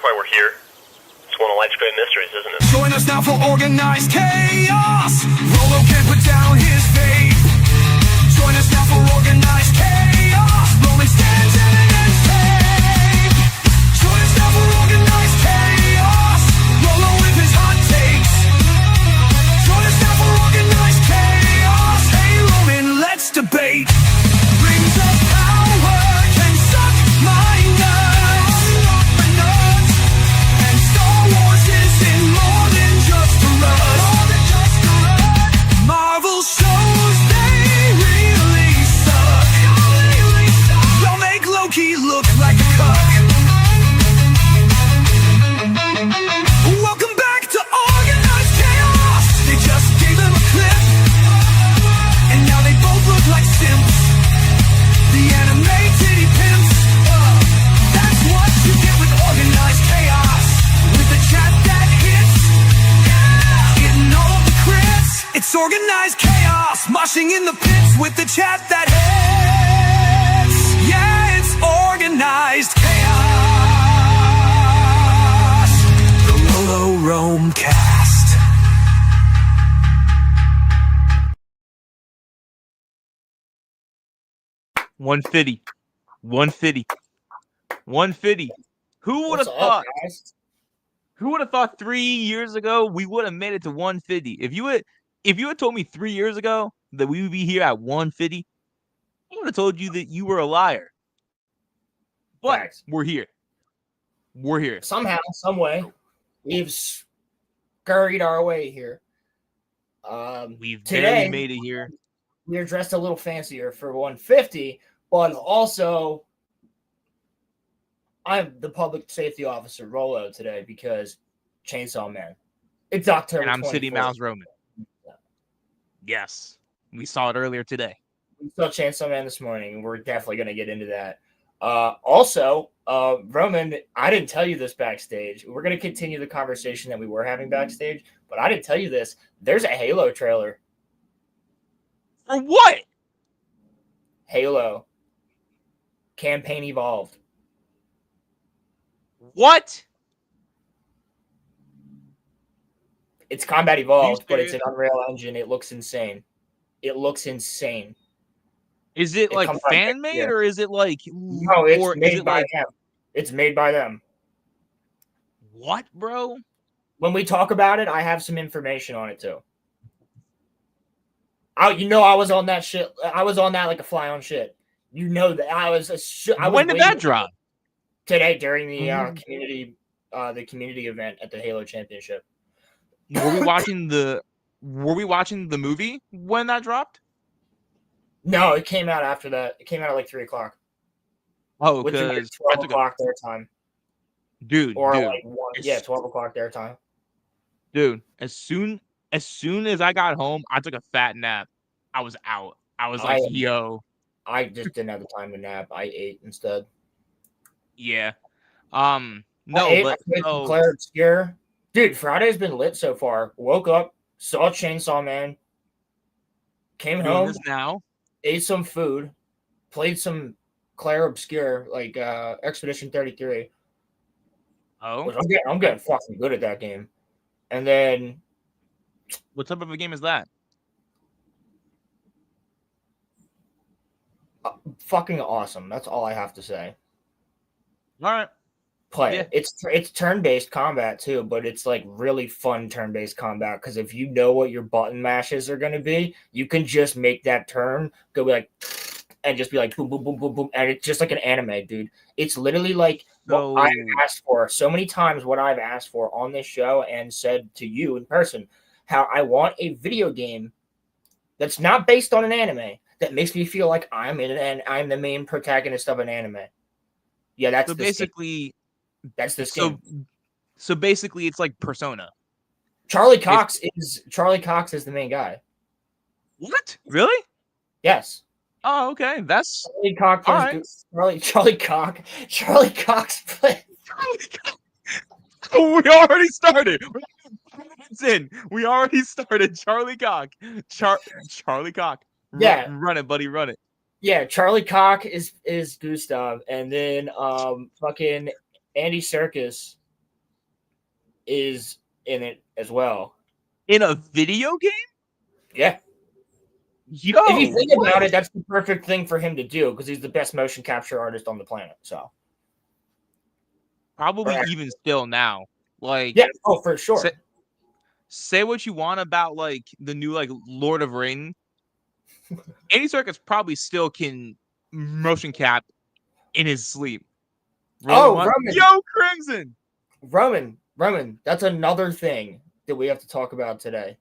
why we're here? It's one of life's great mysteries, isn't it? Join us now for organized chaos. Rolo can't put down his faith. Join us now for organized chaos. Roman stands evidence tape. Join us now for organized chaos. Rolo with his hot takes. Join us now for organized chaos. Hey Roman, let's debate. Rings of power can suck my nuts. And Star Wars isn't more than just a rush. Marvel shows they really suck. Y'all make Loki look like a cuck. Welcome back to Organized Chaos. They just gave him a clip, and now they both look like simps. The anime titty pimps. That's what you get with Organized Chaos. With the chat that hits, getting all the crits. It's Organized Chaos, moshing in the pits with the chat that hits. Yeah, it's Organized Chaos. The RoloRome cast. $150. Who would have thought? Who would have thought 3 years ago we would have made it to 150? If you had told me 3 years ago that we would be here at 150, I would have told you that you were a liar. But Facts. we're here. We're here. Somehow, some way, we've scurried our way here. We've today, barely made it here. We're dressed a little fancier for 150, but also I'm the public safety officer, Rolo, today because Chainsaw Man. It's October And I'm 24th. City Mouse Roman. Yes. We saw it earlier today. We saw Chainsaw Man this morning, and we're definitely going to get into that. Also, Roman, I didn't tell you this backstage. We're going to continue the conversation that we were having backstage, but I didn't tell you this. There's a Halo trailer. For what? Halo. Campaign Evolved. What? It's Combat Evolved, but it's serious? an Unreal Engine. It looks insane. It looks insane. Is it like comes out fan next made year. or is it like No, it's or is made it by like them. It's made by them. what, bro? When we talk about it, I have some information on it too. I was on that shit. I was on that like a fly on shit. You know that I was. When did that drop? Today during the community event at the Halo Championship. Were we watching the movie when that dropped? No, it came out after that. It came out at like 3:00. Oh, Which is like because 12 o'clock their time. Dude, Like 1, 12 o'clock their time. Dude, as soon as I got home, I took a fat nap. I was out. I was like, yo. I just didn't have the time to nap. I ate instead. Yeah. I played some Claire Obscure. Dude, Friday's been lit so far. Woke up, saw Chainsaw Man, came home, this now. ate some food, played some Claire Obscure, like Expedition 33. Oh. I'm getting fucking good at that game. And then What type of a game is that? fucking awesome. That's all I have to say. All right. Play Yeah. it. It's turn-based combat too, but it's like really fun turn-based combat because if you know what your button mashes are going to be, you can just make that turn go like and just be like boom boom boom boom boom, and it's just like an anime, dude. It's literally like what I've asked for so many times. What I've asked for on this show and said to you in person, how I want a video game that's not based on an anime that makes me feel like I'm the main protagonist of an anime. Yeah, that's so basically. That's the skin. So basically, it's like Persona. Charlie Cox is the main guy. What? Really? Yes. Oh, okay. That's Charlie Cox. All right. Charlie Cox played. We already started. We already started. Charlie Cox. Charlie Cox. Yeah. Run it, buddy. Run it. Yeah, Charlie Cox is Gustav, and then fucking Andy Serkis is in it as well. In a video game? Yeah. Yo, If you think what? about it, that's the perfect thing for him to do because he's the best motion capture artist on the planet. So Probably even still now. Like, yeah, oh for sure. Say what you want about like the new like Lord of Ring. Andy Serkis probably still can motion cap in his sleep. Roman. Yo, Crimson. Roman. That's another thing that we have to talk about today.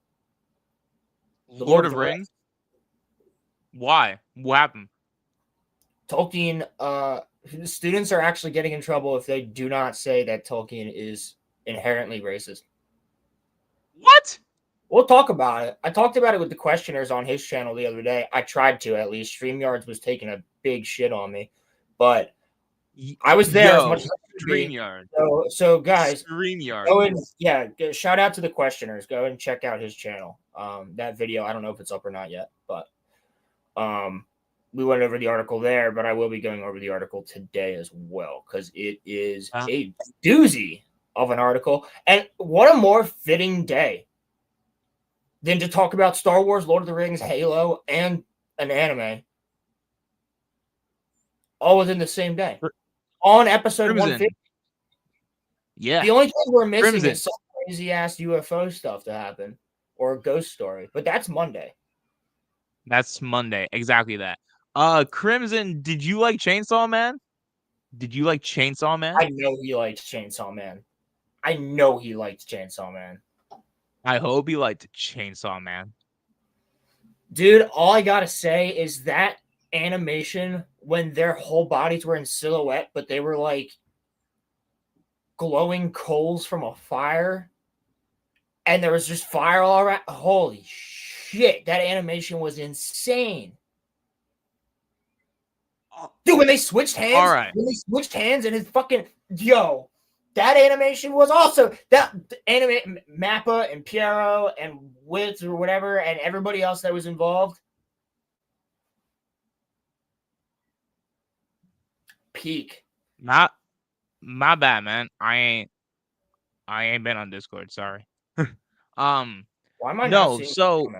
The Lord of the Rings. Why? What happened? Tolkien. Students are actually getting in trouble if they do not say that Tolkien is inherently racist. What? We'll talk about it. I talked about it with the questioners on his channel the other day. I tried to, at least. StreamYards was taking a big shit on me, but I was there as much as I could be. So guys, StreamYard. Shout out to the questioners. Go and check out his channel. That video, I don't know if it's up or not yet, but we went over the article there, but I will be going over the article today as well because it is a doozy of an article. And what a more fitting day than to talk about Star Wars, Lord of the Rings, Halo, and an anime all within the same day on episode 150. Yeah. The only thing we're missing is some crazy ass UFO stuff to happen or a ghost story, but that's Monday. That's Monday. Exactly that. Crimson, did you like Chainsaw Man? Did you like Chainsaw Man? I know he likes Chainsaw Man. I know he liked Chainsaw Man. I hope he liked Chainsaw Man. Dude, all I gotta say is that animation when their whole bodies were in silhouette, but they were like glowing coals from a fire, and there was just fire all around. Holy shit, that animation was insane. Dude, when they switched hands, and his fucking that animation was also that anime Mappa and Piero and Witz or whatever, and everybody else that was involved. Peak. My bad, man. I ain't been on Discord. Sorry. Why am I not seeing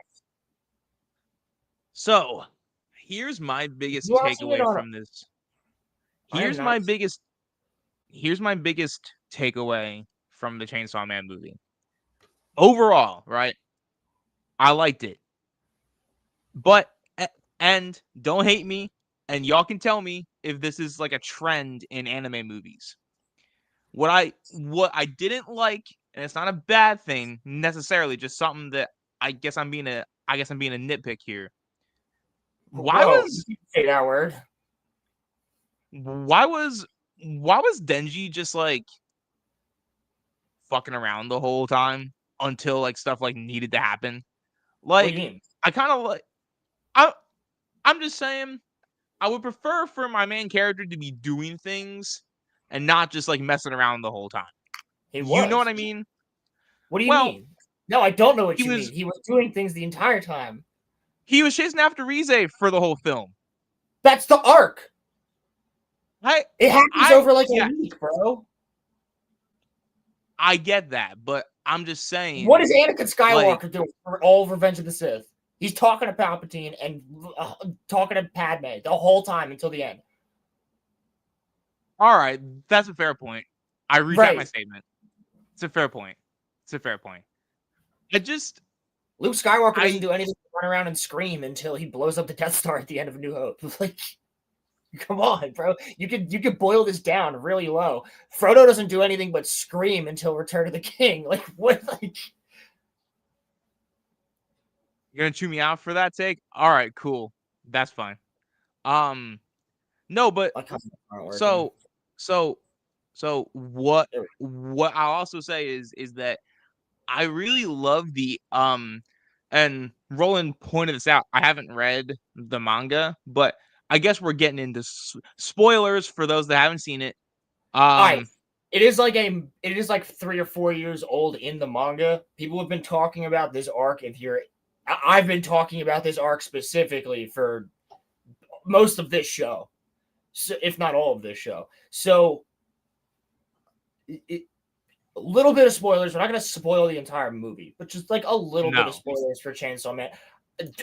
so here's my biggest takeaway from this. Here's my biggest takeaway from the Chainsaw Man movie. Overall, right? I liked it. But and don't hate me, and y'all can tell me if this is like a trend in anime movies. What I didn't like, and it's not a bad thing necessarily, just something that I guess I'm being a nitpick here. Why was Denji just like fucking around the whole time until like stuff like needed to happen? Like, I kind of like I'm just saying I would prefer for my main character to be doing things and not just like messing around the whole time. You know what I mean? What do you mean? No, I don't know what you mean. He was doing things the entire time. He was chasing after Rize for the whole film. That's the arc. It happens over like a week, bro. I get that, but I'm just saying. What is Anakin Skywalker doing for all of Revenge of the Sith? He's talking to Palpatine and talking to Padme the whole time until the end. All right, that's a fair point. I retract my statement. It's a fair point. Luke Skywalker doesn't do anything but run around and scream until he blows up the Death Star at the end of A New Hope. Like, come on, bro. You could boil this down really low. Frodo doesn't do anything but scream until Return of the King. Like, what? Like, you're gonna chew me out for that take? All right, cool. That's fine. No, but so what I'll also say is that I really love the and Roland pointed this out. I haven't read the manga, but I guess we're getting into spoilers for those that haven't seen it. It is like 3 or 4 years old in the manga. People have been talking about this arc. I've been talking about this arc specifically for most of this show, so if not all of this show. So a little bit of spoilers. We're not going to spoil the entire movie, but just like a little bit of No. spoilers for Chainsaw Man.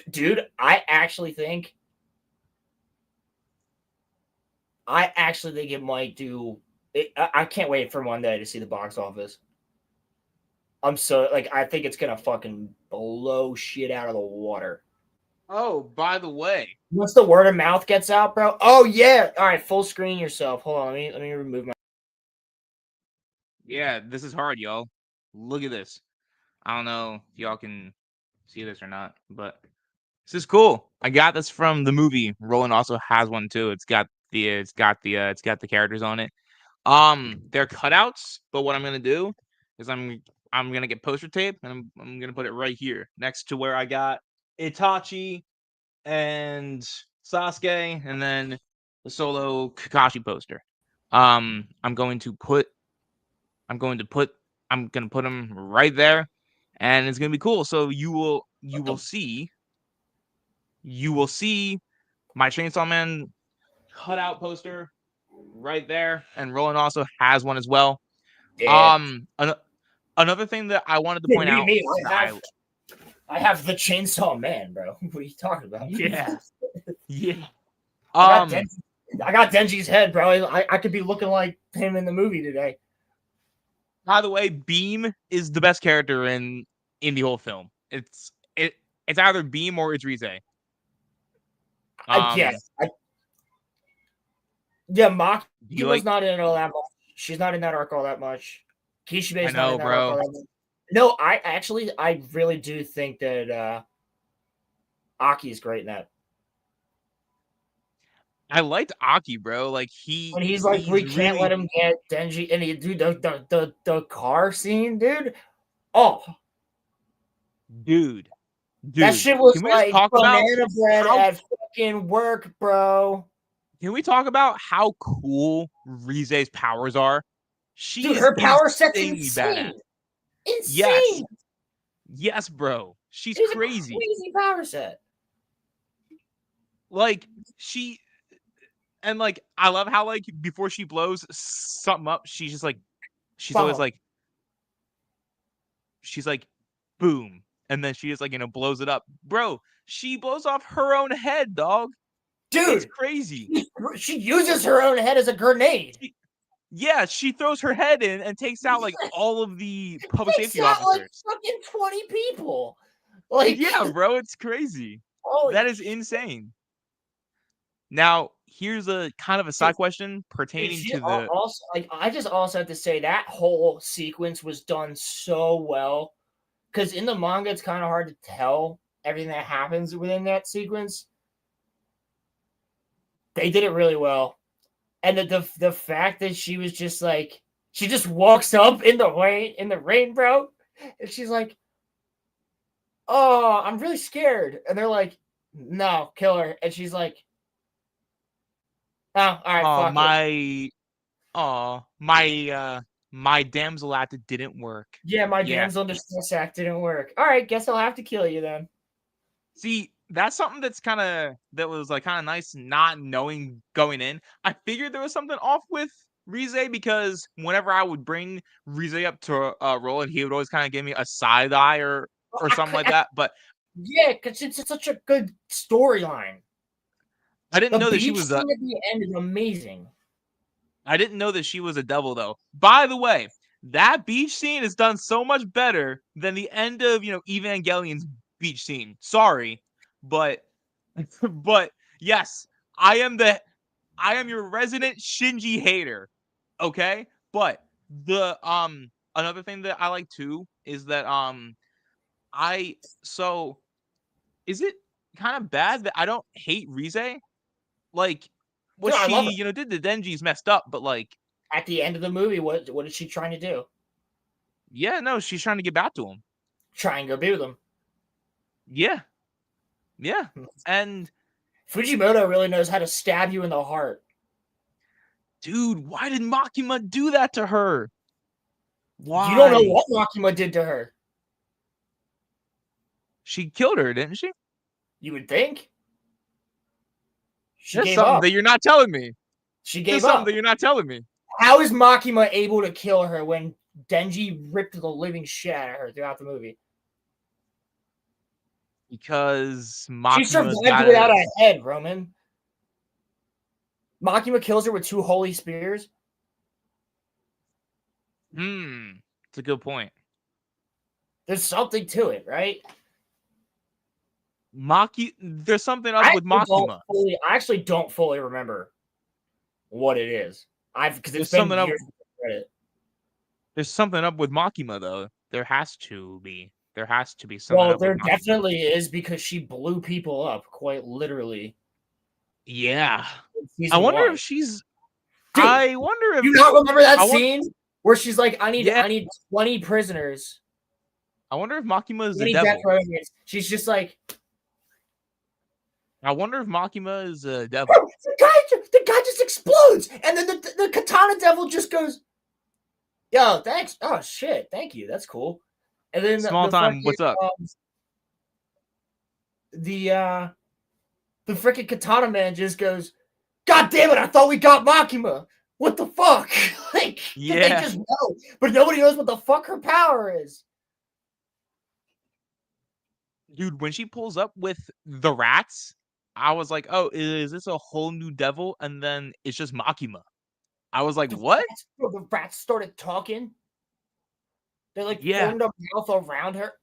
Dude, I actually think it might do. I can't wait for Monday to see the box office. I'm so like I think it's gonna fucking blow shit out of the water. Oh, by the way, Once the word of mouth gets out, bro. Oh yeah. All right, full screen yourself. Hold on, let me remove my. yeah, this is hard, y'all. Look at this. I don't know if y'all can see this or not, but this is cool. I got this from the movie. Roland also has one too. It's got the characters on it. They're cutouts, but what I'm gonna do is I'm gonna get poster tape and I'm gonna put it right here next to where I got Itachi and Sasuke, and then the solo Kakashi poster. I'm gonna put them right there, and it's gonna be cool. So you will see my Chainsaw Man cutout poster right there, and Roland also has one as well. Yeah. Another thing that I wanted to Dude, point out. I have the Chainsaw Man, bro. What are you talking about? Yeah. Yeah. I got Denji's head, bro. I could be looking like him in the movie today. By the way, Beam is the best character in the whole film. It's either Beam or it's Rize. Yeah, Makima's like? not in it all that much. She's not in that arc all that much. Kishibe's not in that bro. arc all that much. No, I really do think that Aki is great in that. I liked Aki, bro. Like When he's like, we can't let him get Denji, and he do the car scene, dude. Oh, dude. That shit was like banana bread at fucking work, bro. Can we talk about how cool Rize's powers are? Dude, her power set's insane. Badass. Insane. Yes, bro. She's crazy. A crazy power set. Like I love how like before she blows something up, she's just like always like boom, and then she just like blows it up, bro. She blows off her own head, dog. Dude, it's crazy. She uses her own head as a grenade. She throws her head in and takes out like all of the public safety officers. Like fucking 20 people. Like yeah, bro, it's crazy. That is insane. Now, here's a kind of a side question pertaining to the. Also, like, I just also have to say that whole sequence was done so well, because in the manga it's kind of hard to tell everything that happens within that sequence. They did it really well, and the fact that she was just like, she just walks up in the rain, bro, and she's like, "Oh, I'm really scared," and they're like, "No, kill her," and she's like. Oh, all right. My damsel act didn't work. Yeah, my damsel in distress act didn't work. All right, guess I'll have to kill you then. See, that's something that was like kind of nice not knowing going in. I figured there was something off with Rize because whenever I would bring Rize up to Roland, he would always kind of give me a side eye or something like that. But yeah, because it's such a good storyline. I didn't know that she was at the end is amazing. I didn't know that she was a devil though. By the way, that beach scene is done so much better than the end of Evangelion's beach scene. Sorry, but yes, I am your resident Shinji hater. Okay, but the another thing that I like too is that is it kind of bad that I don't hate Rize? Like, what she, did to Denji's messed up, but like at the end of the movie, what is she trying to do? Yeah, no, she's trying to get back to him. Try and go be with him. Yeah. Yeah. And Fujimoto really knows how to stab you in the heart. Dude, why did Makima do that to her? Why? You don't know what Makima did to her. She killed her, didn't she? You would think. That's something that you're not telling me. She gave up. Something that you're not telling me. How is Makima able to kill her when Denji ripped the living shit out of her throughout the movie? Because She Makima's survived got without a head, Roman. Makima kills her with 2 holy spears. It's a good point. There's something to it, right? There's something up with Makima. I actually don't fully remember what it is. Because it's been years since I read it. There's something up with Makima, though. There has to be. There has to be something up There with Makima. definitely is, because she blew people up, quite literally. Yeah. I wonder if she's... Dude, I wonder if... you not remember that scene where she's like, I need 20 prisoners. I wonder if Makima is the devil. She's just like... I wonder if Makima is a devil. Bro, the guy just explodes, and then the katana devil just goes, yo, thanks. Oh, shit. Thank you. That's cool. And then what's up? The freaking katana man just goes, God damn it, I thought we got Makima. What the fuck? Like, did they just know? But nobody knows what the fuck her power is. Dude, when she pulls up with the rats, I was like, oh, is this a whole new devil? And then it's just Makima. I was like, what? The rats started talking. They formed a mouth around her.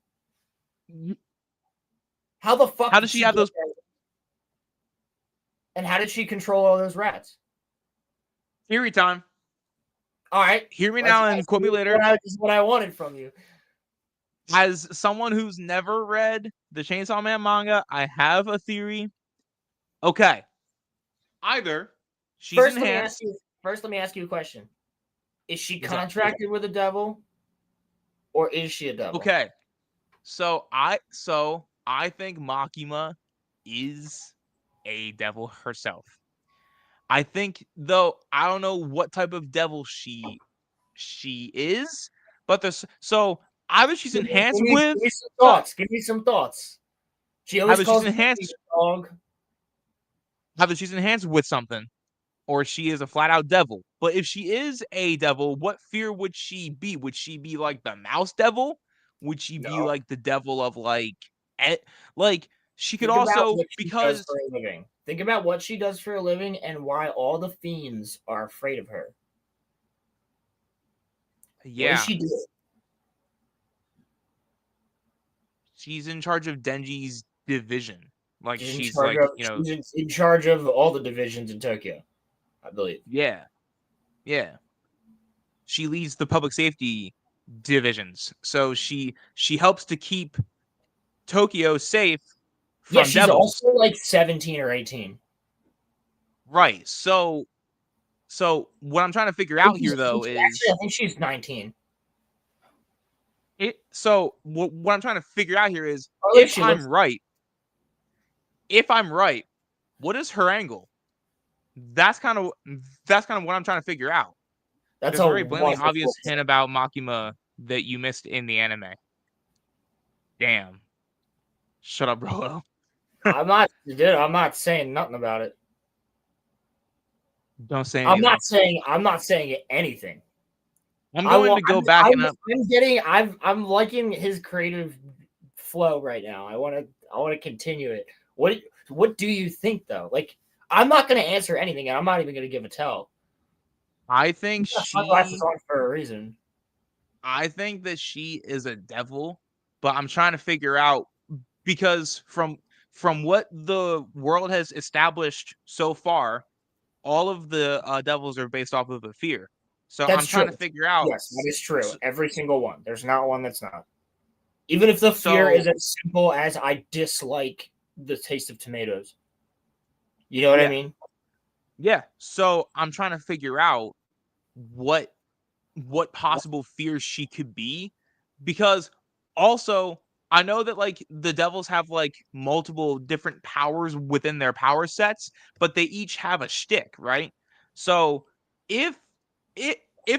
How the fuck? How does she have those? And how did she control all those rats? Theory time. All right. Hear me now and quote me later. This is what I wanted from you. As someone who's never read the Chainsaw Man manga, I have a theory. Okay. Either she's enhanced. First, let me ask you a question. Is she contracted with the devil? Or is she a devil? Okay. So I think Makima is a devil herself. I think, though, I don't know what type of devil she is, but either she's enhanced with... Give me some thoughts. She always calls me a dog. Either she's enhanced with something, or she is a flat-out devil. But if she is a devil, what fear would she be? Would she be like the mouse devil? Would she be like the devil of she could also, because... Think about what she does for a living and why all the fiends are afraid of her. Yeah. What does she do? She's in charge of Denji's division. She's in charge of all the divisions in Tokyo, I believe. Yeah. Yeah. She leads the public safety divisions. So she helps to keep Tokyo safe from she's devils. Also 17 or 18. Right. So what I'm trying to figure out here, though, is... Actually, I think she's 19. So what I'm trying to figure out here is, if I'm right, what is her angle? That's kind of what I'm trying to figure out. That's a very blatantly obvious hint about Makima that you missed in the anime. Damn. Shut up, bro. I'm not saying nothing about it. Don't say anything. I'm not saying anything. I'm going to go back I'm liking his creative flow right now. I want to continue it. What do you think, though? I'm not going to answer anything, and I'm not even going to give a tell. I think sunglasses on for a reason. I think that she is a devil, but I'm trying to figure out, because from what the world has established so far, all of the devils are based off of a fear. So I'm trying to figure out. Yes, that is true. Every single one. There's not one that's not. Even if the fear is as simple as I dislike the taste of tomatoes. You know what I mean? Yeah. So I'm trying to figure out what possible fears she could be, because also I know that the devils have multiple different powers within their power sets, but they each have a shtick, right? So if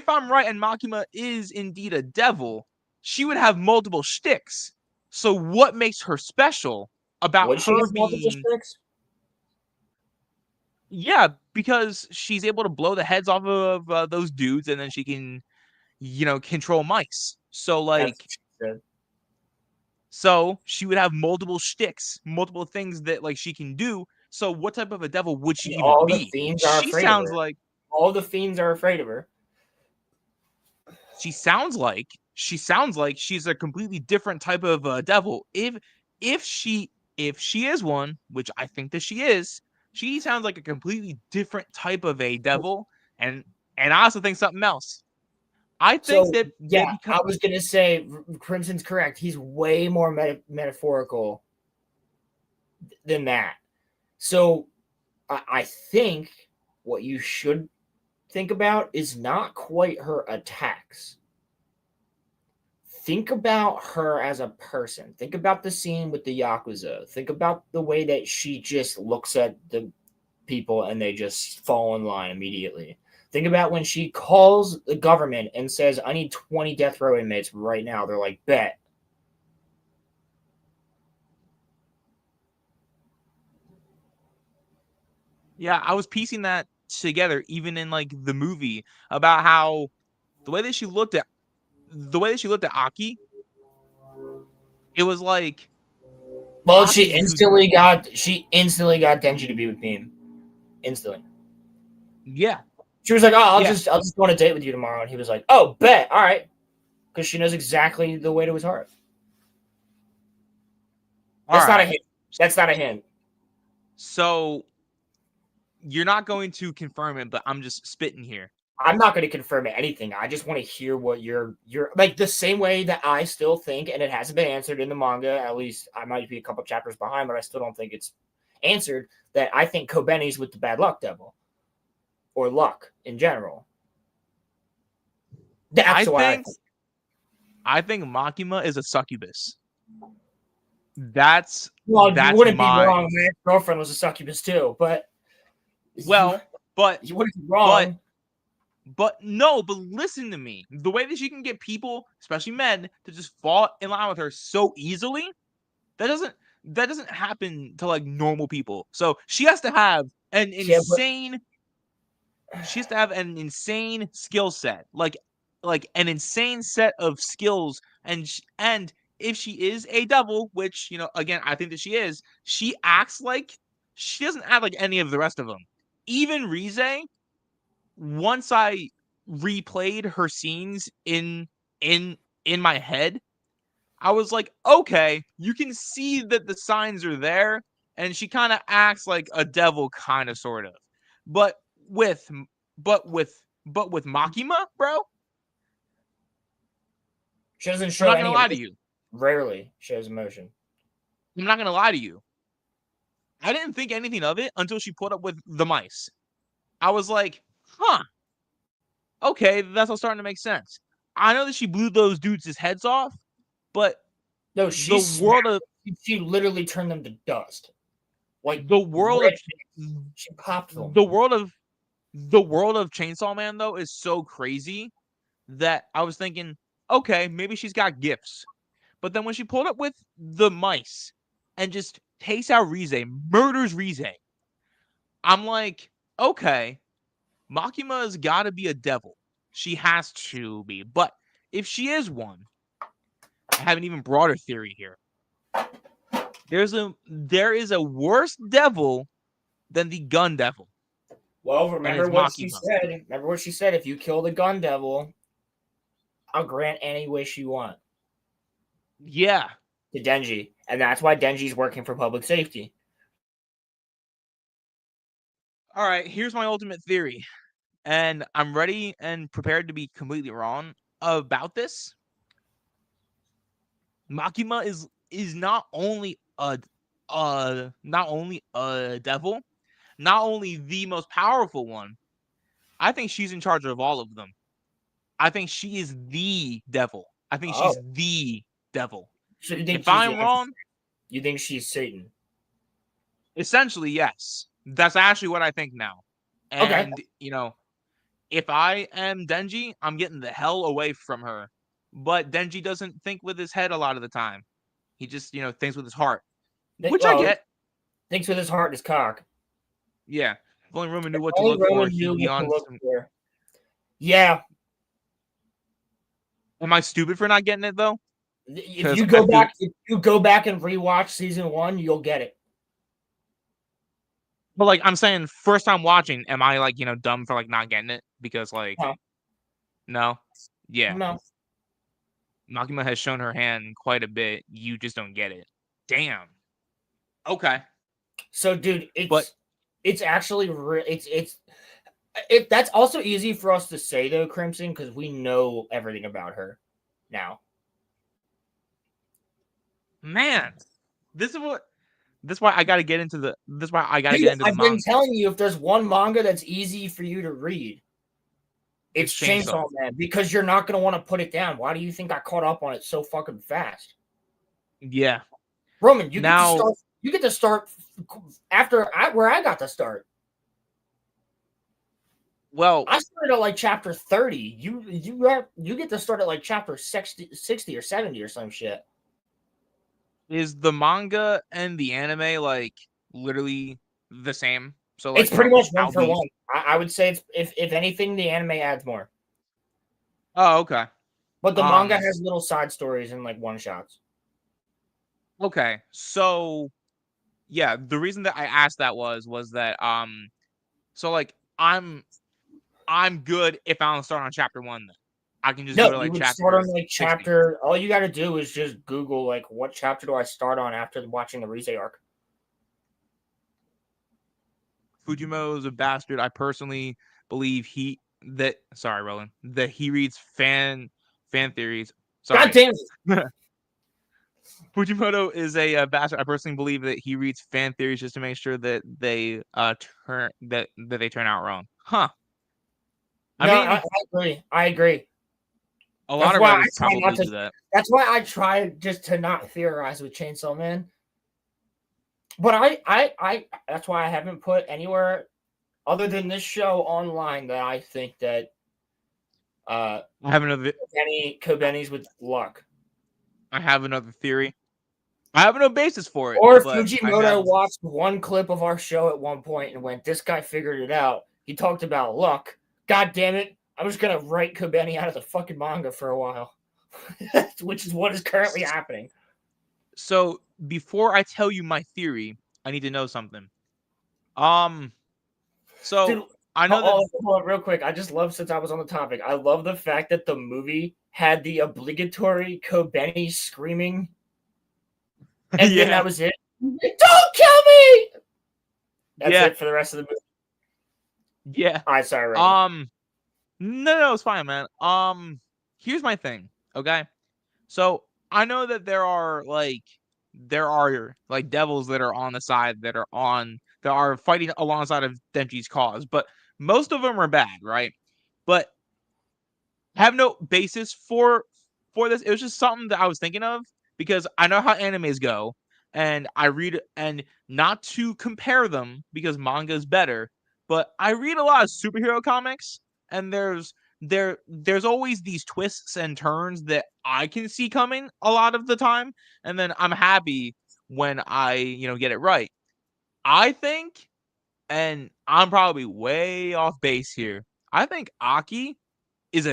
I'm right and Makima is indeed a devil, she would have multiple shticks. So what makes her special about her being... Yeah, because she's able to blow the heads off of those dudes, and then she can control mice. So That's like, good. so she would have multiple shticks, multiple things that like she can do. So what type of a devil would she even All the be? fiends are She afraid of sounds her. like All the fiends are afraid of her. she sounds like she's a completely different type of devil. If she is one, which I think that she sounds like a completely different type of a devil. And I also think something else. I think So that yeah, because I was gonna say Crimson's correct. He's way more metaphorical than that. So I think what you should think about is not quite her attacks. Think about her as a person. Think about the scene with the Yakuza. Think about the way that she just looks at the people and they just fall in line immediately. Think about when she calls the government and says, I need 20 death row inmates right now. They're like, bet. yeah, I was piecing that together even in like the movie about how the way that she looked at Aki, it was like Well, Aki who's she instantly got Denji to be with Beam. Instantly. yeah, She was like, "Oh, yeah. I'll just go on a date with you tomorrow," and he was like, "Oh, bet, all right," because she knows exactly the way to his heart. All That's not a right. hint. That's not a hint. So you're not going to confirm it, but I'm just spitting here. I'm not going to confirm anything. I just want to hear what you're like the same way that I still think, and it hasn't been answered in the manga. At least I might be a couple chapters behind, but I still don't think it's answered. That I think Kobeni's with the bad luck devil, or luck in general. That's I think Makima is a succubus. That's well, you wouldn't be my wrong. My ex-girlfriend was a succubus too, but but you wouldn't be wrong. But no, but listen to me. The way that she can get people, especially men, to just fall in line with her so easily, that doesn't happen to like normal people. So she has to have an insane skill set, like an insane set of skills, and if she is a devil, which again I think that she acts like she doesn't act like any of the rest of them. Even Rize, once I replayed her scenes in my head, I was like, okay, you can see that the signs are there, and she kind of acts like a devil, kind of, sort of. But with but with Makima, bro, She doesn't I'm show not any gonna lie to emotion. you. Rarely shows emotion. I'm not gonna lie to you. I didn't think anything of it until she put up with the mice. I was like, huh, okay, that's all starting to make sense. I know that she blew those dudes' heads off, but No, the world of she literally turned them to dust. Like the world of she popped them. the world of Chainsaw Man though is so crazy that I was thinking, okay, maybe she's got gifts. But then when she pulled up with the mice and just takes out Rize, murders Rize, I'm like, okay, Makima's got to be a devil. She has to be. But if she is one, I have an even broader theory here. There is a worse devil than the gun devil. Well, remember what she said. Remember what she said. If you kill the gun devil, I'll grant any wish you want. Yeah. To Denji. And that's why Denji's working for public safety. All right, here's my ultimate theory. And I'm ready and prepared to be completely wrong about this. Makima is not only a devil, not only the most powerful one. I think she's in charge of all of them. I think she is the devil. I think she's the devil. So you think if I'm wrong, you think she's Satan? Essentially, yes. That's actually what I think now. And if I am Denji, I'm getting the hell away from her. But Denji doesn't think with his head a lot of the time. He just, thinks with his heart. Which I get. Thinks with his heart and his cock. Yeah. If only Roman knew what to look for, he'd be on some... Yeah. Am I stupid for not getting it though? If you go back and rewatch season 1, you'll get it. But like I'm saying, first time watching, am I like dumb for like not getting it because like no, yeah, No. Makima has shown her hand quite a bit. You just don't get it. Damn. Okay. So, dude, it's actually that's also easy for us to say though, Crimson, because we know everything about her now. Man, this is why I gotta get into the. This is why I gotta get into the I've manga. been telling you, if there's one manga that's easy for you to read, it's Chainsaw Man, because you're not gonna want to put it down. Why do you think I caught up on it so fucking fast? Yeah, Roman, you get to start after where I got to start. Well, I started at like chapter 30. You get to start at like chapter 60 or 70 or some shit. is the manga and the anime like literally the same? So like It's pretty much one for one. I would say it's if anything, the anime adds more. Oh, okay. But the manga has little side stories and like one shots. Okay, so yeah, the reason that I asked that was that so like I'm good if I don't start on chapter 1 then. I can just go to like you would chapter start on like 60. chapter. All you got to do is just Google like what chapter do I start on after watching the Rize arc. Fujimoto's a bastard. I personally believe sorry, Roland, that he reads fan theories. Sorry. God damn it. Fujimoto is a bastard. I personally believe that he reads fan theories just to make sure that they turn out wrong. Huh. I agree. I agree. A lot of writers probably do that. That's why I try just to not theorize with Chainsaw Man. But I that's why I haven't put anywhere other than this show online that I think that I have another Kobeni's with luck. I have another theory. I have no basis for it. Or Fujimoto watched one clip of our show at one point and went, "This guy figured it out. He talked about luck. God damn it. I'm just going to write Kobeni out of the fucking manga for a while." Which is what is currently happening. So, before I tell you my theory, I need to know something. So dude, I know hold on, real quick. I just love, since I was on the topic, I love the fact that the movie had the obligatory Kobeni screaming, and then that was it. Don't kill me. That's it for the rest of the movie. Yeah. All right, sorry. Right. No, it's fine, man. Here's my thing. Okay, so I know that there are devils that are on the side that are fighting alongside of Denji's cause, but most of them are bad, right? But I have no basis for this. It was just something that I was thinking of because I know how animes go, and I read, and not to compare them because manga is better, but I read a lot of superhero comics, and there's always these twists and turns that I can see coming a lot of the time, and then I'm happy when I get it right. I think, and I'm probably way off base here, I think Aki is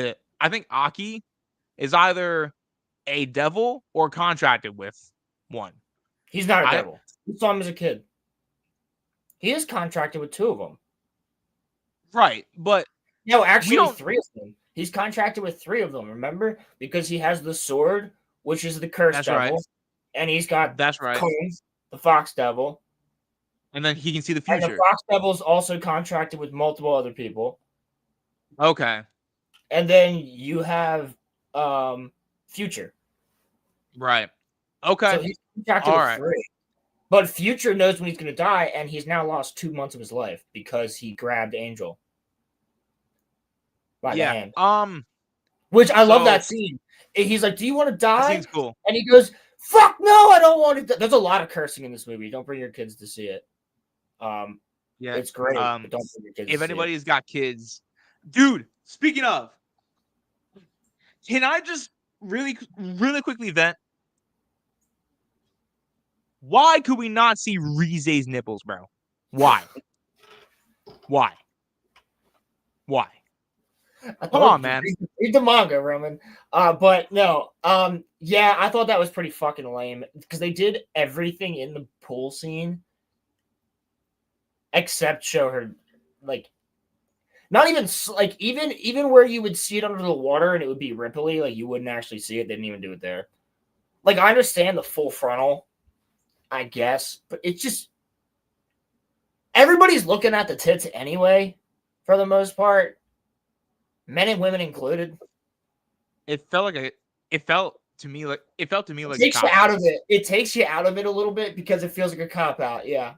either a devil or contracted with one. He's not a devil. We saw him as a kid. He is contracted with 2 of them. Right, but no, actually 3 of them. He's contracted with 3 of them, remember? Because he has the sword, which is the cursed devil. Right. And he's got Combs, the fox devil. And then he can see the future. And the fox devil's also contracted with multiple other people. Okay. And then you have Future. Right. Okay. So he's contracted with 3. But Future knows when he's going to die, and he's now lost 2 months of his life because he grabbed Angel by the hand. Which I love that scene. He's like, "Do you want to die?" That seems cool. And he goes, "Fuck no, I don't want to." There's a lot of cursing in this movie. Don't bring your kids to see it. Yeah, it's great. But don't bring your kids. If anybody's got kids, dude. Speaking of, can I just really quickly vent? Why could we not see Rize's nipples, bro? Why? Come on, man. Read the manga, Roman. But no. Yeah, I thought that was pretty fucking lame because they did everything in the pool scene except show her, like, not even like even where you would see it under the water and it would be ripply, like you wouldn't actually see it. They didn't even do it there. Like, I understand the full frontal, I guess, but it's just everybody's looking at the tits anyway, for the most part, men and women included. It felt to me like it takes you out of it. It takes you out of it a little bit because it feels like a cop out. Yeah.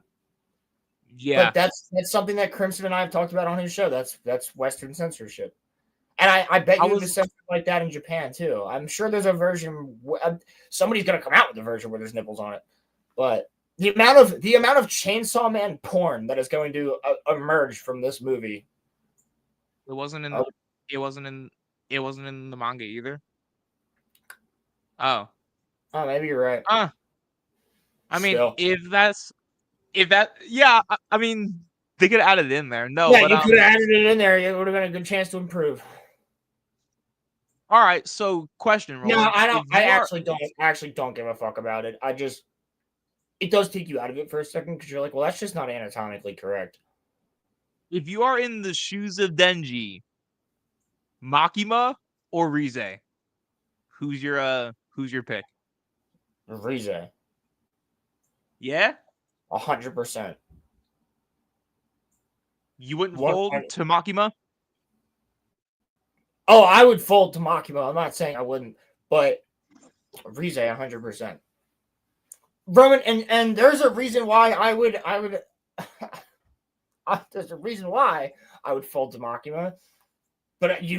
But that's something that Crimson and I have talked about on his show. That's Western censorship, and I bet you there's something like that in Japan too. I'm sure there's a version. Somebody's gonna come out with a version where there's nipples on it, but the amount of Chainsaw Man porn that is going to emerge from this movie. It wasn't in the manga either. Oh, maybe you're right. I mean, I mean, they could have added it in there. No, yeah, you could have added it in there. It would have been a good chance to improve. All right, so question, Roland. No, I don't. I actually don't give a fuck about it. It does take you out of it for a second because you're like, well, that's just not anatomically correct. If you are in the shoes of Denji, Makima or Rize, who's your pick? Rize. Yeah. 100%. You wouldn't fold to Makima? Oh, I would fold to Makima. I'm not saying I wouldn't, but Rize 100%. Roman, and there's a reason why I would there's a reason why I would fold to Makima, but you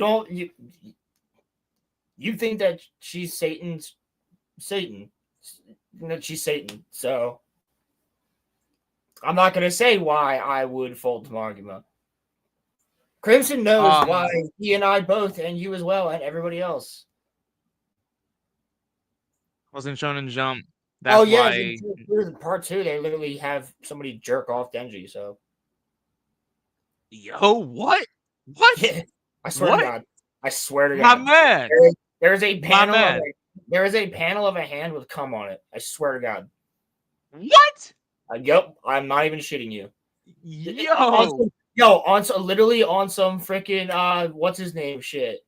think that she's Satan, that she's Satan, so I'm not going to say why I would fold to Makima. Crimson knows why he and I both, and you as well, and everybody else. Wasn't shown in Jump. That's why. Part 2, they literally have somebody jerk off Denji. So, yo, what? Yeah, I swear to God. I swear to God. My man. There is a panel. There is a panel of a hand with cum on it. I swear to God. What? Yep, I'm not even shitting you. Yo, literally on some freaking what's his name shit.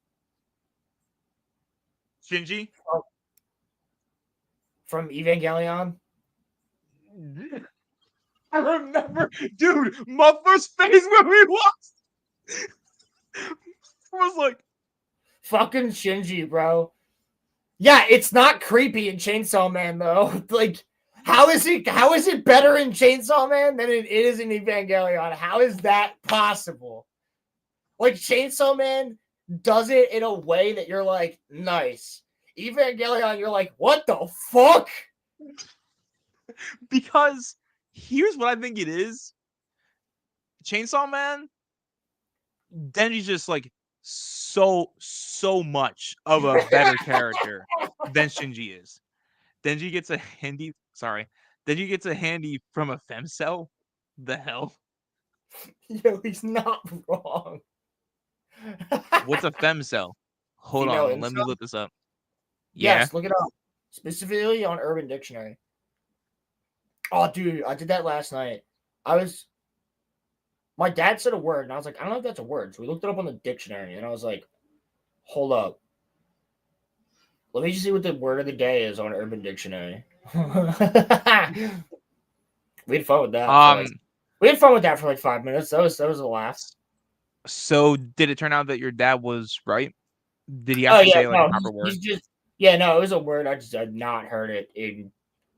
Shinji from Evangelion. I remember, dude, my first face when we watched was like, fucking Shinji, bro. Yeah, it's not creepy in Chainsaw Man though. Like, how is it better in Chainsaw Man than it is in Evangelion? How is that possible? Like, Chainsaw Man does it in a way that you're like, nice. Evangelion, you're like, what the fuck? Because here's what I think it is. Chainsaw Man, Denji's just like so much of a better character than Shinji is. Denji gets a handy from a femcel. The hell? Yo, he's not wrong. What's a femcel? Hold on, let me look this up. Yes, look it up. Specifically on Urban Dictionary. Oh, dude, I did that last night. My dad said a word, and I was like, I don't know if that's a word. So we looked it up on the dictionary, and I was like, hold up. Let me just see what the word of the day is on Urban Dictionary. We had fun with that. We had fun with that for like 5 minutes. That was a laugh. So did it turn out that your dad was right? Did he actually say like a proper word? It was a word. I just had not heard it.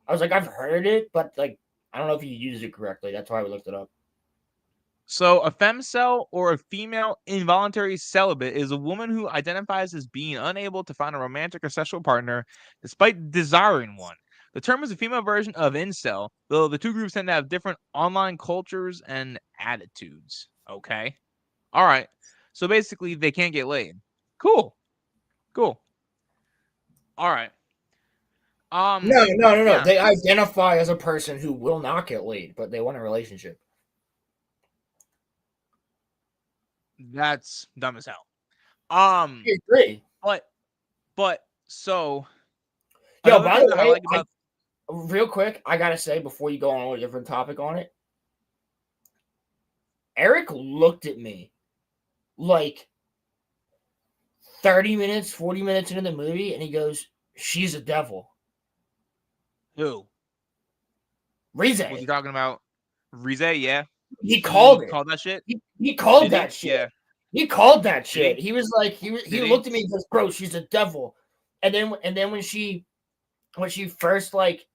I was like, I've heard it, but like, I don't know if you used it correctly. That's why we looked it up. So a femcel, or a female involuntary celibate, is a woman who identifies as being unable to find a romantic or sexual partner despite desiring one. The term is a female version of incel, though the two groups tend to have different online cultures and attitudes. Okay. All right. So basically, they can't get laid. Cool. All right. No. Yeah. They identify as a person who will not get laid, but they want a relationship. That's dumb as hell. I agree. But so Yo, another by thing the that I way, like about real quick, I gotta say before you go on a different topic on it, Eric looked at me like 30 minutes, 40 minutes into the movie, and he goes, "She's a devil." who Rize. was he talking about? Rize, yeah. He He called it. called that shit. He called Did he? that shit. Yeah. He called that Did shit. he? He was like, he Did he? looked at me and goes, "Bro, she's a devil." And then when she first like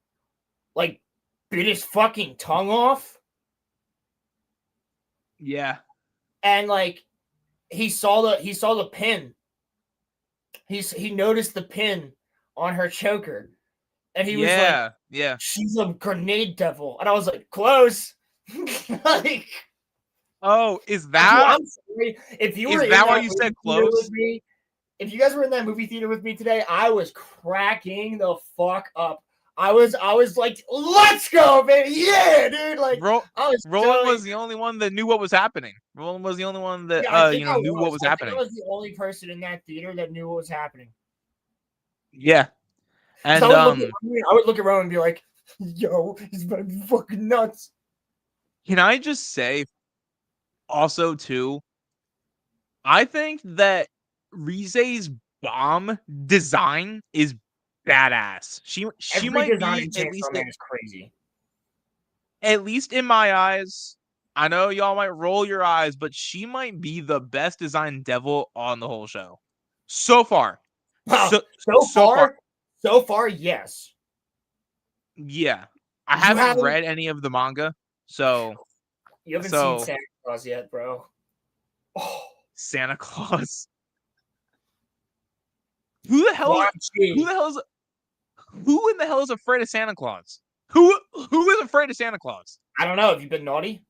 bit his fucking tongue off, Yeah. and like he saw the pin. He noticed the pin on her choker, and he was like, Yeah. "She's a grenade devil," and I was like, "Close." Like, Oh, is that I'm sorry. If you were is in that that why you movie said theater with close? me, if you guys were in that movie theater with me today, I was cracking the fuck up. I was like, "Let's go, baby! Yeah, dude!" Like, I was Roland totally. was the only one that knew what was happening. Roland was the only one that Yeah, I think I knew what was I think I happening. was the only person in that theater that knew what was happening. Yeah. Because And I would look at Rowan and be like, "Yo, he's about to be fucking nuts." can I just say also too, I think that Rize's bomb design is badass. She Every might design be in Chainsaw Man is crazy. at least in my eyes. I know y'all might roll your eyes, but she might be the best designed devil on the whole show so far. Wow. So far, So far, yes. yeah. I You haven't haven't read any of the manga, so seen Santa Claus yet, bro. Oh, Santa Claus. Who the hell? Quan Who Chi. the hell is? Who in the hell is afraid of Santa Claus? Who is afraid of Santa Claus? I don't know. Have you been naughty?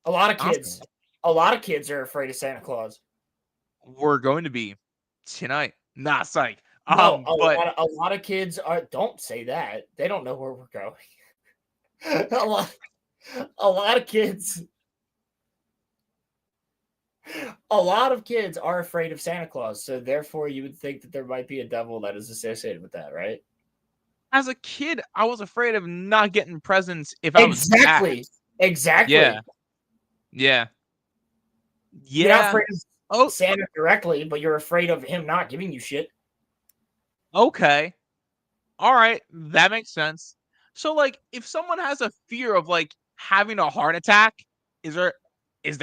A lot of kids. Awesome. A lot of kids are afraid of Santa Claus. We're going to be tonight. Nah, psych. No, But a lot of kids are. Don't say that. They don't know where we're going. a lot of kids. A lot of kids are afraid of Santa Claus, so therefore you would think that there might be a devil that is associated with that, right? as a kid, I was afraid of not getting presents if I was bad. Exactly. Yeah. You're not afraid of Santa directly, but you're afraid of him not giving you shit. Okay. All right, that makes sense. So like if someone has a fear of like having a heart attack, is there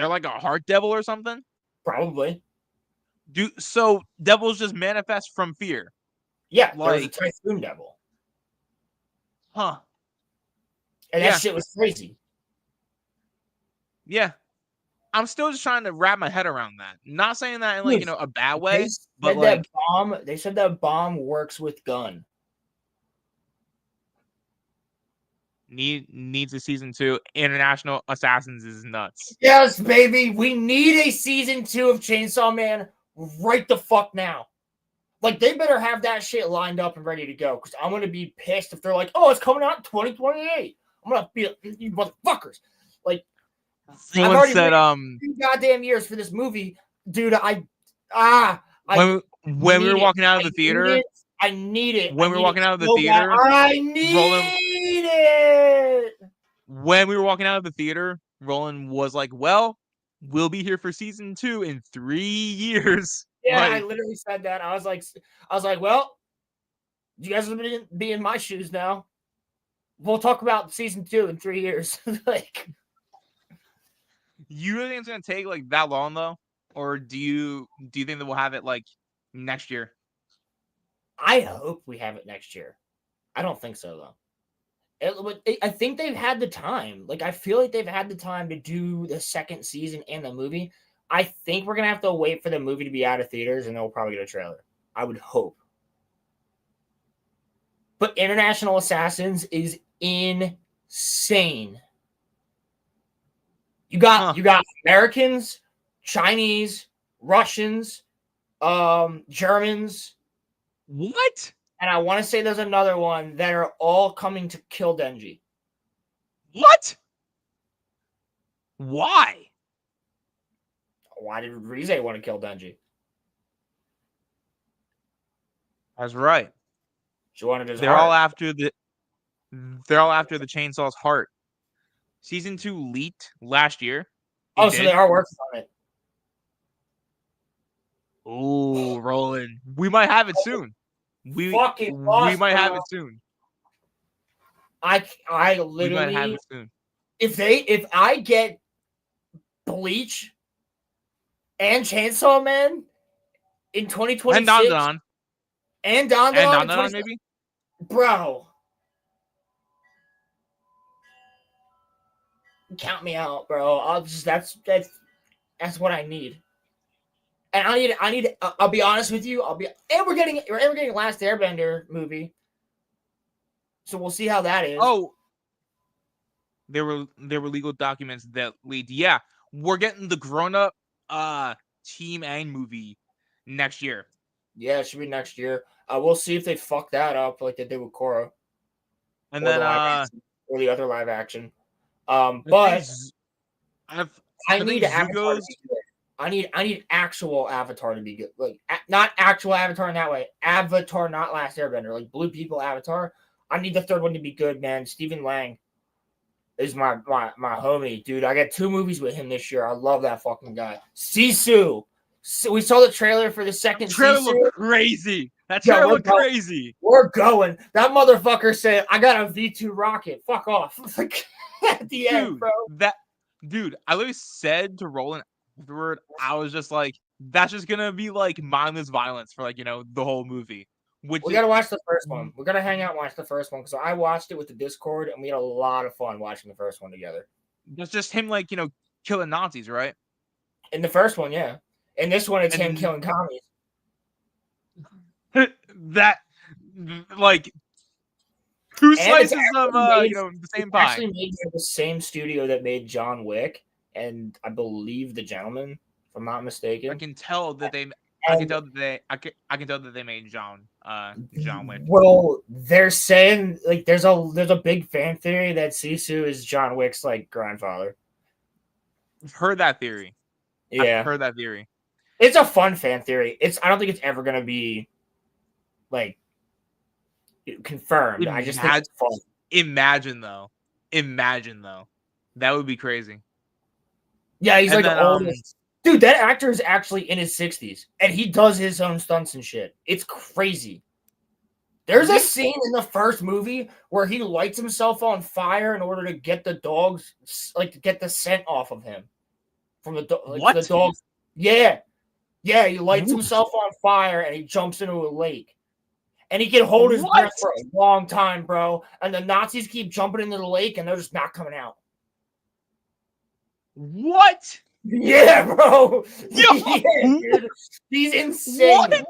like a heart devil or something? Probably. So devils just manifest from fear? Yeah, there was a typhoon devil. Huh. And that shit was crazy. Yeah. I'm still just trying to wrap my head around that. Not saying that in like, a bad way, but like they said that bomb works with gun. Needs a season 2. International Assassins is nuts. Yes, baby. We need a season 2 of Chainsaw Man right the fuck now. Like, they better have that shit lined up and ready to go, because I'm going to be pissed if they're like, "Oh, it's coming out in 2028. I'm going to be you motherfuckers. Like, Someone I've already said, waited 2 goddamn years for this movie. Dude, when we were walking out of the theater, I need it. When we were walking out of the theater, I need it. When we were walking out of the theater, Roland was like, "Well, we'll be here for season 2 in 3 years." Yeah, I literally said that. I was like, "Well, you guys will be in my shoes now. We'll talk about season 2 in 3 years." Like, you really think it's gonna take like that long though, or do you think that we'll have it like next year? I hope we have it next year. I don't think so though. I think they've had the time. Like, I feel like they've had the time to do the second season and the movie. I think we're gonna have to wait for the movie to be out of theaters, and then we'll probably get a trailer. I would hope. But International Assassins is insane. You got Americans, Chinese, Russians, Germans. What? And I want to say there's another one that are all coming to kill Denji. What? Why? why did Rize want to kill Denji? That's right. She wanted his They're heart. all after the chainsaw's heart. Season 2 leaked last year. Oh, so they are working on it. Ooh, Roland. We might have it soon. We Fucking boss, might have bro. it soon. I We might have literally, it soon. if I get Bleach and Chainsaw Man in 2026 And Dandadan. and Dandadan And in Dandadan, 2026, maybe? bro, count me out, bro. I'll just that's what I need. And I need. I'll be honest with you. And we're getting Last Airbender movie, so we'll see how that is. Oh, there were legal documents that leaked. Yeah, we're getting the grown up Team Aang movie next year. Yeah, it should be next year. We'll see if they fuck that up like they did with Korra, And or then or the other live action. I But I need Avatar to Zuko's. be good. I need actual Avatar to be good. Like not actual Avatar in that way. Avatar, not Last Airbender. Like Blue People Avatar. I need the third one to be good, man. Stephen Lang is my homie, dude. I got 2 movies with him this year. I love that fucking guy. Sisu. So we saw the trailer for the second Trailer Sisu. looked crazy. That trailer looked crazy. We're going. That motherfucker said, "I got a V2 rocket." Fuck off. Like at the end, bro. Dude, I literally said to Roland afterward, I was just like, that's just gonna be like mindless violence for like, the whole movie. We gotta watch the first one. We're gonna hang out and watch the first one because I watched it with the Discord and we had a lot of fun watching the first one together. That's just him like, killing Nazis, right? In the first one, yeah. In this one, it's him killing commies. That like 2 slices of the same pie. Actually made by the same studio that made John Wick and I believe The Gentleman, if I'm not mistaken. I can tell that they made John Wick. Well, they're saying like there's a big fan theory that Sisu is John Wick's like grandfather. I've heard that theory. Yeah. I've heard that theory. It's a fun fan theory. I don't think it's ever gonna be like confirmed. I just think it's fun. Imagine though. That would be crazy. Yeah, he's like the oldest. Dude, that actor is actually in his 60s, and he does his own stunts and shit. It's crazy. There's a scene in the first movie where he lights himself on fire in order to get the dogs, like to get the scent off of him from the the dogs. Yeah, he lights himself on fire and he jumps into a lake, and he can hold his breath for a long time, bro. And the Nazis keep jumping into the lake, and they're just not coming out. What? Yeah, bro. Yeah, dude. He's insane. What?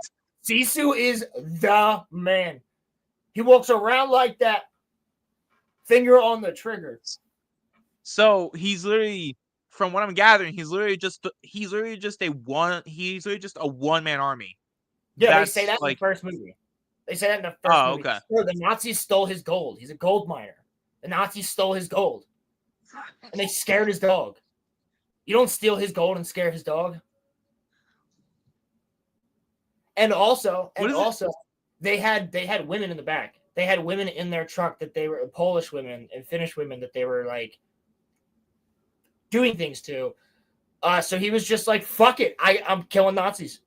Sisu is the man. He walks around like that, finger on the trigger. So he's literally, from what I'm gathering, he's literally just a one-man army. Yeah, they say that in the first movie. They say that in the first movie. Okay. So the Nazis stole his gold. He's a gold miner. The Nazis stole his gold, and they scared his dog. You don't steal his gold and scare his dog. And also, they had women in the back. They had women in their truck that they were Polish women and Finnish women that they were like doing things to. So he was just like, "Fuck it, I'm killing Nazis."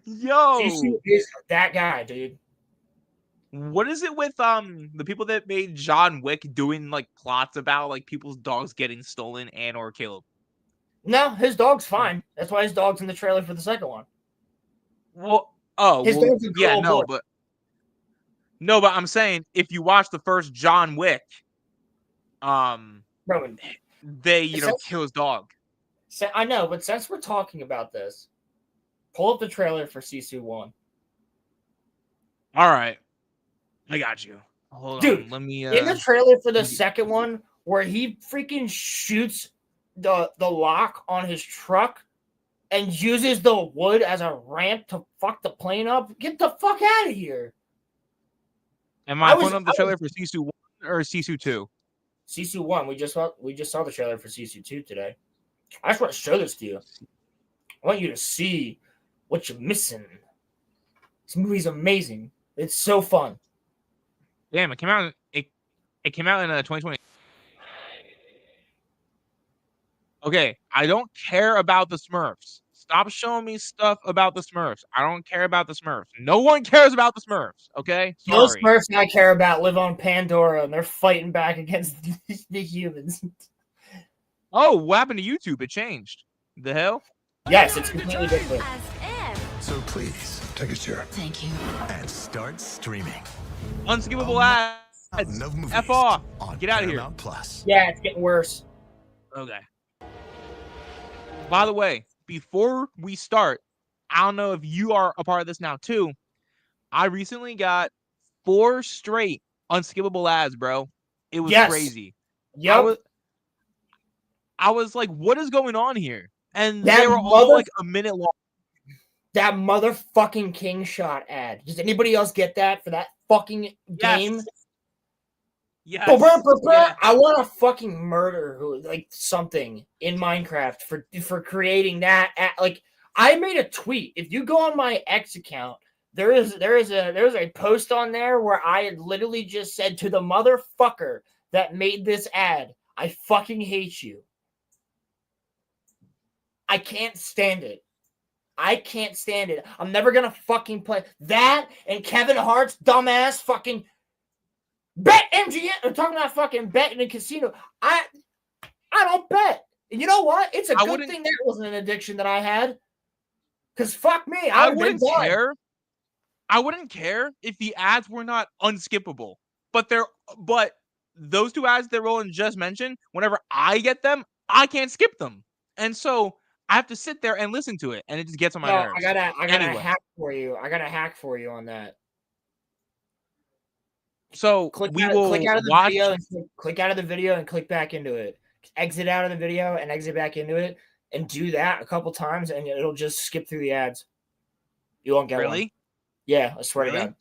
Yo, Sisu is that guy, dude. What is it with the people that made John Wick doing like plots about like people's dogs getting stolen and or killed? No, his dog's fine. That's why his dog's in the trailer for the second one. Well, but I'm saying if you watch the first John Wick, they kill his dog. I know, but since we're talking about this, pull up the trailer for Sisu 1. All right. I got you. Hold on. Let me in the trailer for the second one where he freaking shoots the lock on his truck and uses the wood as a ramp to fuck the plane up. Get the fuck out of here. Am I putting up the trailer for Sisu 1 or Sisu 2? Sisu 1. We just saw the trailer for Sisu 2 today. I just want to show this to you. I want you to see what you're missing. This movie's amazing. It's so fun. Damn, it came out. It came out in 2020. Okay, I don't care about the Smurfs. Stop showing me stuff about the Smurfs. I don't care about the Smurfs. No one cares about the Smurfs. Okay, Those sorry. Smurfs I care about live on Pandora, and they're fighting back against the humans. Oh, what happened to YouTube? It changed. The hell? Yes, it's completely different. So please, take a chair. Thank you. And start streaming. Unskippable ads. No movies F off. on Get out of here. Paramount Plus. Yeah, it's getting worse. Okay. By the way, before we start, I don't know if you are a part of this now too. I recently got 4 straight unskippable ads, bro. It was crazy. Yep. I was like, what is going on here? And That they were all like a minute long. That motherfucking King Shot ad. Does anybody else get that for that fucking game? Yes. Yeah. I want to fucking murder something in Minecraft for creating that. Like, I made a tweet. If you go on my X account, there is a post on there where I had literally just said to the motherfucker that made this ad, I fucking hate you. I can't stand it. I can't stand it. I'm never gonna fucking play that and Kevin Hart's dumbass fucking bet MGM. I'm talking about fucking betting in a casino. I don't bet. And you know what? It's a good thing that wasn't an addiction that I had. Cause fuck me, I wouldn't care. I wouldn't care if the ads were not unskippable. But those 2 ads that Roland just mentioned, whenever I get them, I can't skip them. And so I have to sit there and listen to it, and it just gets on my nerves. I got a hack for you. I got a hack for you on that. So click out of the video and click back into it. Exit out of the video and exit back into it, and do that a couple times, and it'll just skip through the ads. You won't get one. Yeah, I swear to God.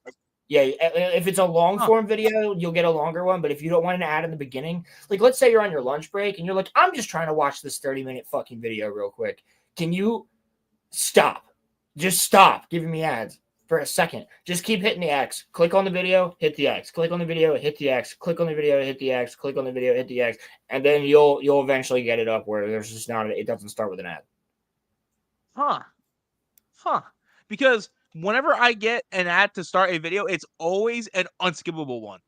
Yeah, if it's a long form video, you'll get a longer one. But if you don't want an ad in the beginning, like let's say you're on your lunch break and you're like, I'm just trying to watch this 30-minute fucking video real quick. Can you stop? Just stop giving me ads for a second. Just keep hitting the X. Click on the video, hit the X. Click on the video, hit the X. Click on the video, hit the X. Click on the video, hit the X. And then you'll eventually get it up where there's just it doesn't start with an ad. Huh. Because whenever I get an ad to start a video, it's always an unskippable one.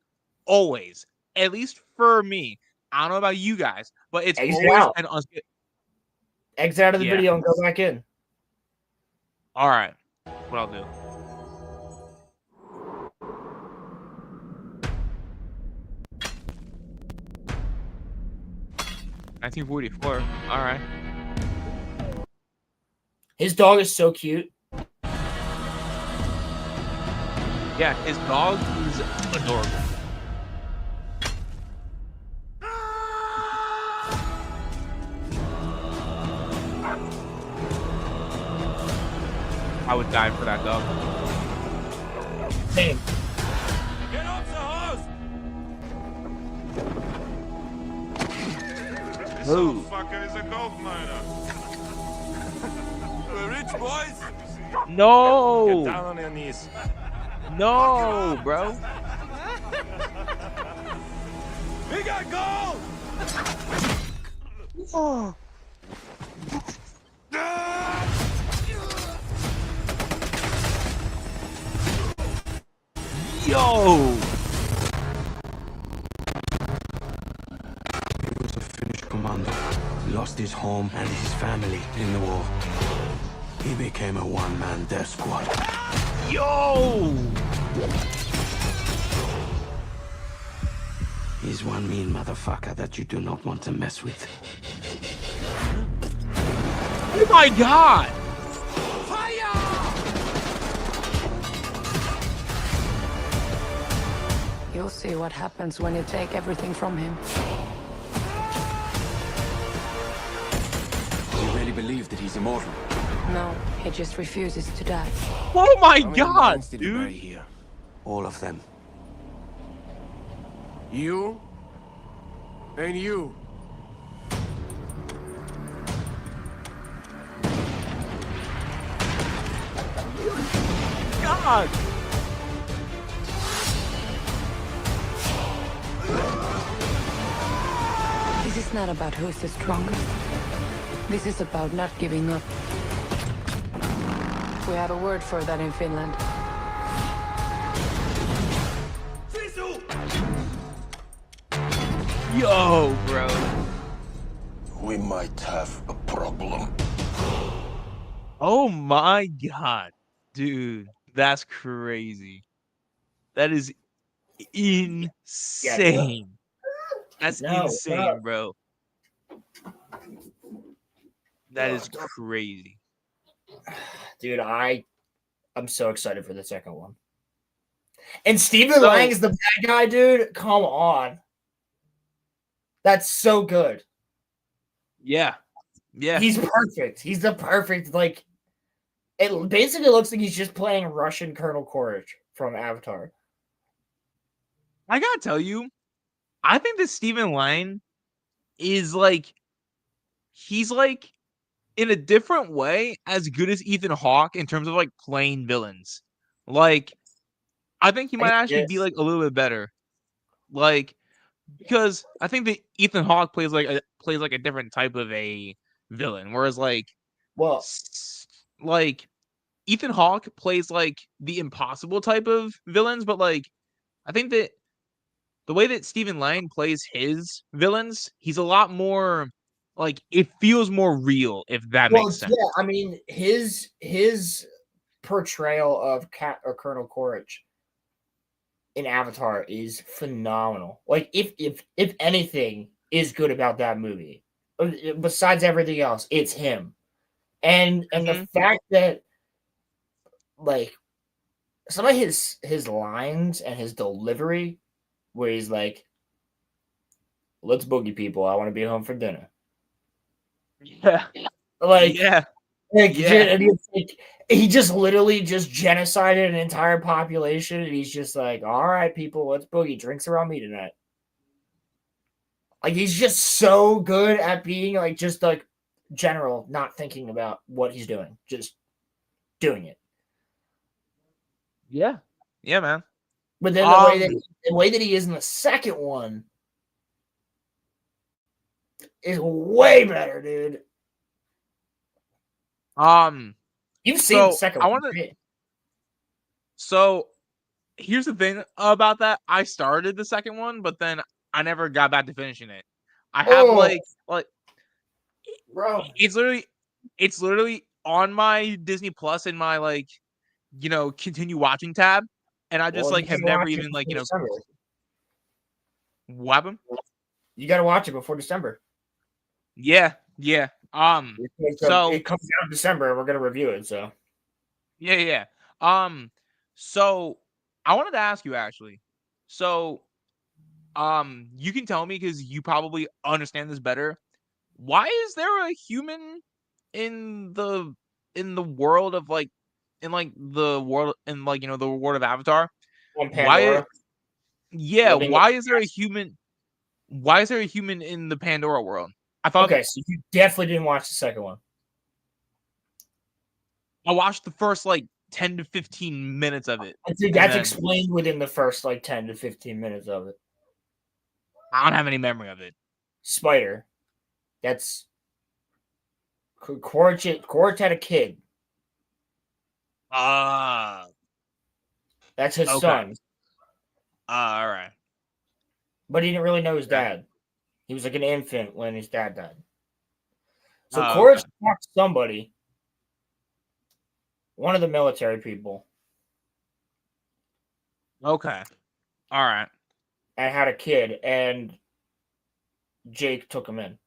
Always. At least for me. I don't know about you guys, but it's always an unskippable. Exit out of the video and go back in. All right. What I'll do. $19.44. All right. His dog is so cute. Yeah, his dog is adorable. I would die for that dog. Same. Get off the house! This old fucker is a gold miner. We're rich boys. No! Get down on your knees. No, bro. We got gold! Oh. Yo! He was a Finnish commando. He lost his home and his family in the war. He became a one-man death squad. Yo! He's one mean motherfucker that you do not want to mess with. Oh my God! You'll see what happens when you take everything from him. Do you really believe that he's immortal? No, he just refuses to die. Oh my How many God, mines did you bury dude! here? All of them. You? And you. God. This is not about who's the strongest. This is about not giving up. We have a word for that in Finland. Yo, bro. We might have a problem. Oh my God. Dude, that's crazy. That is insane. That's No, insane, bro. That is crazy. dude, I'm so excited for the second one. And Stephen So- Lang is the bad guy, dude. Come on. That's so good. Yeah. Yeah. He's perfect. He's the perfect, like, it basically looks like he's just playing Russian Colonel Courage from Avatar. I gotta tell you, I think that Stephen Lang is like, he's like, in a different way, as good as Ethan Hawke in terms of like playing villains. Like, I think he might actually be like a little bit better. Like, because I think that Ethan Hawke plays like a different type of a villain, whereas like Well, like Ethan Hawke plays like the impossible type of villains, but like I think that the way that Stephen Lang plays his villains, he's a lot more like it feels more real, if that makes sense. yeah, I mean his portrayal of Colonel Courage in Avatar is phenomenal. Like if anything is good about that movie, besides everything else, it's him. And the fact that like some of his lines and his delivery where he's like, let's boogie people, I want to be home for dinner. Yeah. Like, Yeah. like, Yeah. and it's like he just literally just genocided an entire population, and he's just like, all right, people, let's boogie. Drinks around me tonight. Like, he's just so good at being like just like general, not thinking about what he's doing, just doing it. Yeah. Yeah, man. But then the way that he is in the second one is way better, dude. You've seen the second one, right? So here's the thing about that. I started the second one, but then I never got back to finishing it. I have like bro. it's literally on my Disney Plus in my like, continue watching tab, and I just Well, like have never even like, December. what happened? You got to watch it before December. Yeah, yeah. So it comes out in December, and we're gonna review it. So yeah. So I wanted to ask you actually. So, you can tell me because you probably understand this better. Why is there a human in the world of like the world the world of Avatar? on Why? Pandora. Yeah. Living Why is there a human? Why is there a human in the Pandora world? I thought Okay, so you definitely didn't watch the second one. I watched the first like 10 to 15 minutes of it. I think that's explained within the first like 10 to 15 minutes of it. I don't have any memory of it. Spider. That's Quaritch had a kid. Ah. That's his Okay. son. All right. But he didn't really know his Okay. dad. He was like an infant when his dad died. So Oh, Quaritch okay. talked to somebody, one of the military people, Okay. All right. and had a kid, and Jake took him in.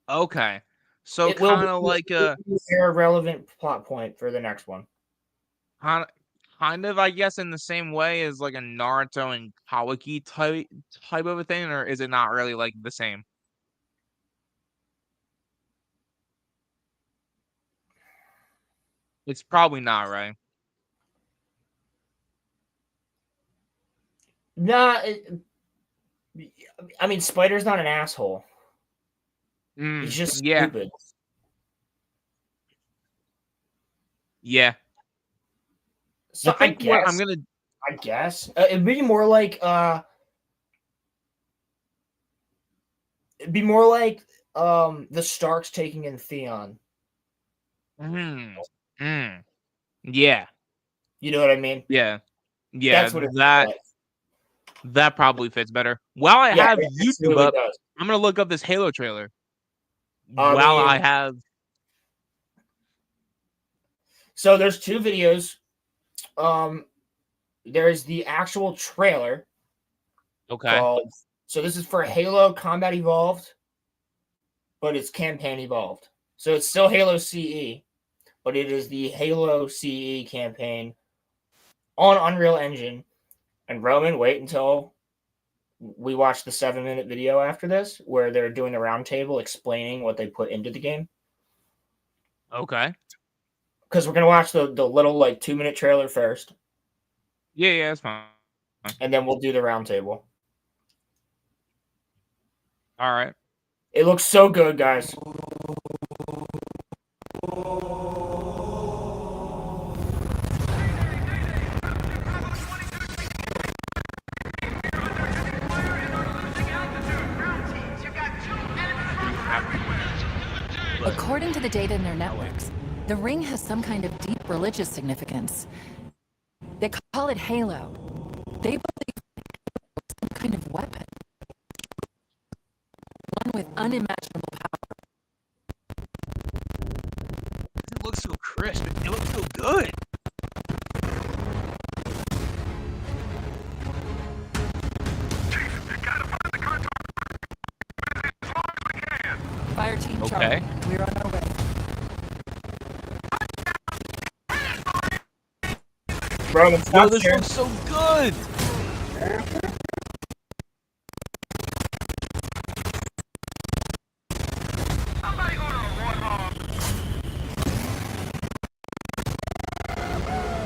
Okay. So It will kind of like be a relevant plot point for the next one. kind of I guess in the same way as like a Naruto and Kawaki type of a thing, or is it not really like the same? It's probably not, right? Nah, I mean, Spider's not an asshole. Mm, He's just yeah. stupid. Yeah. So I think what I'm gonna. I guess it'd be more like the Starks taking in Theon. Yeah. You know what I mean? Yeah. Yeah. That's what it's like. That probably fits better. While I Yeah, have it YouTube really up, does. I'm gonna look up this Halo trailer. I While I mean, have. so there's 2 videos. There's the actual trailer Okay. called. So this is for Halo Combat Evolved, but it's campaign evolved. So it's still Halo CE, but it is the Halo CE campaign on Unreal Engine. And Roman, wait until we watch the 7-minute video after this, where they're doing the roundtable explaining what they put into the game. Okay. Because we're gonna watch the little 2-minute trailer first. Yeah, that's fine. And then we'll do the roundtable. All right. It looks so good, guys. According to the data in their networks, the ring has some kind of deep religious significance. They call it Halo. They believe it's some kind of weapon. One with unimaginable power. It looks so crisp. It looks so good. Fire team Okay. Charlie, we're on our way. Roman, Yo, stop this there. looks so good.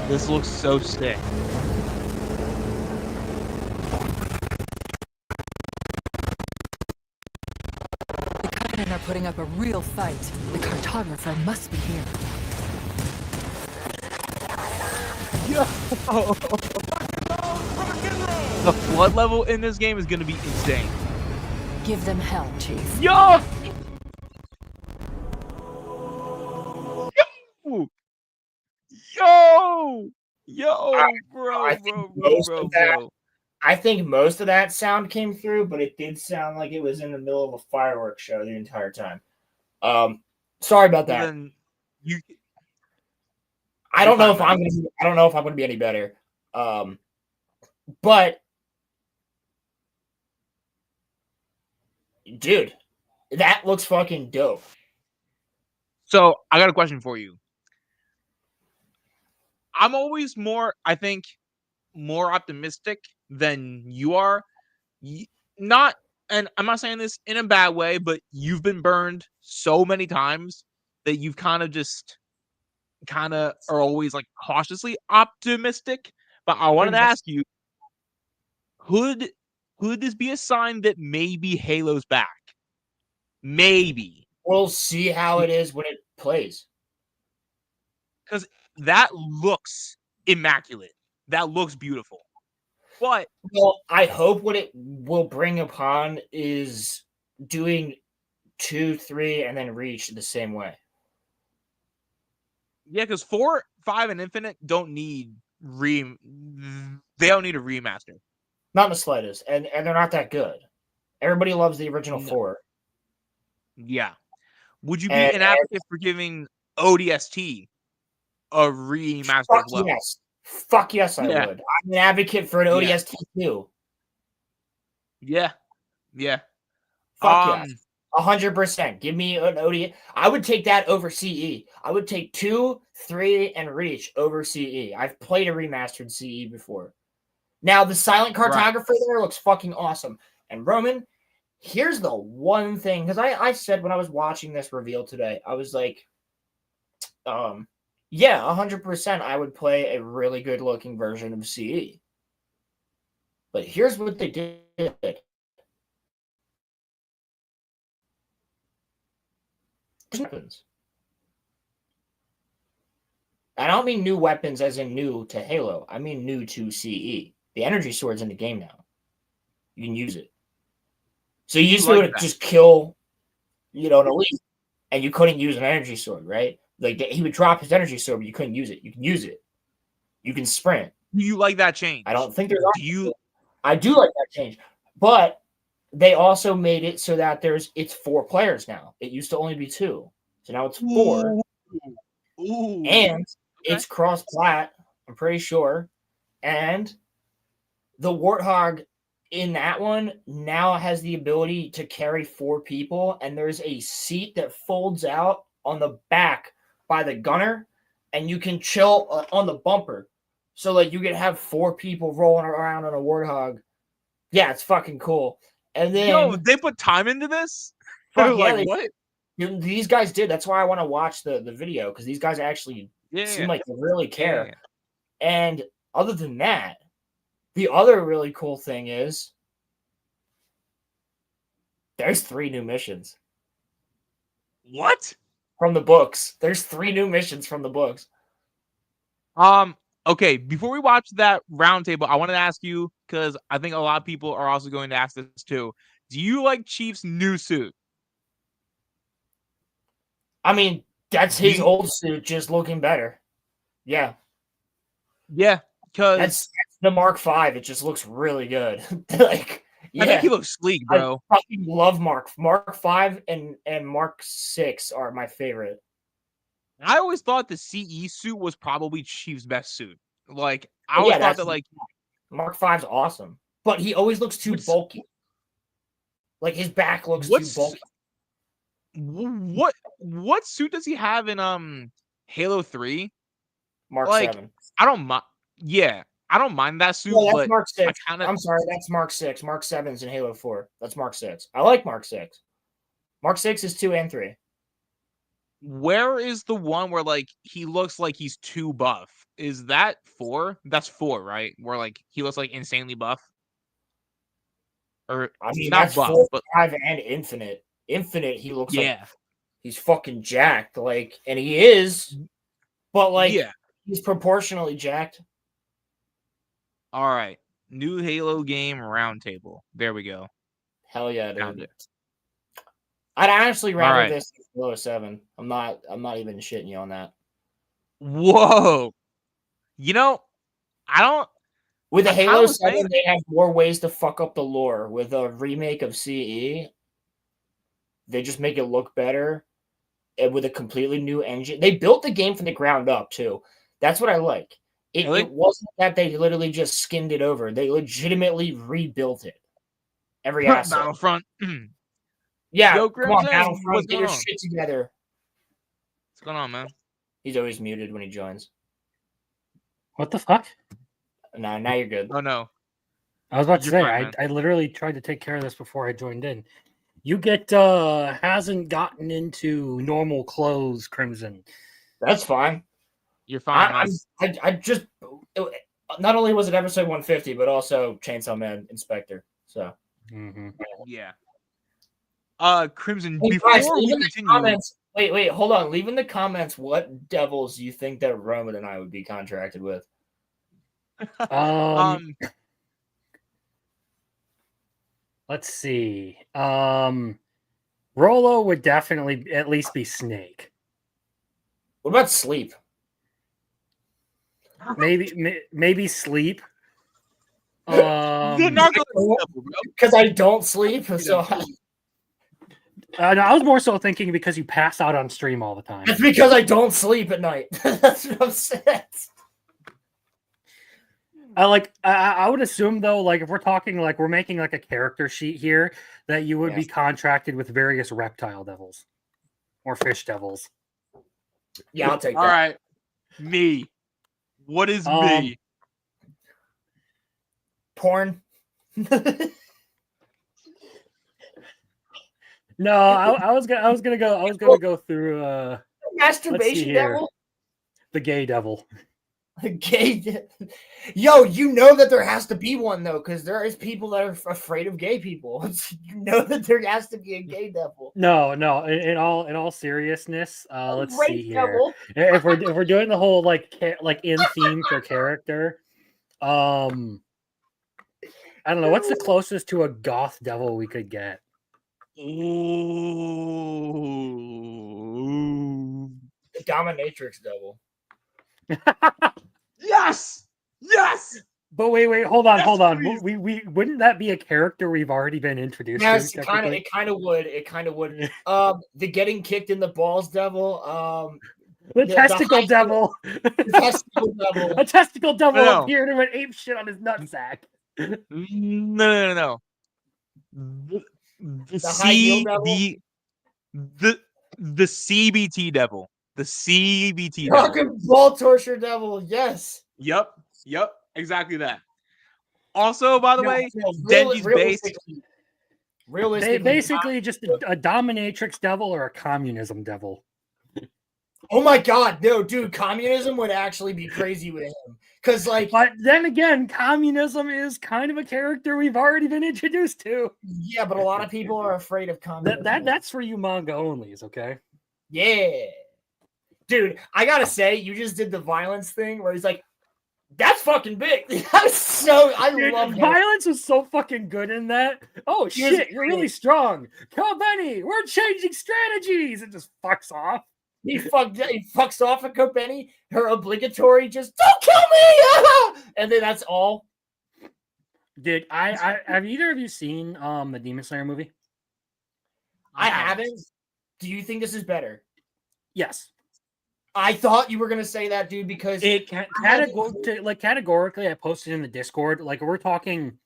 This looks so sick. The Covenant are putting up a real fight. The cartographer must be here. The flood level in this game is gonna be insane. Give them hell, Chief. Yo! Yo! Yo! Bro, I think most of that sound came through, but it did sound like it was in the middle of a fireworks show the entire time. Sorry about that. Then you. I don't know if I'm gonna be any better. But dude, that looks fucking dope. So I got a question for you. I'm always I think, more optimistic than you are. Not, and I'm not saying this in a bad way, but you've been burned so many times that you've kind of are always cautiously optimistic. But I wanted to ask you, could this be a sign that maybe Halo's back? Maybe. We'll see how it is when it plays. Because that looks immaculate. That looks beautiful. But I hope what it will bring upon is doing 2, 3, and then Reach the same way. Yeah, because 4, 5, and Infinite don't need they don't need a remaster. Not in the slightest, and they're not that good. Everybody loves the original 4. Yeah. Would you be an advocate for giving ODST a remaster as well? Yes. Fuck yes, I would. I'm an advocate for an ODST too. Yeah. Yeah. Fuck yes. 100%. Give me an ODST. I would take that over CE. I would take 2, 3, and Reach over CE. I've played a remastered CE before. Now, the silent cartographer there looks fucking awesome. And Roman, here's the one thing, because I said when I was watching this reveal today, I was like, yeah, 100% I would play a really good looking version of CE. But here's what they did. weapons. I don't mean new weapons as in new to Halo. I mean new to CE. The energy sword's in the game now. You can use it. So you used to be able to just kill, an elite, and you couldn't use an energy sword, right? Like he would drop his energy sword, but you couldn't use it. You can use it. You can sprint. Do you like that change? I don't think there's. Do I do like that change, but they also made it so that it's 4 players now. It used to only be 2, so now it's 4. Ooh. And it's cross-plat, I'm pretty sure. And the Warthog in that one now has the ability to carry 4 people, and there's a seat that folds out on the back by the gunner, and you can chill on the bumper. So, like, you can have 4 people rolling around on a Warthog. Yeah, it's fucking cool. And then they put time into this? What? These guys did. That's why I want to watch the video, because these guys actually seem like they really care. Yeah. And other than that, the other really cool thing is there's 3 new missions. What? From the books. There's 3 new missions from the books. Okay, before we watch that roundtable, I wanted to ask you, because I think a lot of people are also going to ask this too. Do you like Chief's new suit? I mean, that's his old suit just looking better. Yeah. Yeah, because that's the Mark V. It just looks really good. Like, yeah. I think he looks sleek, bro. I fucking love Mark V and Mark VI are my favorite. I always thought the CE suit was probably Chief's best suit. Like, I always thought that, like, Mark V's awesome, but he always looks too bulky. Like, his back looks too bulky. What suit does he have in Halo 3? Mark 7. I don't mind. Yeah, I don't mind that suit. No, that's but Mark 6. I'm sorry, that's Mark 6. Mark 7's in Halo 4. That's Mark 6. I like Mark 6. Mark 6 is 2 and 3. Where is the one where, like, he looks like he's too buff? Is that 4? That's 4, right? Where, like, he looks like insanely buff. Or I mean, not that's buff, 4, but 5, and Infinite. Infinite, he looks like he's fucking jacked, like, and he is, but like, he's proportionally jacked. All right, new Halo game roundtable. There we go. Hell yeah, dude. I'd honestly rather this than Halo 7. I'm not even shitting you on that. Whoa, I don't. With the Halo 7, they have more ways to fuck up the lore. With a remake of CE, they just make it look better, and with a completely new engine. They built the game from the ground up too. That's what I like. It wasn't that they literally just skinned it over. They legitimately rebuilt it. Every asset. Battlefront. Yeah, Yo, come on, Battlefront, get your shit together. What's going on, man? He's always muted when he joins. What the fuck? No, now you're good. Oh, no. I was about to say, I literally tried to take care of this before I joined in. You hasn't gotten into normal clothes, Crimson. That's fine. You're fine. I just, not only was it episode 150, but also Chainsaw Man Inspector. So, yeah. Crimson, hey, before guys, we continue. Wait, hold on. Leave in the comments what devils you think that Roman and I would be contracted with. Let's see. Rolo would definitely at least be Snake. What about Sleep? Maybe Sleep. Because I don't sleep, so no, I was more so thinking because you pass out on stream all the time. It's because I don't sleep at night. That's what I'm saying. I would assume though, like if we're talking like we're making like a character sheet here, that you would be contracted with various reptile devils or fish devils. Yeah, I'll take that. All right, me. What is me? Porn. No, I was gonna go through masturbation devil. The gay devil. Gay. Yo, you know that there has to be one though, because there is people that are afraid of gay people. You know that there has to be a gay devil. No. In all seriousness, let's Great see here. devil. If we're doing the whole like in theme for character, I don't know what's the closest to a goth devil we could get. Ooh. The dominatrix devil. Yes. But wait, hold on. Please. We wouldn't that be a character we've already been introduced Yes, to? it kind of would. It kind of would. The getting kicked in the balls devil. The testicle devil. The testicle devil. A testicle devil No. appeared and went ape shit on his nutsack. No. The high heel devil? the CBT devil. The CBT Rock devil. and ball torture devil. Yes. Yep. Exactly that. Also, by the way, Denji's base. Realistically, Basically, just a dominatrix devil or a communism devil. Oh my god, no, dude, communism would actually be crazy with him. Because, like, But then again, communism is kind of a character we've already been introduced to. yeah, but a lot of people are afraid of communism. That's for you manga onlys, okay? Yeah. Dude, I gotta say, you just did the violence thing where he's like, that's fucking big. I love it. Violence was so fucking good in that. Oh shit, you're really strong. Come, Benny, we're changing strategies. It just fucks off. He fucks off at Kopeni. Her obligatory just don't kill me, and then that's all. Dude, I have either of you seen the Demon Slayer movie? I haven't. Do you think this is better? Yes. I thought you were gonna say that, dude, because It categorically, I posted in the Discord. Like we're talking,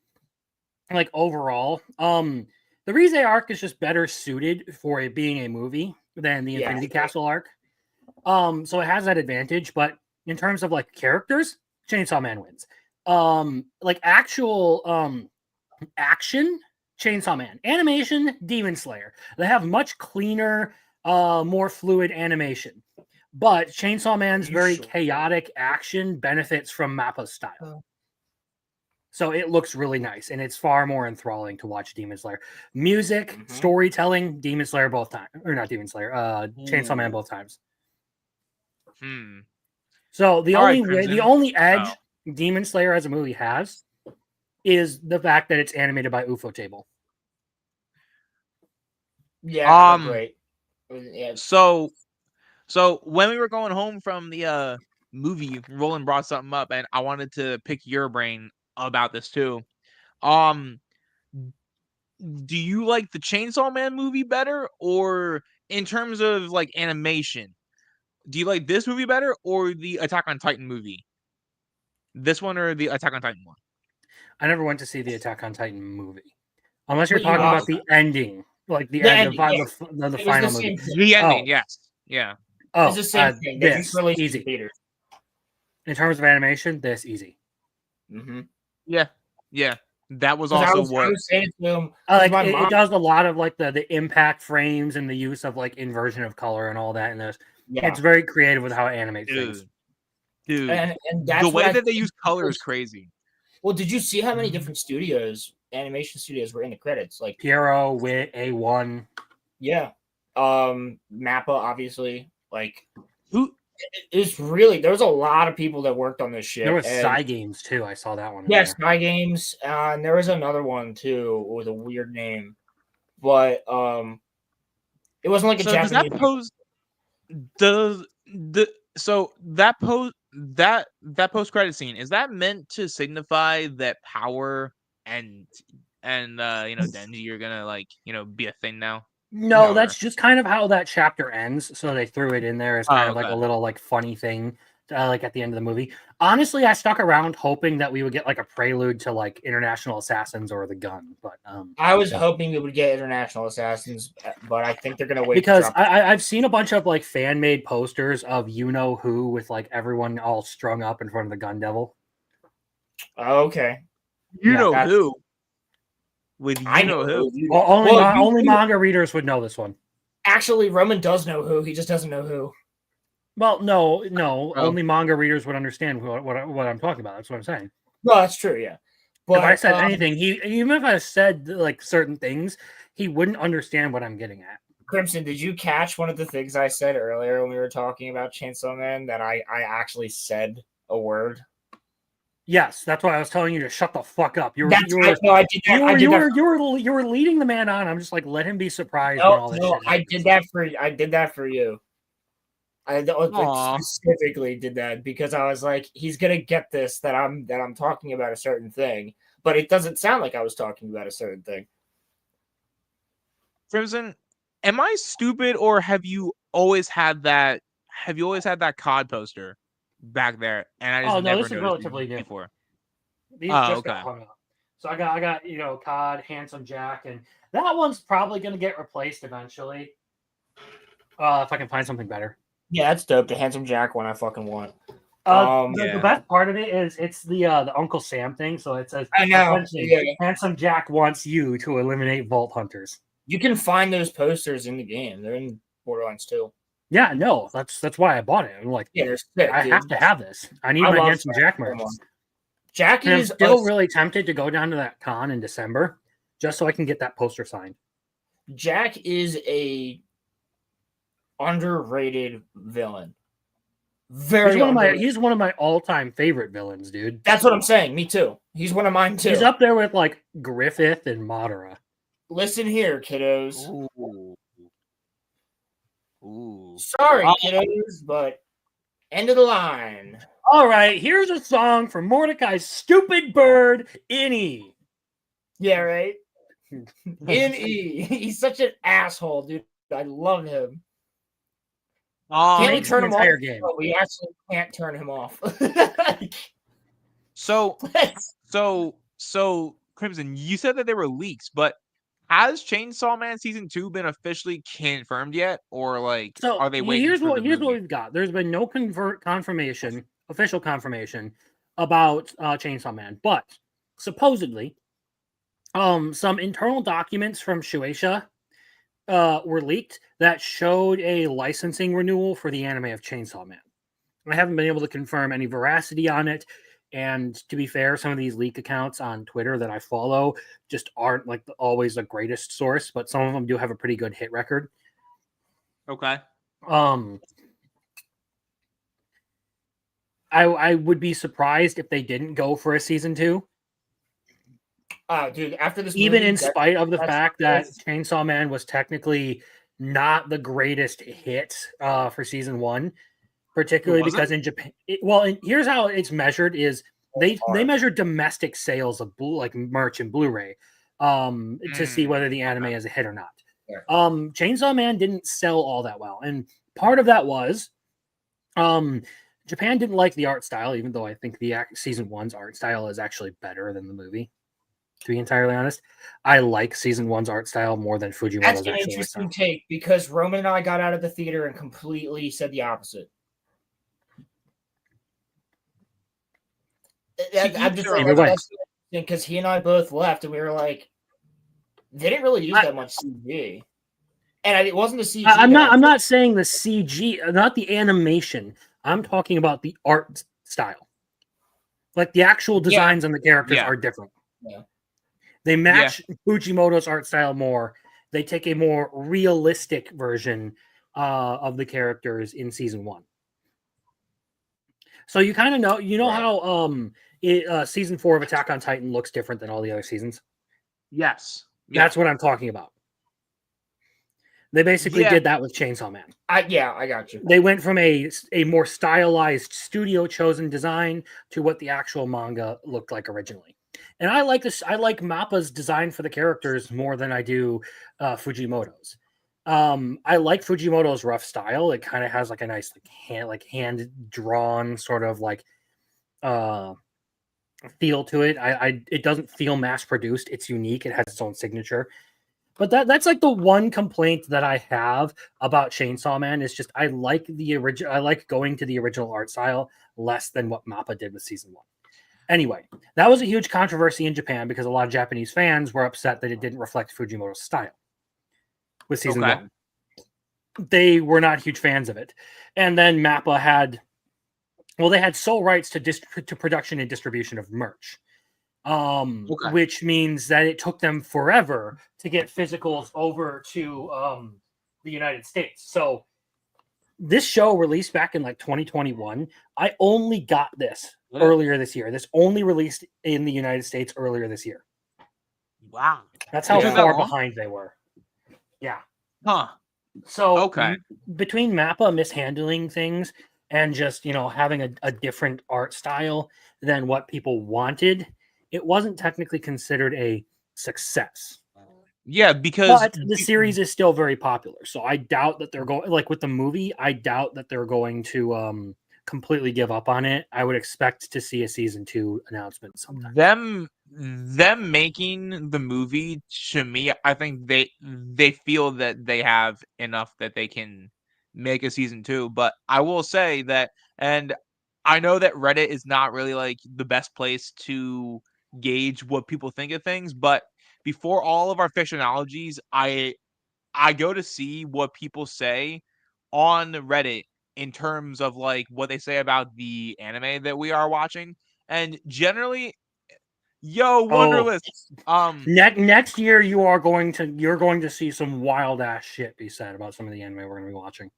like overall, the Rize arc is just better suited for it being a movie than the Infinity Castle arc. So it has that advantage. But in terms of like characters, Chainsaw Man wins. Like actual action, Chainsaw Man. Animation, Demon Slayer. They have much cleaner, more fluid animation. But Chainsaw Man's very chaotic action benefits from Mappa's style. So it looks really nice, and it's far more enthralling to watch Demon Slayer. Music, storytelling, Demon Slayer both times. Or not Demon Slayer, Chainsaw Man both times. So the only edge Demon Slayer as a movie has is the fact that it's animated by UFO Table. Yeah, great. Yeah. So when we were going home from the movie, Roland brought something up, and I wanted to pick your brain about this too. Do you like the Chainsaw Man movie better, or in terms of like animation, do you like this movie better or the Attack on Titan movie? This one or the Attack on Titan one? I never went to see the Attack on Titan movie, unless you're talking about the ending, like the end of the final movie. The ending, yes, yeah. Oh, it's the same thing. This easy. In terms of animation, this easy. Yeah. That was also what I was saying to him. It does a lot of like the impact frames and the use of like inversion of color and all that in this. Yeah. It's very creative with how it animates things. Dude, and that's the way that they use color is crazy. Well, did you see how many different animation studios were in the credits? Like Piero, Wit, A1. Yeah. Mappa, obviously. Like it's really there was a lot of people that worked on this shit. There was Psy Games too. I saw that one. Yes, Psy Games. And there was another one too with a weird name. But it wasn't like a Japanese. That post credit scene, is that meant to signify that Power and Denji are gonna like, be a thing now? No, that's just kind of how that chapter ends. So they threw it in there as kind of like a little like funny thing, like at the end of the movie. Honestly, I stuck around hoping that we would get like a prelude to like International Assassins or the Gun, but I was hoping we would get International Assassins, but I think they're gonna wait because I've seen a bunch of like fan made posters of who with like everyone all strung up in front of the Gun Devil. Okay, who. With who. Well, only manga readers would know this one. Actually, Roman does know who. He just doesn't know who. Well, no, Oh. only manga readers would understand what I'm talking about. That's what I'm saying. No, that's true. Yeah, but if I said anything, even if I said like certain things, he wouldn't understand what I'm getting at. Crimson, did you catch one of the things I said earlier when we were talking about Chainsaw Man that I actually said a word? Yes, that's why I was telling you to shut the fuck up. You were leading the man on. I'm just like, let him be surprised when all this shit happens. I did that for you. I specifically did that because I was like, he's gonna get this that I'm talking about a certain thing, but it doesn't sound like I was talking about a certain thing. Crimson, am I stupid or have you always had that? Have you always had that COD poster back there? And I just never this is relatively new. Before. These just got hung up. So I got COD, Handsome Jack, and that one's probably gonna get replaced eventually. If I can find something better. Yeah, that's dope. The Handsome Jack one I fucking want. The best part of it is it's the Uncle Sam thing. So it says, I know. Handsome Jack wants you to eliminate Vault Hunters. You can find those posters in the game. They're in Borderlands 2. Yeah, no, that's why I bought it. I'm like, they're sick, I have to have this. I need my Handsome Jack merch. Jack is still really tempted to go down to that con in December just so I can get that poster signed. Jack is a underrated villain. He's one of my all-time favorite villains, dude. That's what I'm saying. Me too. He's one of mine too. He's up there with like Griffith and Madara. Listen here, kiddos. Ooh. Sorry, kiddos, but end of the line. All right, here's a song from Mordecai's stupid bird, Innie. Yeah, right. Innie. He's such an asshole, dude. I love him. Can't we turn him off? Game. No, we actually can't turn him off. So, Crimson, you said that there were leaks, but has Chainsaw Man season 2 been officially confirmed yet, or like are they waiting? Here's what we've got. There's been no official confirmation about Chainsaw Man, but supposedly, some internal documents from Shueisha were leaked that showed a licensing renewal for the anime of Chainsaw Man. I haven't been able to confirm any veracity on it. And to be fair, some of these leak accounts on Twitter that I follow just aren't like always the greatest source, but some of them do have a pretty good hit record. Okay. I would be surprised if they didn't go for a season 2. Dude, after this, even in spite of the fact that Chainsaw Man was technically not the greatest hit for season 1. Particularly because in Japan, and here's how it's measured: is they measure domestic sales of like merch and Blu-ray to see whether the anime is a hit or not. Chainsaw Man didn't sell all that well, and part of that was Japan didn't like the art style, even though I think the season 1's art style is actually better than the movie. To be entirely honest, I like season 1's art style more than Fujimoto's. That's an interesting take because Roman and I got out of the theater and completely said the opposite. I'm just saying because he and I both left and we were like, they didn't really use that much CG, and it wasn't the CG. I'm not saying the CG, not the animation. I'm talking about the art style. Like the actual designs on the characters are different. Yeah. They match Fujimoto's art style more. They take a more realistic version of the characters in season 1. So you kind of know, how season 4 of Attack on Titan looks different than all the other seasons. Yes, that's what I'm talking about. They basically did that with Chainsaw Man. I got you. They went from a more stylized studio chosen design to what the actual manga looked like originally. And I like this. I like Mappa's design for the characters more than I do Fujimoto's. I like Fujimoto's rough style. It kind of has like a nice hand drawn sort of like feel to it. It doesn't feel mass produced. It's unique. It has its own signature. But that's like the one complaint that I have about Chainsaw Man is just I like going to the original art style less than what Mappa did with season 1. Anyway, that was a huge controversy in Japan because a lot of Japanese fans were upset that it didn't reflect Fujimoto's style with season 1. they were not huge fans of it. And then Mappa had, they had sole rights to production and distribution of merch, which means that it took them forever to get physicals over to the United States. So this show released back in like 2021. I only got this earlier this year. This only released in the United States earlier this year. Wow. That's how far behind they were. Yeah. Huh. So between Mappa mishandling things and just, having a different art style than what people wanted, it wasn't technically considered a success. Yeah, because but the series is still very popular. So I doubt that they're going, like with the movie, I doubt that they're going to completely give up on it. I would expect to see a season 2 announcement sometime. Them making the movie, to me, I think they feel that they have enough that they can make a season 2. But I will say that, and I know that Reddit is not really like the best place to gauge what people think of things, but before all of our fictionologies, I go to see what people say on Reddit in terms of like what they say about the anime that we are watching. And generally, Wonderlist. Next year you're going to see some wild ass shit be said about some of the anime we're going to be watching.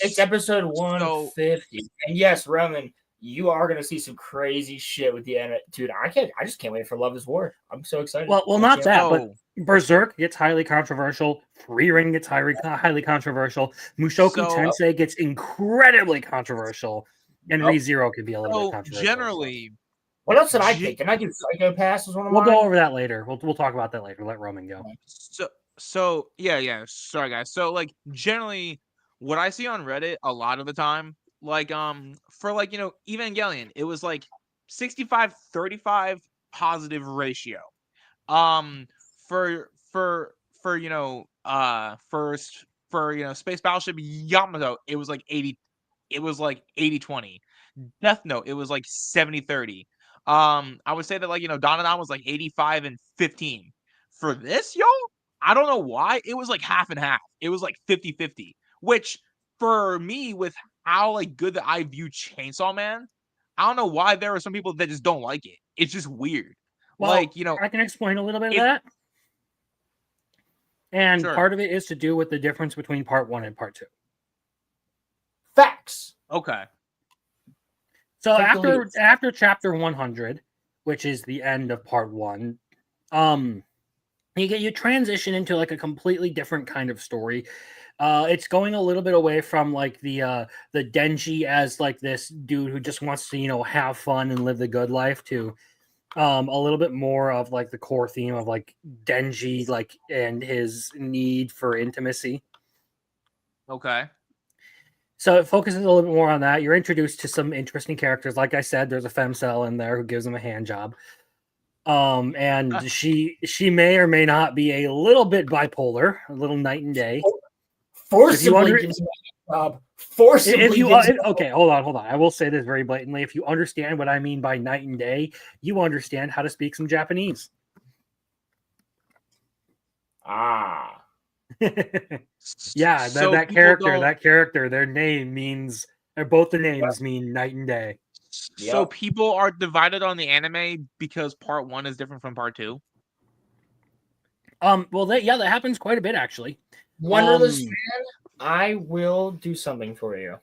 It's episode 150. And yes, Roman, you are going to see some crazy shit with the anime. Dude, I just can't wait for Love is War. I'm so excited. Well, not that, but Berserk gets highly controversial. Free Ring gets highly controversial. Mushoku Tensei gets incredibly controversial. And ReZero could be a little bit controversial. Generally, what else did I pick? Can I do Psycho Pass as one of mine? We'll go over that later. We'll talk about that later. Let Roman go. So yeah. Sorry, guys. So like generally, what I see on Reddit a lot of the time, like for like Evangelion, it was like 65-35 positive ratio. For Space Battleship Yamato, it was like 80. It was like 80-20. Death Note, it was like 70-30. I would say that like Donadan was like 85-15. For this, I don't know why it was like half and half. It was like 50-50, which for me, with how like good that I view Chainsaw Man, I don't know why there are some people that just don't like it. It's just weird. Well, like I can explain a little bit of that. And part of it is to do with the difference between part 1 and part 2. Facts. Okay. So after chapter 100, which is the end of part 1, you transition into like a completely different kind of story. It's going a little bit away from like the Denji as like this dude who just wants to have fun and live the good life to a little bit more of like the core theme of like Denji like and his need for intimacy. Okay. So it focuses a little bit more on that. You're introduced to some interesting characters. Like I said, there's a femcel in there who gives him a hand job. And she may or may not be a little bit bipolar, a little night and day. Forcibly gives him a job. Forcibly. Okay, hold on. I will say this very blatantly. If you understand what I mean by night and day, you understand how to speak some Japanese. Yeah, that character, their name means, or both the names mean night and day. So people are divided on the anime because part 1 is different from part 2. Well, that happens quite a bit actually. Wonderless fan, I will do something for you.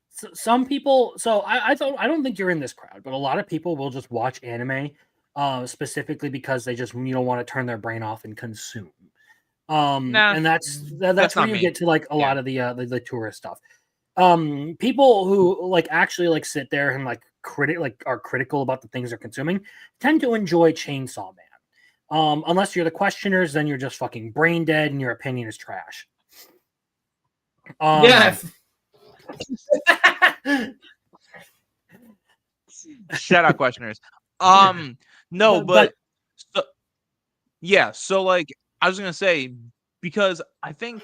So, some people, I don't think you're in this crowd, but a lot of people will just watch anime, specifically because they just want to turn their brain off and consume. And that's where you get to like a lot of the tourist stuff. People who like actually like sit there and like are critical about the things they're consuming tend to enjoy Chainsaw Man. Unless you're the questioners, then you're just fucking brain dead and your opinion is trash. Shout out questioners. No, but so like I was gonna say, because I think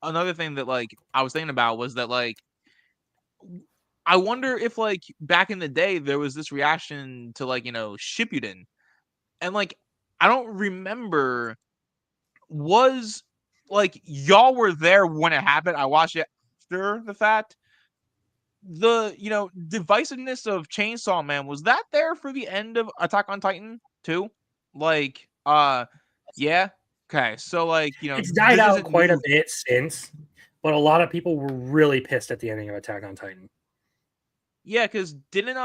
another thing that like I was thinking about was that like I wonder if like back in the day there was this reaction to like Shippuden, and like I don't remember, was like y'all were there when it happened. I watched it after the fact. The divisiveness of Chainsaw Man, was that there for the end of Attack on Titan too? Like, yeah. Okay, so like It's died this out isn't quite a new. bit since, but a lot of people were really pissed at the ending of Attack on Titan. Yeah, because didn't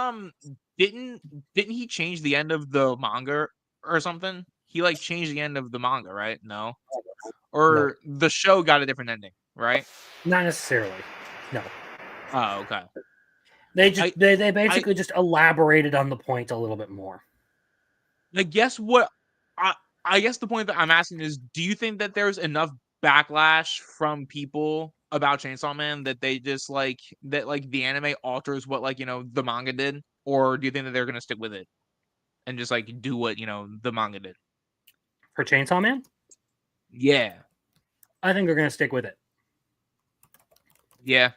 he change the end of the manga or something? He like changed the end of the manga, right? No, or the show got a different ending, right? Not necessarily. No. Oh, okay. They basically just elaborated on the point a little bit more. I guess what I guess the point that I'm asking is, do you think that there's enough backlash from people about Chainsaw Man that they just like the anime alters what the manga did, or do you think that they're gonna stick with it and just like do what the manga did for Chainsaw Man? Yeah, I think they're gonna stick with it. Yeah.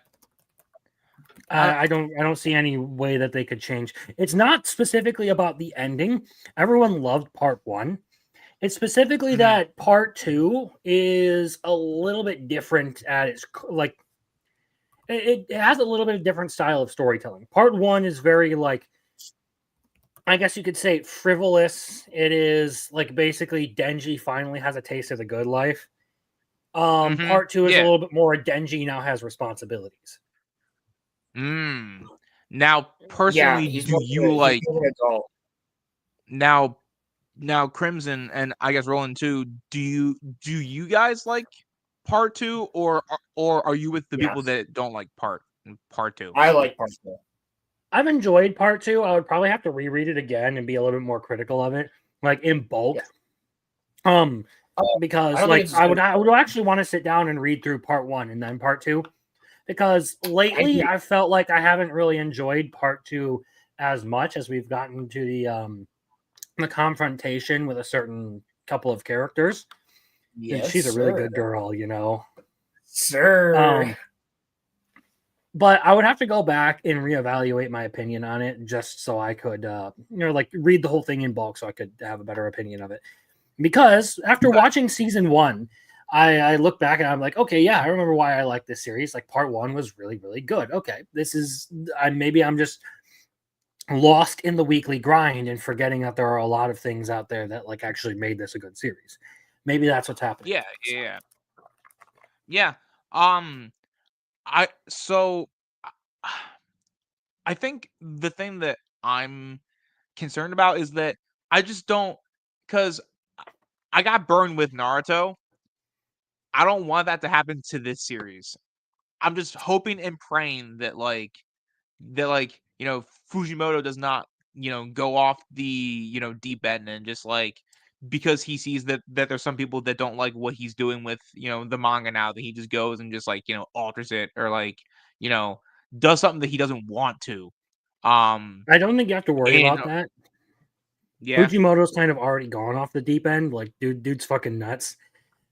I don't see any way that they could change. It's not specifically about the ending. Everyone loved part 1. It's specifically that part 2 is a little bit different at its like. It has a little bit of different style of storytelling. Part 1 is very like, I guess you could say, frivolous. It is like basically Denji finally has a taste of the good life. Part 2 is a little bit more Denji now has responsibilities. Now, personally, do you like now Crimson and I guess Roland too? Do you guys like part 2, or are you with the people that don't like part 2? I like part 2. I've enjoyed part 2. I would probably have to reread it again and be a little bit more critical of it, like in bulk. Because like I would actually want to sit down and read through part 1 and then part 2, because lately I felt like I haven't really enjoyed part 2 as much as we've gotten to the confrontation with a certain couple of characters. Yes, and she's a really good girl, Sir. But I would have to go back and reevaluate my opinion on it just so I could, like read the whole thing in bulk so I could have a better opinion of it. Because after watching season 1, I look back and I'm like, okay, yeah, I remember why I like this series. Like part 1 was really, really good. Okay, this is maybe I'm just lost in the weekly grind and forgetting that there are a lot of things out there that like actually made this a good series. Maybe that's what's happening. Yeah. I think the thing that I'm concerned about is that I just don't, because I got burned with Naruto. I don't want that to happen to this series. I'm just hoping and praying that Fujimoto does not go off the deep end and just like, because he sees that there's some people that don't like what he's doing with the manga now, that he just goes and just like alters it, or like does something that he doesn't want to. I don't think you have to worry about that. Yeah, Fujimoto's kind of already gone off the deep end. Like dude's fucking nuts.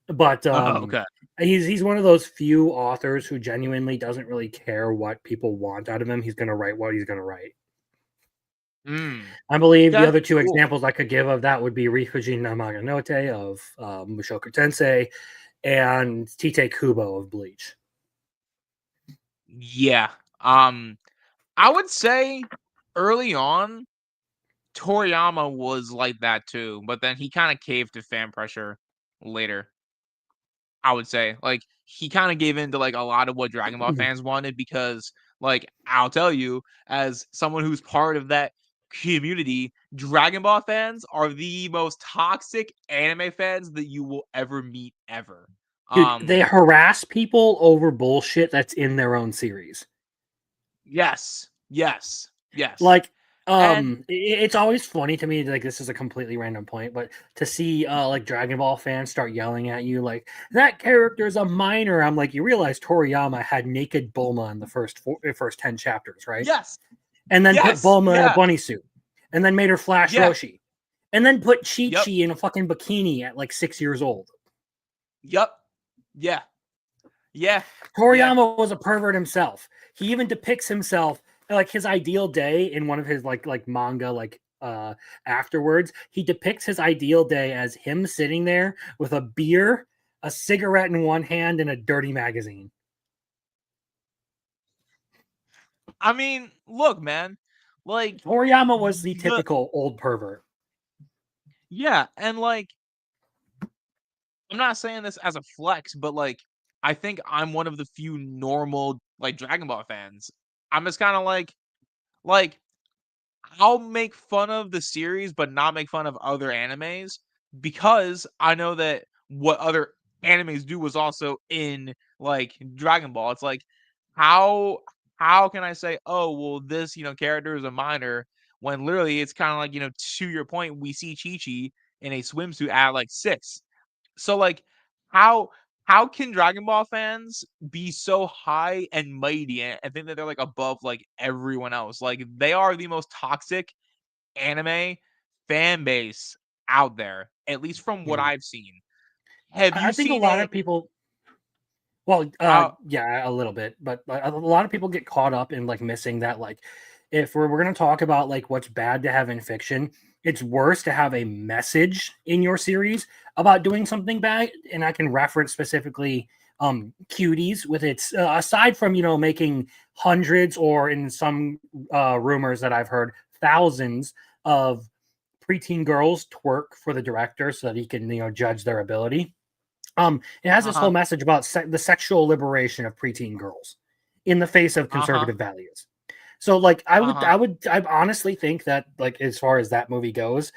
But okay. He's one of those few authors who genuinely doesn't really care what people want out of him. He's going to write what he's going to write. I believe the other two examples I could give of that would be Rifujin Namaganote of Mushoku Tensei and Tite Kubo of Bleach. Yeah. I would say early on, Toriyama was like that too, but then he kind of caved to fan pressure later. I would say, like, he kind of gave in to like a lot of what Dragon Ball fans wanted, because, like, I'll tell you, as someone who's part of that community, Dragon Ball fans are the most toxic anime fans that you will ever meet, ever. Dude, they harass people over bullshit that's in their own series. Yes. Like, it's always funny to me, like, this is a completely random point, but to see like Dragon Ball fans start yelling at you like, that character's a minor. I'm like, you realize Toriyama had naked Bulma in the first 10 chapters, right? Yes. And then put Bulma in a bunny suit, and then made her Flash Roshi, and then put Chi-Chi in a fucking bikini at like 6 years old. Yeah. Toriyama was a pervert himself. He even depicts himself like his ideal day in one of his like manga afterwards. He depicts his ideal day as him sitting there with a beer, a cigarette in one hand and a dirty magazine. I mean, look, man, like Toriyama was the typical old pervert. Yeah, and like I'm not saying this as a flex, but like I think I'm one of the few normal like Dragon Ball fans. I'm just kind of like I'll make fun of the series but not make fun of other animes because I know that what other animes do was also in like Dragon Ball. It's like how how can I say, "Oh, well this, character is a minor," when literally it's kind of like, to your point, we see Chi-Chi in a swimsuit at like 6. So like how how can Dragon Ball fans be so high and mighty and think that they're like above like everyone else? Like they are the most toxic anime fan base out there, at least from what I've seen. Have I you think a seen lot it? of people. Well, How yeah, a little bit, but a lot of people get caught up in like missing that. Like, if we're gonna talk about like what's bad to have in fiction, it's worse to have a message in your series about doing something bad. And I can reference specifically Cuties with its aside from making hundreds or in some rumors that I've heard thousands of preteen girls twerk for the director so that he can judge their ability. It has this whole Uh-huh. message about the sexual liberation of preteen girls in the face of Uh-huh. conservative values. So, like, Uh-huh. I honestly think that, like, as far as that movie goes,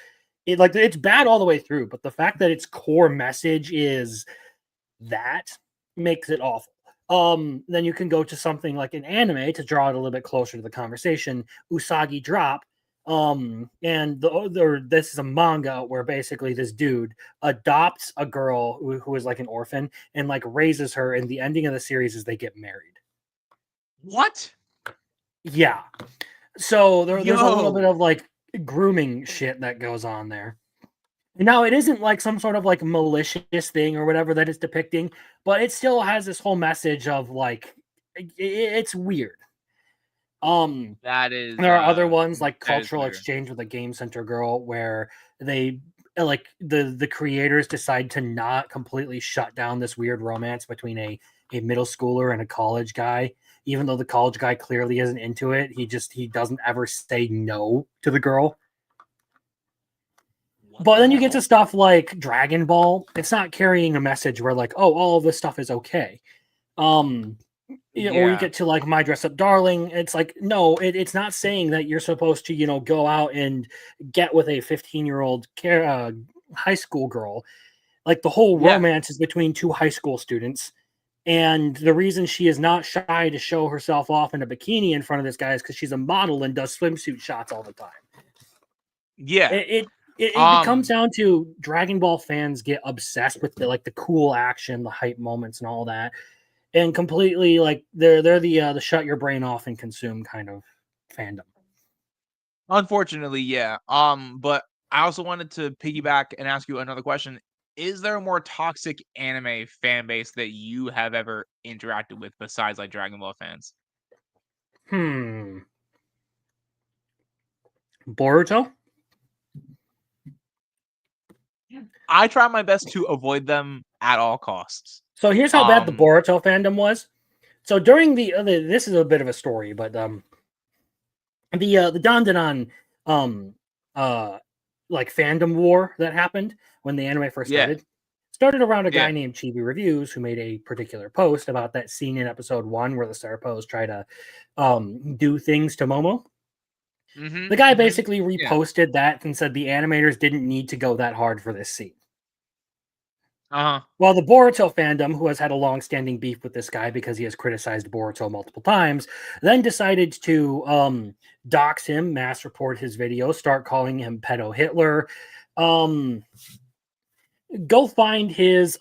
it's bad all the way through. But the fact that its core message is that makes it awful. Then you can go to something like an anime to draw it a little bit closer to the conversation. Usagi Drop, and this is a manga where basically this dude adopts a girl who is like an orphan and like raises her, and the ending of the series is they get married. What? Yeah, so there's a little bit Yo. of like grooming shit that goes on there. Now it isn't like some sort of like malicious thing or whatever that it's depicting, but it still has this whole message of like it's weird. That is There are other ones like that is Cultural weird. Exchange with a Game Center Girl, where they like the creators decide to not completely shut down this weird romance between a middle schooler and a college guy, even though the college guy clearly isn't into it. He doesn't ever say no to the girl. What But the then you get to hell? stuff like Dragon Ball. It's not carrying a message where like, oh, all of this stuff is okay. Or you Yeah. get to like My Dress Up Darling. It's like, no, it's not saying that you're supposed to, go out and get with a 15-year-old high school girl. Like the whole Yeah. romance is between two high school students. And the reason she is not shy to show herself off in a bikini in front of this guy is because she's a model and does swimsuit shots all the time. Yeah. It comes down to Dragon Ball fans get obsessed with the cool action, the hype moments, and all that, and completely like they're the shut your brain off and consume kind of fandom. Unfortunately, yeah. But I also wanted to piggyback and ask you another question. Is there a more toxic anime fan base that you have ever interacted with besides like Dragon Ball fans? Boruto. I try my best to avoid them at all costs. So here's how bad the Boruto fandom was. So during the this is a bit of a story, but the Dandadan like fandom war that happened when the anime first started around a guy named Chibi Reviews who made a particular post about that scene in episode 1 where the Serpos try to do things to Momo. The guy basically reposted that and said the animators didn't need to go that hard for this scene. Well, the Boruto fandom, who has had a long-standing beef with this guy because he has criticized Boruto multiple times, then decided to dox him, mass report his video, start calling him pedo Hitler. Go find his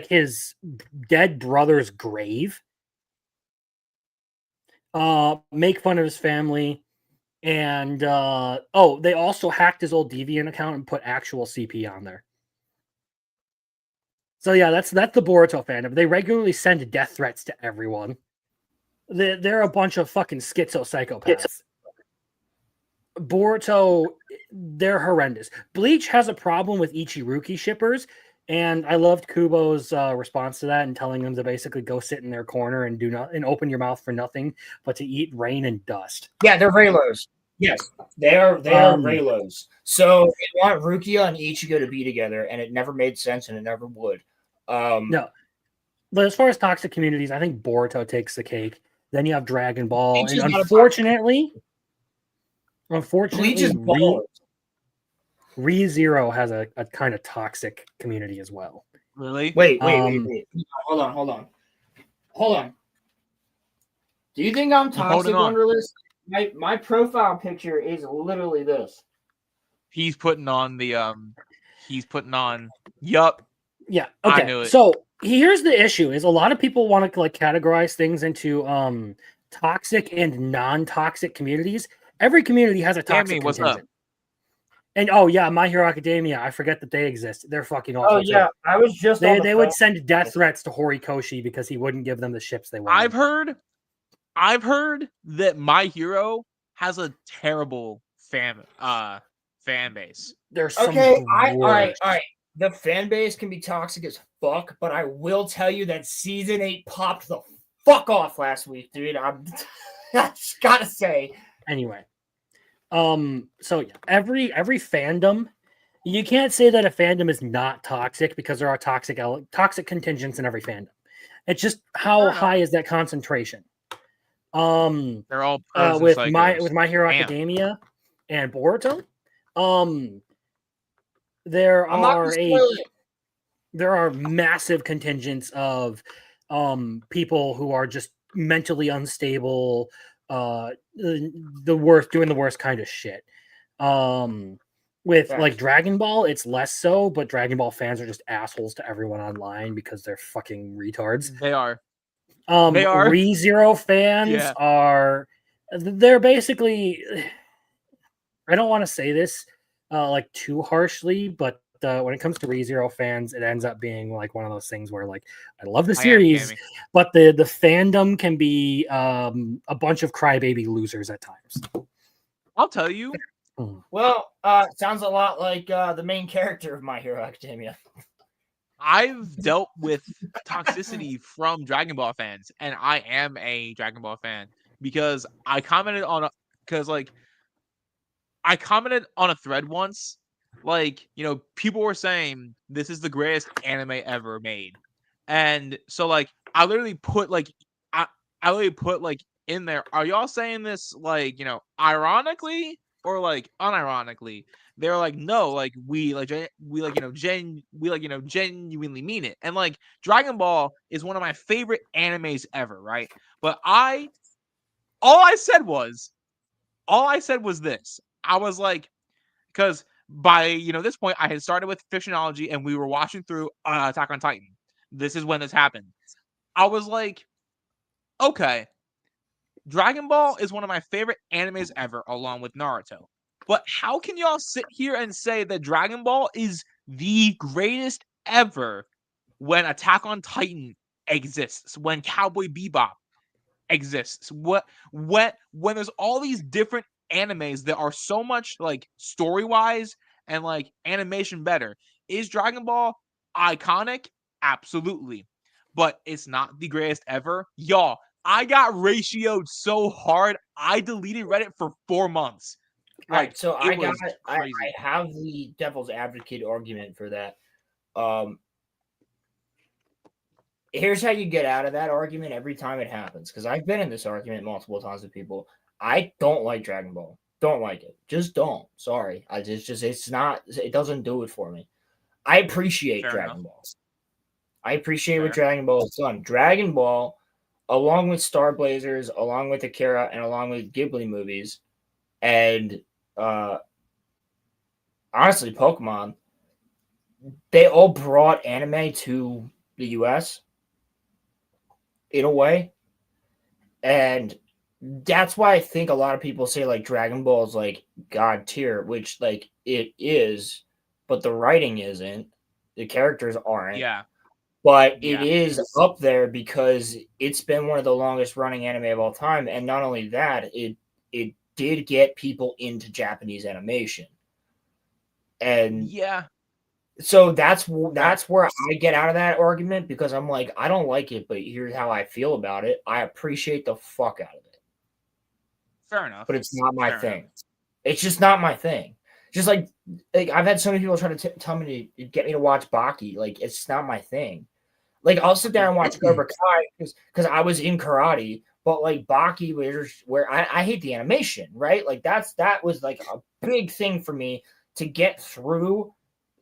his dead brother's grave. Make fun of his family. And they also hacked his old Deviant account and put actual CP on there. So yeah, that's the Boruto fandom. They regularly send death threats to everyone. They're a bunch of fucking schizo psychopaths. Boruto, they're horrendous. Bleach has a problem with Ichiruki shippers And I loved Kubo's response to that and telling them to basically go sit in their corner and do not and open your mouth for nothing but to eat rain and dust. Yeah, they're Raylos. Yes, they are Raylos. So they want Rukia and Ichigo to be together, and it never made sense, and it never would. No, but as far as toxic communities, I think Boruto takes the cake. Then you have Dragon Ball, Bleach and is not a unfortunately, Bleach is ballers. ReZero has a kind of toxic community as well. Really? Wait. Hold on. Do you think I'm toxic, Wonderlist? My profile picture is literally this. He's putting on the Yup. Yeah. Okay. I knew it. So here's the issue: is a lot of people want to like categorize things into toxic and non-toxic communities. Every community has a toxic contingent. And oh yeah, My Hero Academia. I forget that they exist. They're fucking awful. Oh yeah, too. I was just. They would send death threats to Horikoshi because he wouldn't give them the ships they wanted. I've heard that My Hero has a terrible fan base. There's some all right. The fan base can be toxic as fuck, but I will tell you that season 8 popped the fuck off last week, dude. I just gotta say. Anyway, so yeah, every fandom, you can't say that a fandom is not toxic because there are toxic contingents in every fandom. It's just how high is that concentration? They're all with My Hero Academia and Boruto. There are massive contingents of people who are just mentally unstable, doing the worst kind of shit. With like Dragon Ball, it's less so, but Dragon Ball fans are just assholes to everyone online because they're fucking retards. They are. ReZero fans they're basically, I don't want to say this like too harshly, but when it comes to ReZero fans, it ends up being like one of those things where like I love the series, but the fandom can be a bunch of crybaby losers at times. I'll tell you. Well, sounds a lot like the main character of My Hero Academia. I've dealt with toxicity from Dragon Ball fans, and I am a Dragon Ball fan because I commented on a thread once, like, you know, people were saying this is the greatest anime ever made, and so like I literally put in there, are y'all saying this like, you know, ironically or like unironically? They're like, no, like we genuinely mean it. And like Dragon Ball is one of my favorite animes ever, right? But all I said was this. I was like, because by this point I had started with Fictionology and we were watching through Attack on Titan. This is when this happened. I was like, okay, Dragon Ball is one of my favorite animes ever, along with Naruto. But how can y'all sit here and say that Dragon Ball is the greatest ever when Attack on Titan exists, when Cowboy Bebop exists, when there's all these different animes that are so much like story-wise and like animation better? Is Dragon Ball iconic? Absolutely. But it's not the greatest ever. Y'all, I got ratioed so hard, I deleted Reddit for 4 months. All right, so I have the devil's advocate argument for that. Here's how you get out of that argument every time it happens, because I've been in this argument multiple times with people. I don't like Dragon Ball. Don't like it. Just don't. Sorry. It doesn't do it for me. I appreciate Dragon Ball. I appreciate what Dragon Ball has done. Dragon Ball, along with Star Blazers, along with Akira, and along with Ghibli movies, and honestly, Pokemon, they all brought anime to the US in a way. And that's why I think a lot of people say like Dragon Ball is like God tier, which like it is, but the writing isn't. The characters aren't. Yeah. But it is up there because it's been one of the longest running anime of all time. And not only that, it did get people into Japanese animation. And So that's where I get out of that argument because I'm like, I don't like it, but here's how I feel about it. I appreciate the fuck out of it. Fair enough. But it's not my Fair thing. enough. It's just not my thing. Just like I've had so many people try to tell me to get me to watch Baki. Like, it's not my thing. Like, I'll sit down and watch Cobra Kai because I was in karate, but like Baki was where I hate the animation, right? Like that was like a big thing for me to get through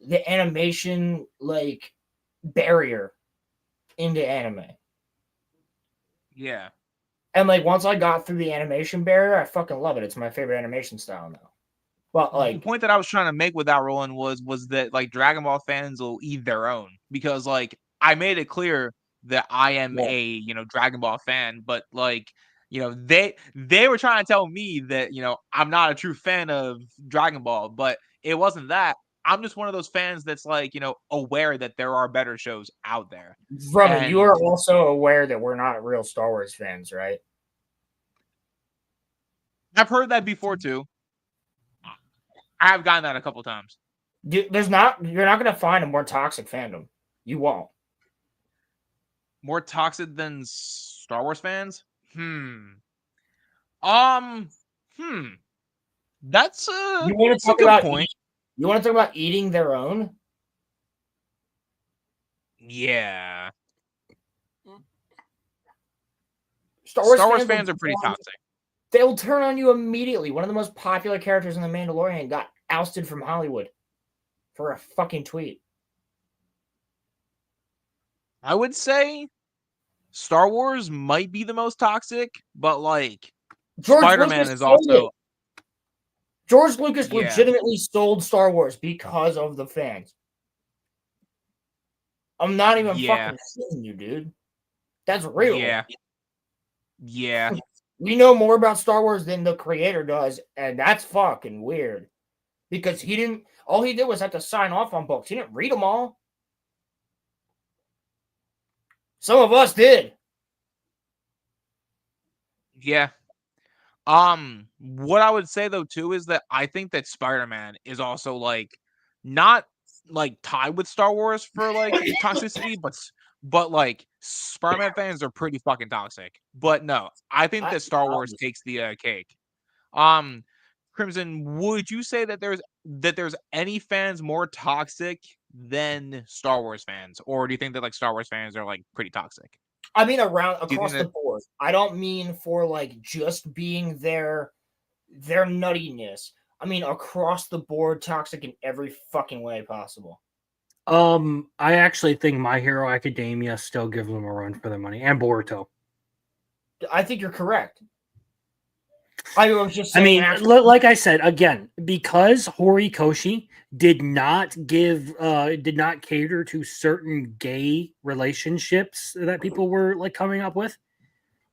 the animation like barrier into anime. Yeah. And like once I got through the animation barrier, I fucking love it. It's my favorite animation style now. Well, like the point that I was trying to make with that, Roland, was that like Dragon Ball fans will eat their own because like I made it clear that I am a Dragon Ball fan, but like they were trying to tell me that I'm not a true fan of Dragon Ball, but it wasn't that. I'm just one of those fans that's like aware that there are better shows out there. Brother, you are also aware that we're not real Star Wars fans, right? I've heard that before too. I have gotten that a couple times. You're not going to find a more toxic fandom. You won't. More toxic than Star Wars fans? That's you want to talk about point. You want to talk about eating their own? Yeah. Star Wars fans are pretty toxic. They'll turn on you immediately. One of the most popular characters in The Mandalorian got ousted from Hollywood for a fucking tweet. I would say Star Wars might be the most toxic, but like Spider-Man is also. George Lucas legitimately sold Star Wars because of the fans. I'm not even fucking kidding you, dude. That's real. Yeah. We know more about Star Wars than the creator does, and that's fucking weird. Because all he did was have to sign off on books. He didn't read them all. Some of us did. Yeah. What I would say though too is that I think that Spider-Man is also like not like tied with Star Wars for like toxicity, but like Spider-Man fans are pretty fucking toxic. But no, I think that Star Wars takes the cake. Crimson, would you say that there's any fans more toxic than Star Wars fans, or do you think that like Star Wars fans are like pretty toxic? I mean, across the board. I don't mean for like just being their nuttiness. I mean across the board, toxic in every fucking way possible. I actually think My Hero Academia still gives them a run for their money, and Boruto. I think you're correct. I was just saying. I mean, like I said again, because Horikoshi did not cater to certain gay relationships that people were like coming up with.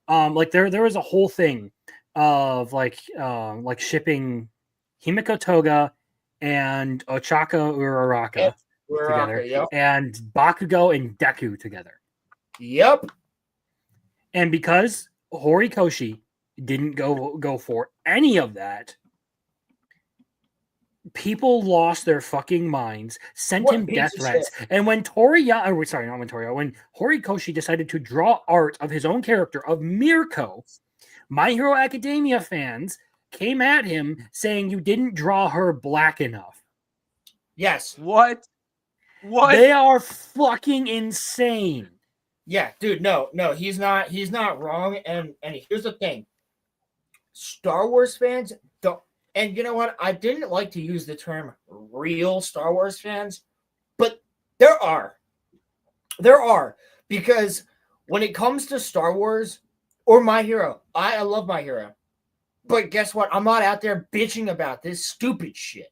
Like there was a whole thing of like shipping Himiko Toga and Ochako Uraraka together, and Bakugo and Deku together. Yep. And because Horikoshi didn't go for any of that, people lost their fucking minds, sent him death threats. And when when Horikoshi decided to draw art of his own character of Mirko, My Hero Academia fans came at him saying you didn't draw her black enough. Yes. What? They are fucking insane. Yeah, dude, no, he's not wrong. And here's the thing. Star Wars fans don't, and you know what? I didn't like to use the term real Star Wars fans, but there are, because when it comes to Star Wars or My Hero, I love My Hero, but guess what? I'm not out there bitching about this stupid shit.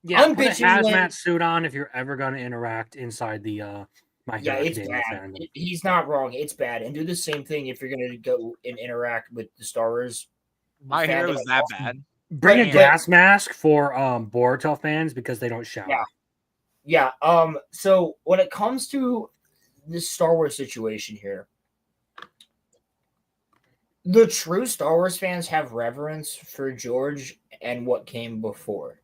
Yeah, put a hazmat suit on if you're ever going to interact inside the My Hero Academia fandom. He's not wrong. It's bad. And do the same thing if you're going to go and interact with the Star Wars. My Hero is that bad. Bring a gas mask for Boruto fans because they don't shower. Yeah. So when it comes to this Star Wars situation here, the true Star Wars fans have reverence for George and what came before.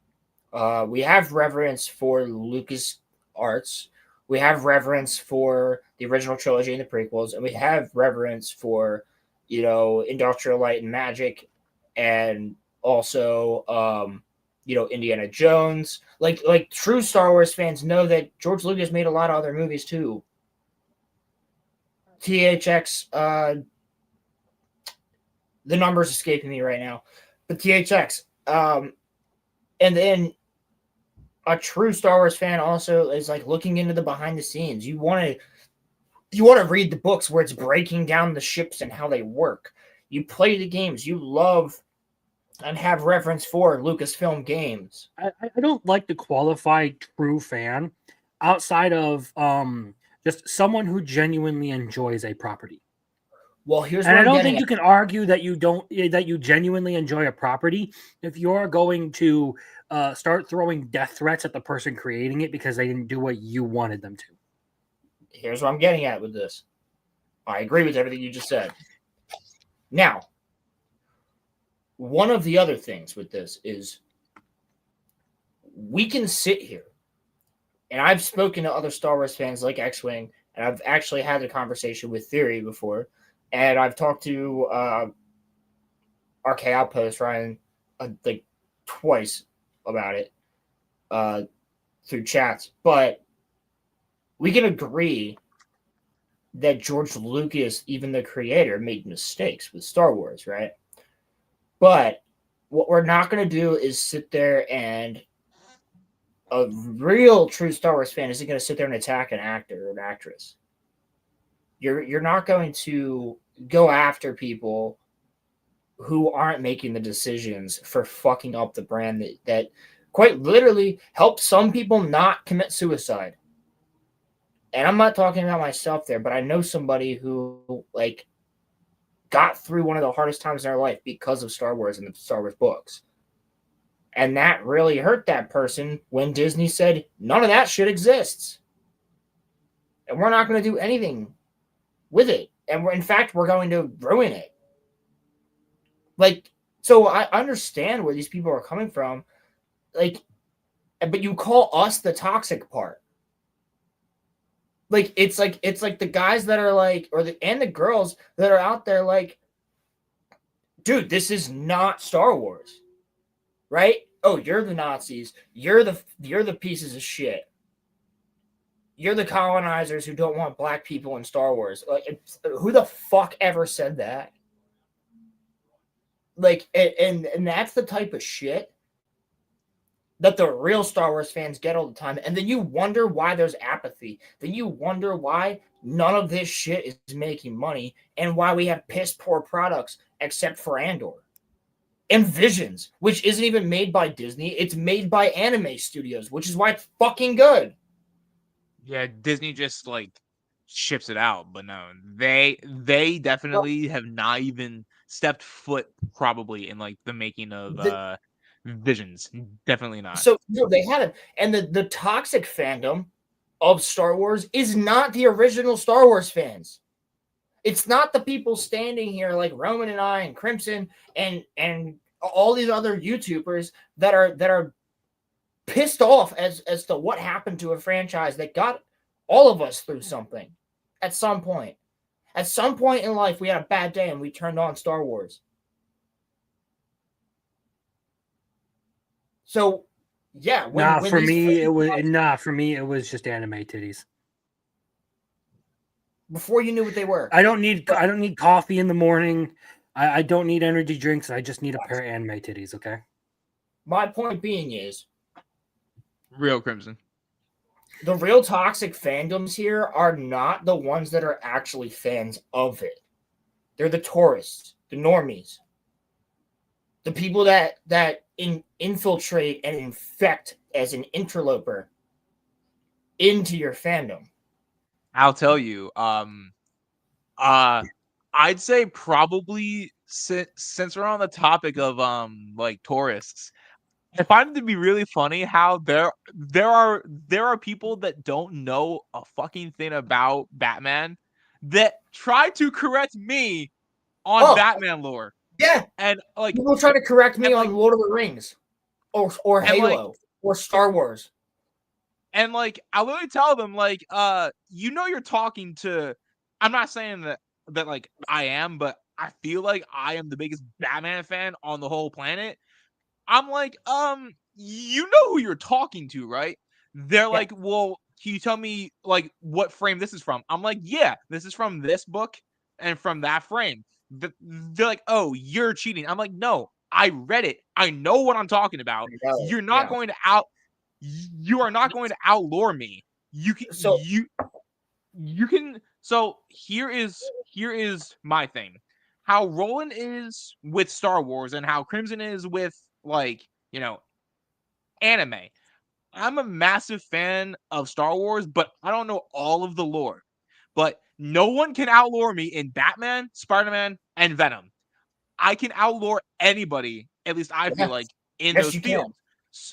We have reverence for Lucas Arts. We have reverence for the original trilogy and the prequels, and we have reverence for, Industrial Light and Magic, and also, Indiana Jones. Like true Star Wars fans know that George Lucas made a lot of other movies too. THX, the number's escaping me right now, but THX, and then a true Star Wars fan also is like looking into the behind the scenes. You want to read the books where it's breaking down the ships and how they work. You play the games. You love and have reverence for Lucasfilm games. I don't like to qualify true fan outside of just someone who genuinely enjoys a property. Well, here's and what I I'm don't getting think you can argue that you genuinely enjoy a property if you're going to start throwing death threats at the person creating it because they didn't do what you wanted them to. Here's what I'm getting at with this. I agree with everything you just said. Now, one of the other things with this is we can sit here, and I've spoken to other Star Wars fans like X-Wing, and I've actually had a conversation with Theory before, and I've talked to RK Outpost Ryan like twice about it through chats, but we can agree that George Lucas, even the creator, made mistakes with Star Wars, right? But what we're not going to do is sit there and a real true Star Wars fan isn't going to sit there and attack an actor or an actress. You're not going to go after people who aren't making the decisions for fucking up the brand that quite literally helped some people not commit suicide. And I'm not talking about myself there, but I know somebody who like got through one of the hardest times in their life because of Star Wars and the Star Wars books. And that really hurt that person when Disney said, none of that shit exists. And we're not going to do anything with it. And in fact, we're going to ruin it. Like, so I understand where these people are coming from. Like, but you call us the toxic part. Like it's like the guys that are like, and the girls that are out there like, dude, this is not Star Wars, right? Oh, you're the Nazis. You're the pieces of shit. You're the colonizers who don't want black people in Star Wars. Like, who the fuck ever said that? Like, and that's the type of shit that the real Star Wars fans get all the time. And then you wonder why there's apathy. Then you wonder why none of this shit is making money and why we have piss poor products except for Andor. And Visions, which isn't even made by Disney. It's made by anime studios, which is why it's fucking good. Yeah, Disney just like ships it out, but no, they definitely have not even stepped foot probably in like the making of Visions. Definitely not. So no, they haven't. And the toxic fandom of Star Wars is not the original Star Wars fans. It's not the people standing here like Roman and I and Crimson and all these other YouTubers that are pissed off as to what happened to a franchise that got all of us through something at some point. At some point in life, we had a bad day and we turned on Star Wars. So, yeah. For me, it was just anime titties. Before you knew what they were. I don't need coffee in the morning. I don't need energy drinks. I just need a pair of anime titties, okay? My point being is, Real Crimson. the real toxic fandoms here are not the ones that are actually fans of it. They're the tourists, the normies, the people that infiltrate and infect as an interloper into your fandom. I'll tell you. I'd say probably since we're on the topic of like tourists, I find it to be really funny how there are people that don't know a fucking thing about Batman that try to correct me on Batman lore. Yeah, and like people try to correct me on Lord of the Rings or Halo. or Star Wars. And like I literally tell them, like, you're talking to, I'm not saying that like I am, but I feel like I am the biggest Batman fan on the whole planet. I'm like, you know who you're talking to, right? They're like, well, can you tell me like what frame this is from? I'm like, yeah, this is from this book and from that frame. They're like, oh, you're cheating. I'm like, no, I read it. I know what I'm talking about. You're not going to you are not going to outlaw me. You can you can. So here is my thing. How Roland is with Star Wars and how Crimson is with like, anime. I'm a massive fan of Star Wars, but I don't know all of the lore. But no one can outlaw me in Batman, Spider-Man, and Venom. I can outlaw anybody, at least I feel like, in those fields.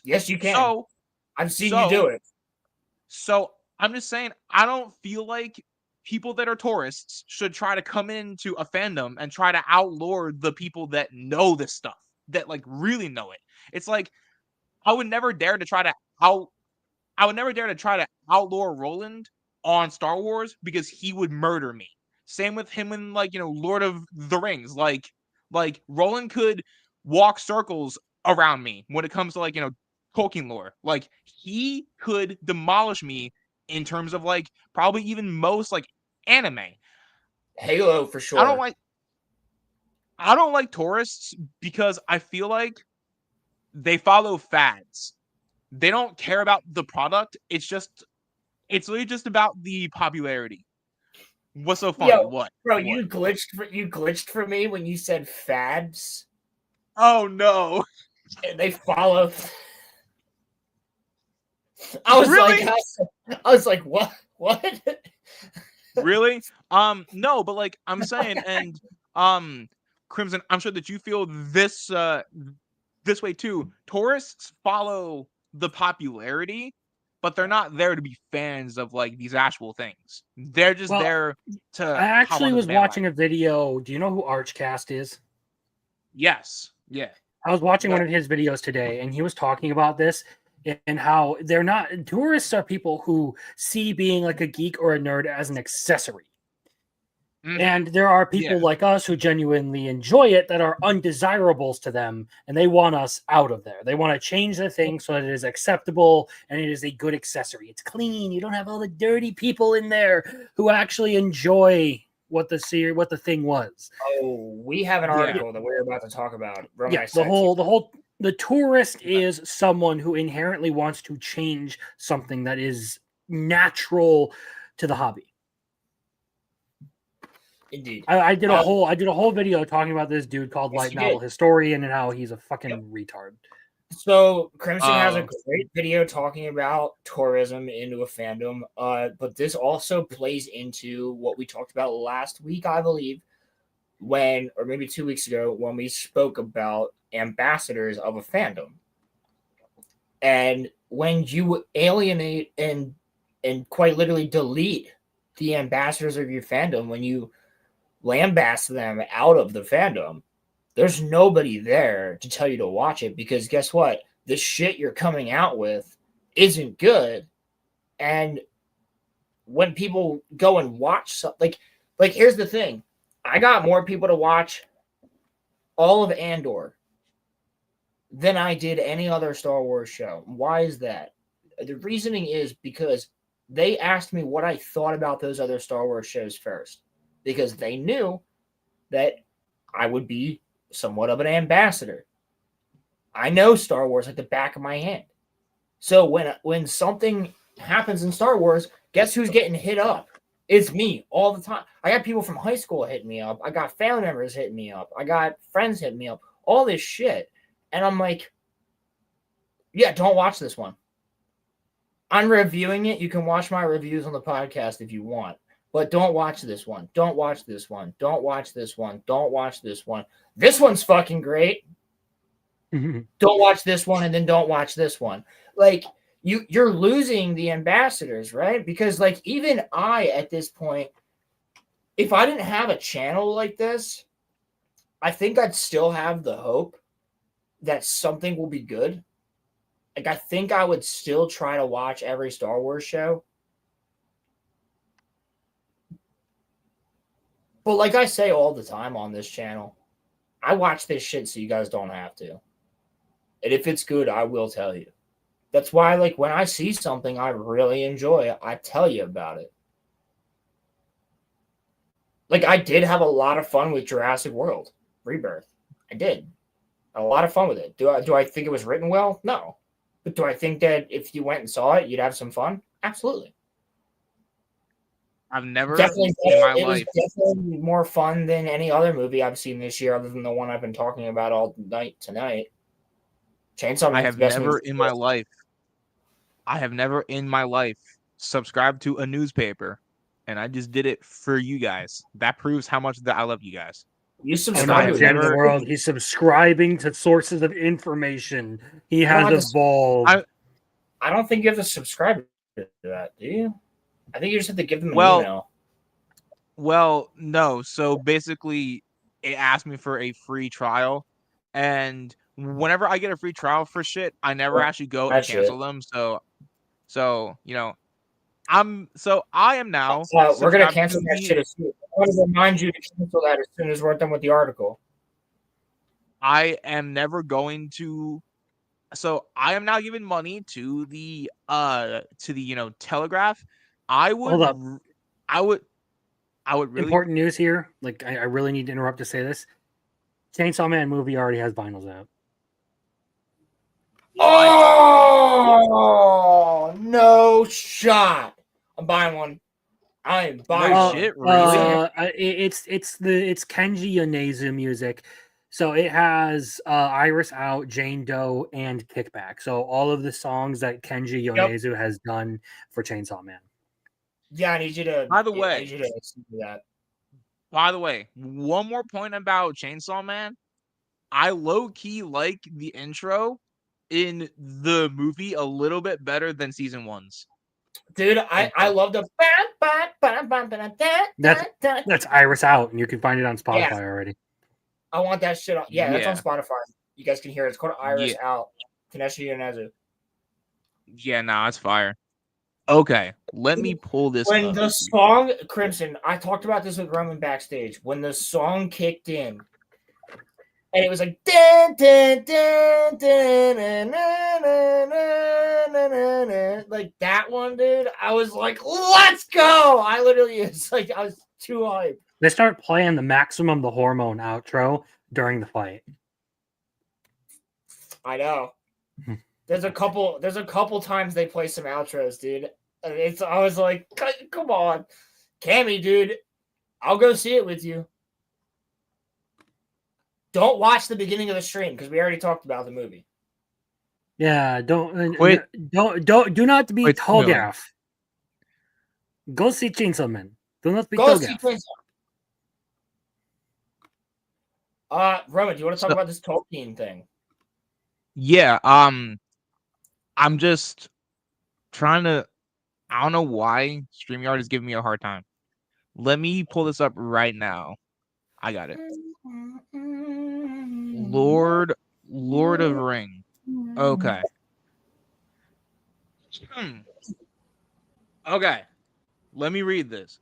Yes, you can. So I've seen you do it. So I'm just saying, I don't feel like people that are tourists should try to come into a fandom and try to outlaw the people that know this stuff, that like really know it. It's like I would never dare to try to outlaw Roland on Star Wars because he would murder me. Same with him in like, Lord of the Rings. Like Roland could walk circles around me when it comes to like, Tolkien lore. Like he could demolish me in terms of like probably even most like anime. Halo for sure. I don't like tourists because I feel like they follow fads. They don't care about the product. It's literally just about the popularity. What's so funny? Yo, What? bro, What? you glitched for me when you said fads. Oh no. And they follow. I was really? like, what? What? Really? No, but like I'm saying, and Crimson, I'm sure that you feel this way too. Tourists follow the popularity, but they're not there to be fans of like these actual things. They're just there to. I actually was watching a video. Do you know who Archcast is? Yes. Yeah. I was watching one of his videos today, and he was talking about this and how they're not tourists are people who see being like a geek or a nerd as an accessory. Mm-hmm. And there are people like us who genuinely enjoy it that are undesirables to them, and they want us out of there. They want to change the thing so that it is acceptable and it is a good accessory. It's clean. You don't have all the dirty people in there who actually enjoy what the thing was. Oh, we have an article that we're about to talk about. The tourist is someone who inherently wants to change something that is natural to the hobby. Indeed. I did a whole video talking about this dude called Light Novel Historian and how he's a fucking retard. So Crimson has a great video talking about tourism into a fandom, but this also plays into what we talked about last week, I believe, or maybe 2 weeks ago, when we spoke about ambassadors of a fandom. And when you alienate and quite literally delete the ambassadors of your fandom, when you lambast them out of the fandom, there's nobody there to tell you to watch it, because guess what? The shit you're coming out with isn't good. And when people go and watch something, like here's the thing. I got more people to watch all of Andor than I did any other Star Wars show. Why is that? The reasoning is because they asked me what I thought about those other Star Wars shows first, because they knew that I would be somewhat of an ambassador. I know Star Wars like the back of my hand. So when something happens in Star Wars, guess who's getting hit up? It's me all the time. I got people from high school hitting me up. I got family members hitting me up. I got friends hitting me up. All this shit. And I'm like, yeah, don't watch this one. I'm reviewing it. You can watch my reviews on the podcast if you want. But don't watch this one. Don't watch this one. Don't watch this one. Don't watch this one. This one's fucking great. Don't watch this one, and then don't watch this one. Like, you're losing the ambassadors, right? Because like even I at this point, if I didn't have a channel like this, I think I'd still have the hope that something will be good. Like, I think I would still try to watch every Star Wars show. But like I say all the time on this channel, I watch this shit so you guys don't have to. And if it's good, I will tell you. That's why, like, when I see something I really enjoy, I tell you about it. Like, I did have a lot of fun with Jurassic World Rebirth. I did. A lot of fun with it. Do I think it was written well? No. But do I think that if you went and saw it, you'd have some fun? Absolutely. I've never Definitely, in my it life. was definitely more fun than any other movie I've seen this year, other than the one I've been talking about all night tonight. Chainsaw I Man's have the best never movie. in my life. I have never in my life subscribed to a newspaper, and I just did it for you guys. That proves how much that I love you guys. You Oh, subscribe no, to it's the end of the never- world. He's subscribing to sources of information. He I don't has have to- evolved. I don't think you have to subscribe to that, do you? I think you just have to give them an Well, email. Well, no. So basically, it asked me for a free trial, and whenever I get a free trial for shit, I never Well, actually go and that cancel shit. them. So I am now We're gonna subscribed cancel to that the. shit as soon. I want to remind you to cancel that as soon as we're done with the article. I am never going to. So I am now giving money to the Telegraph. I would. Hold up. I would. I would really. Important news here. Like, I really need to interrupt to say this. Chainsaw Man movie already has vinyls out. Oh no shot! I'm buying one. I am buying No one. shit, really? It's Kenji Yonezu music. So it has Iris Out, Jane Doe, and Kickback. So all of the songs that Kenji Yonezu has done for Chainsaw Man. Yeah, I need you to. By the I way, need you to listen to that. By the way, one more point about Chainsaw Man. I low key like the intro in the movie a little bit better than season one's. Dude, I love the. That's Iris Out, and you can find it on Spotify Yeah. already. I want that shit on. Yeah, that's on Yeah. Spotify. You guys can hear it. It's called Iris Yeah. Out. Taneshi Yonezu. Yeah, nah, it's fire. Okay, let me pull this When up. the song Crimson, I talked about this with Roman backstage. When the song kicked in, and it was like dun, dun, dun, dun, dun, dun, dun, dun, dun, dun, like that one, dude. I was like, let's go! I literally, it's like I was too hyped. They start playing the Maximum the Hormone outro during the fight. I know. There's a couple times they play some outros, dude. I was like, come on, Cammy, dude. I'll go see it with you. Don't watch the beginning of the stream because we already talked about the movie. Yeah, do not be Quit Togaff. Go see Chainsaw Man. Do not be Go see Togaff. Chainsaw. Roman, do you want to talk about this Tolkien thing? Yeah, I'm just trying to. I don't know why StreamYard is giving me a hard time. Let me pull this up right now. I got it. Lord of Ring. Okay. Okay. Let me read this.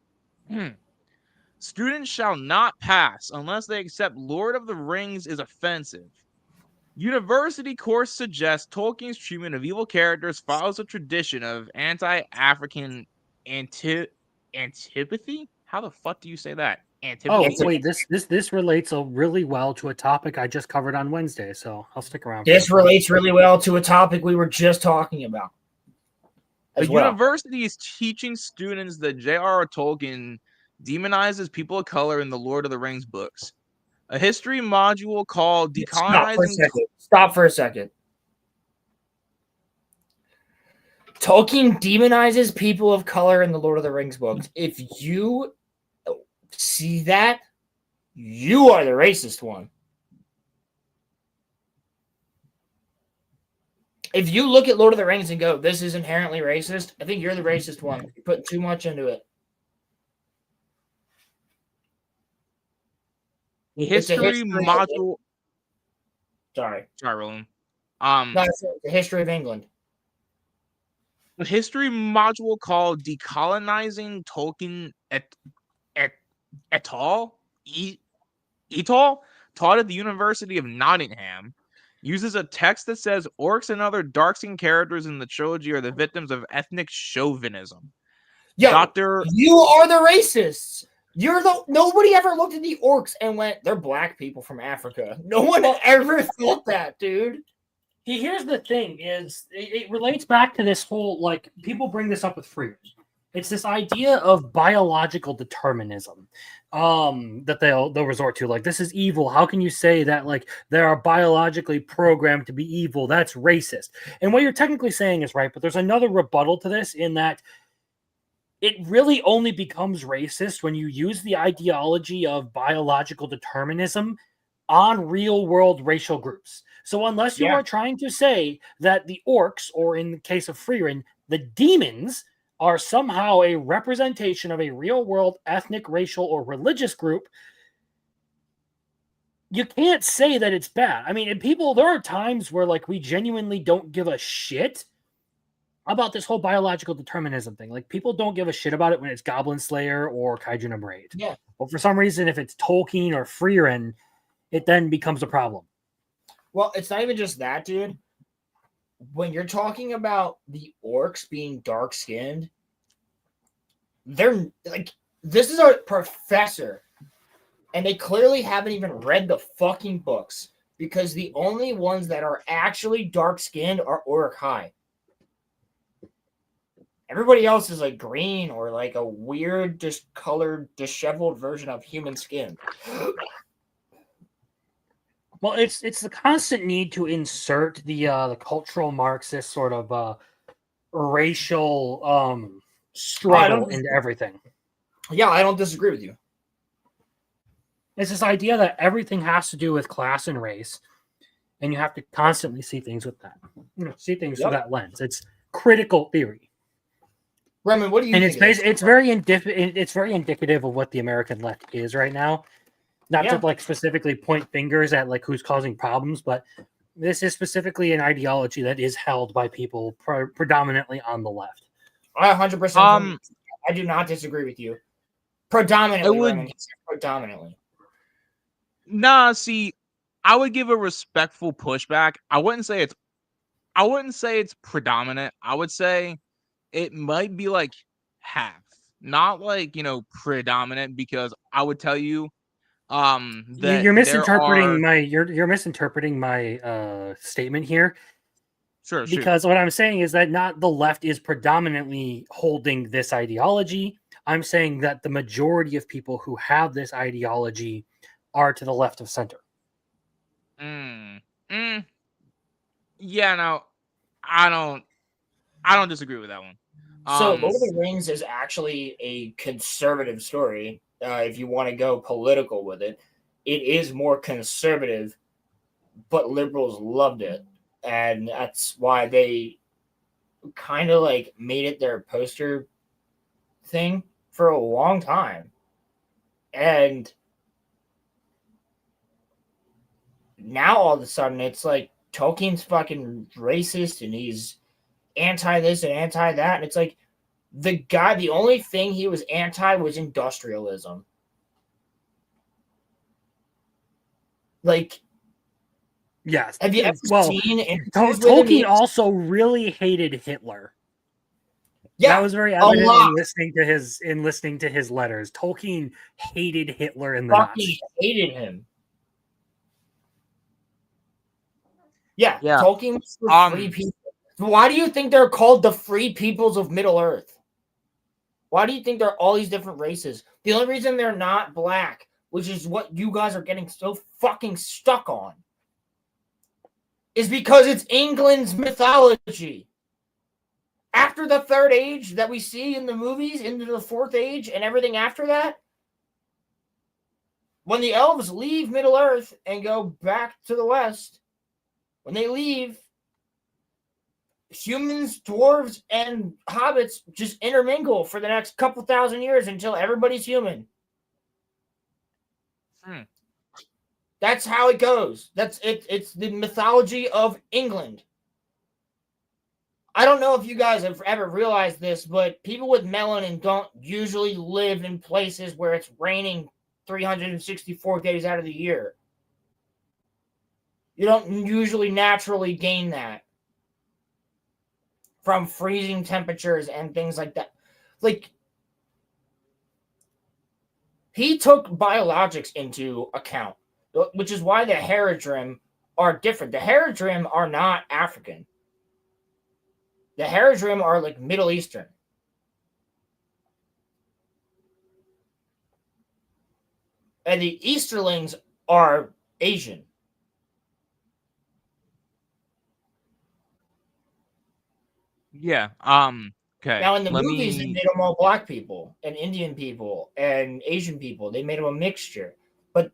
Students shall not pass unless they accept Lord of the Rings is offensive. University course suggests Tolkien's treatment of evil characters follows a tradition of anti-African antipathy. How the fuck do you say that? Antipathy. Oh wait, this relates really well to a topic I just covered on Wednesday, so I'll stick around. This relates really well to a topic we were just talking about. The university is teaching students that J.R.R. Tolkien demonizes people of color in the Lord of the Rings books. A history module called Decolonizing. Stop for a second. Tolkien demonizes people of color in the Lord of the Rings books. If you see that, you are the racist one. If you look at Lord of the Rings and go, this is inherently racist, I think you're the racist one. You're putting too much into it. History module. Sorry, Roland. No, it's the history of England. A history module called Decolonizing Tolkien et al. Et al. Taught at the University of Nottingham uses a text that says orcs and other dark-skinned characters in the trilogy are the victims of ethnic chauvinism. Yo, Dr. you are the racists. Nobody ever looked at the orcs and went, they're black people from Africa. No one ever thought that, dude. Here's the thing: is it relates back to this whole, like, people bring this up with freedom. It's this idea of biological determinism that they'll resort to. Like, this is evil. How can you say that, like, they are biologically programmed to be evil? That's racist. And what you're technically saying is right, but there's another rebuttal to this in that it really only becomes racist when you use the ideology of biological determinism on real world racial groups. So unless you are trying to say that the orcs, or in the case of Frieren, the demons, are somehow a representation of a real world ethnic, racial, or religious group, you can't say that it's bad. I mean, and people, there are times where, like, we genuinely don't give a shit about this whole biological determinism thing. Like, people don't give a shit about it when it's Goblin Slayer or Kaiju number 8. Yeah. But for some reason, if it's Tolkien or Frieren, it then becomes a problem. Well, it's not even just that, dude. When you're talking about the orcs being dark-skinned, they're like, this is a professor, and they clearly haven't even read the fucking books, because the only ones that are actually dark-skinned are Uruk-hai. Everybody else is like green or like a weird, discolored, disheveled version of human skin. Well, it's the constant need to insert the cultural Marxist sort of racial struggle into everything. Yeah, I don't disagree with you. It's this idea that everything has to do with class and race, and you have to constantly see things with that. See things through that lens. It's critical theory. Roman, what do you and think? It's very indicative of what the American left is right now. Not to like specifically point fingers at like who's causing problems, but this is specifically an ideology that is held by people predominantly on the left. I 100%. I do not disagree with you. Predominantly, Roman. Predominantly. Nah, see, I would give a respectful pushback. I wouldn't say it's predominant. I would say it might be like half, not like, predominant, because I would tell you that you're misinterpreting you're misinterpreting my statement here. Sure. Because what I'm saying is that not the left is predominantly holding this ideology. I'm saying that the majority of people who have this ideology are to the left of center. Yeah, no, I don't disagree with that one. So Lord of the Rings is actually a conservative story. If you want to go political with it, it is more conservative, but liberals loved it. And that's why they kind of like made it their poster thing for a long time. And now all of a sudden it's like Tolkien's fucking racist and he's anti this and anti that. And it's like the only thing he was anti was industrialism. Like, yes. Have you ever seen? Tolkien also really hated Hitler. Yeah, that was very evident in listening to his letters. Tolkien hated Hitler and the Nazis. Hated him. Yeah. Tolkien was for free people. Why do you think they're called the free peoples of Middle Earth? Why do you think there are all these different races? The only reason they're not black, which is what you guys are getting so fucking stuck on, is because it's England's mythology. After the Third Age that we see in the movies, into the Fourth Age and everything after that, when the elves leave Middle Earth and go back to the West, when they leave, humans, dwarves, and hobbits just intermingle for the next couple thousand years until everybody's human. That's how it goes. That's it. It's the mythology of England. I don't know if you guys have ever realized this, but people with melanin don't usually live in places where it's raining 364 days out of the year. You don't usually naturally gain that from freezing temperatures and things like that. Like, he took biologics into account, which is why the Haradrim are different. The Haradrim are not African. The Haradrim are like Middle Eastern. And the Easterlings are Asian. Yeah. Okay. Now, in the movies, they made them all black people and Indian people and Asian people. They made them a mixture. But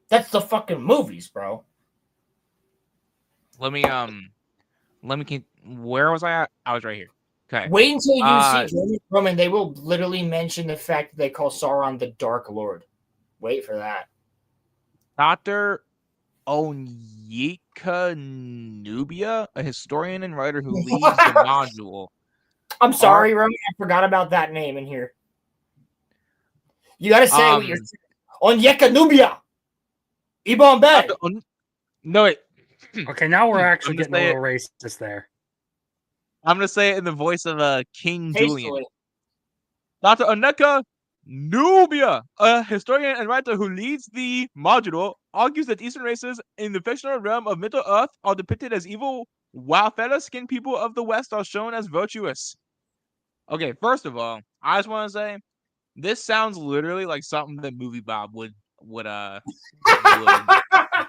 that's the fucking movies, bro. Let me where was I at? I was right here. Okay. Wait until you see Roman. They will literally mention the fact that they call Sauron the Dark Lord. Wait for that. Dr. Onyeka Nubia, a historian and writer who leads the module. I'm sorry, Roman. I forgot about that name in here. You got to say what you're saying. Onyeka Nubia. Ibon Bay. No, wait. Okay, now we're actually getting a little racist there. I'm going to say it in the voice of King Julian. Dr. Onyeka Nubia, a historian and writer who leads the module, argues that Eastern races in the fictional realm of Middle-earth are depicted as evil, while fair-skinned people of the West are shown as virtuous. Okay, first of all, I just want to say, this sounds literally like something that Movie Bob would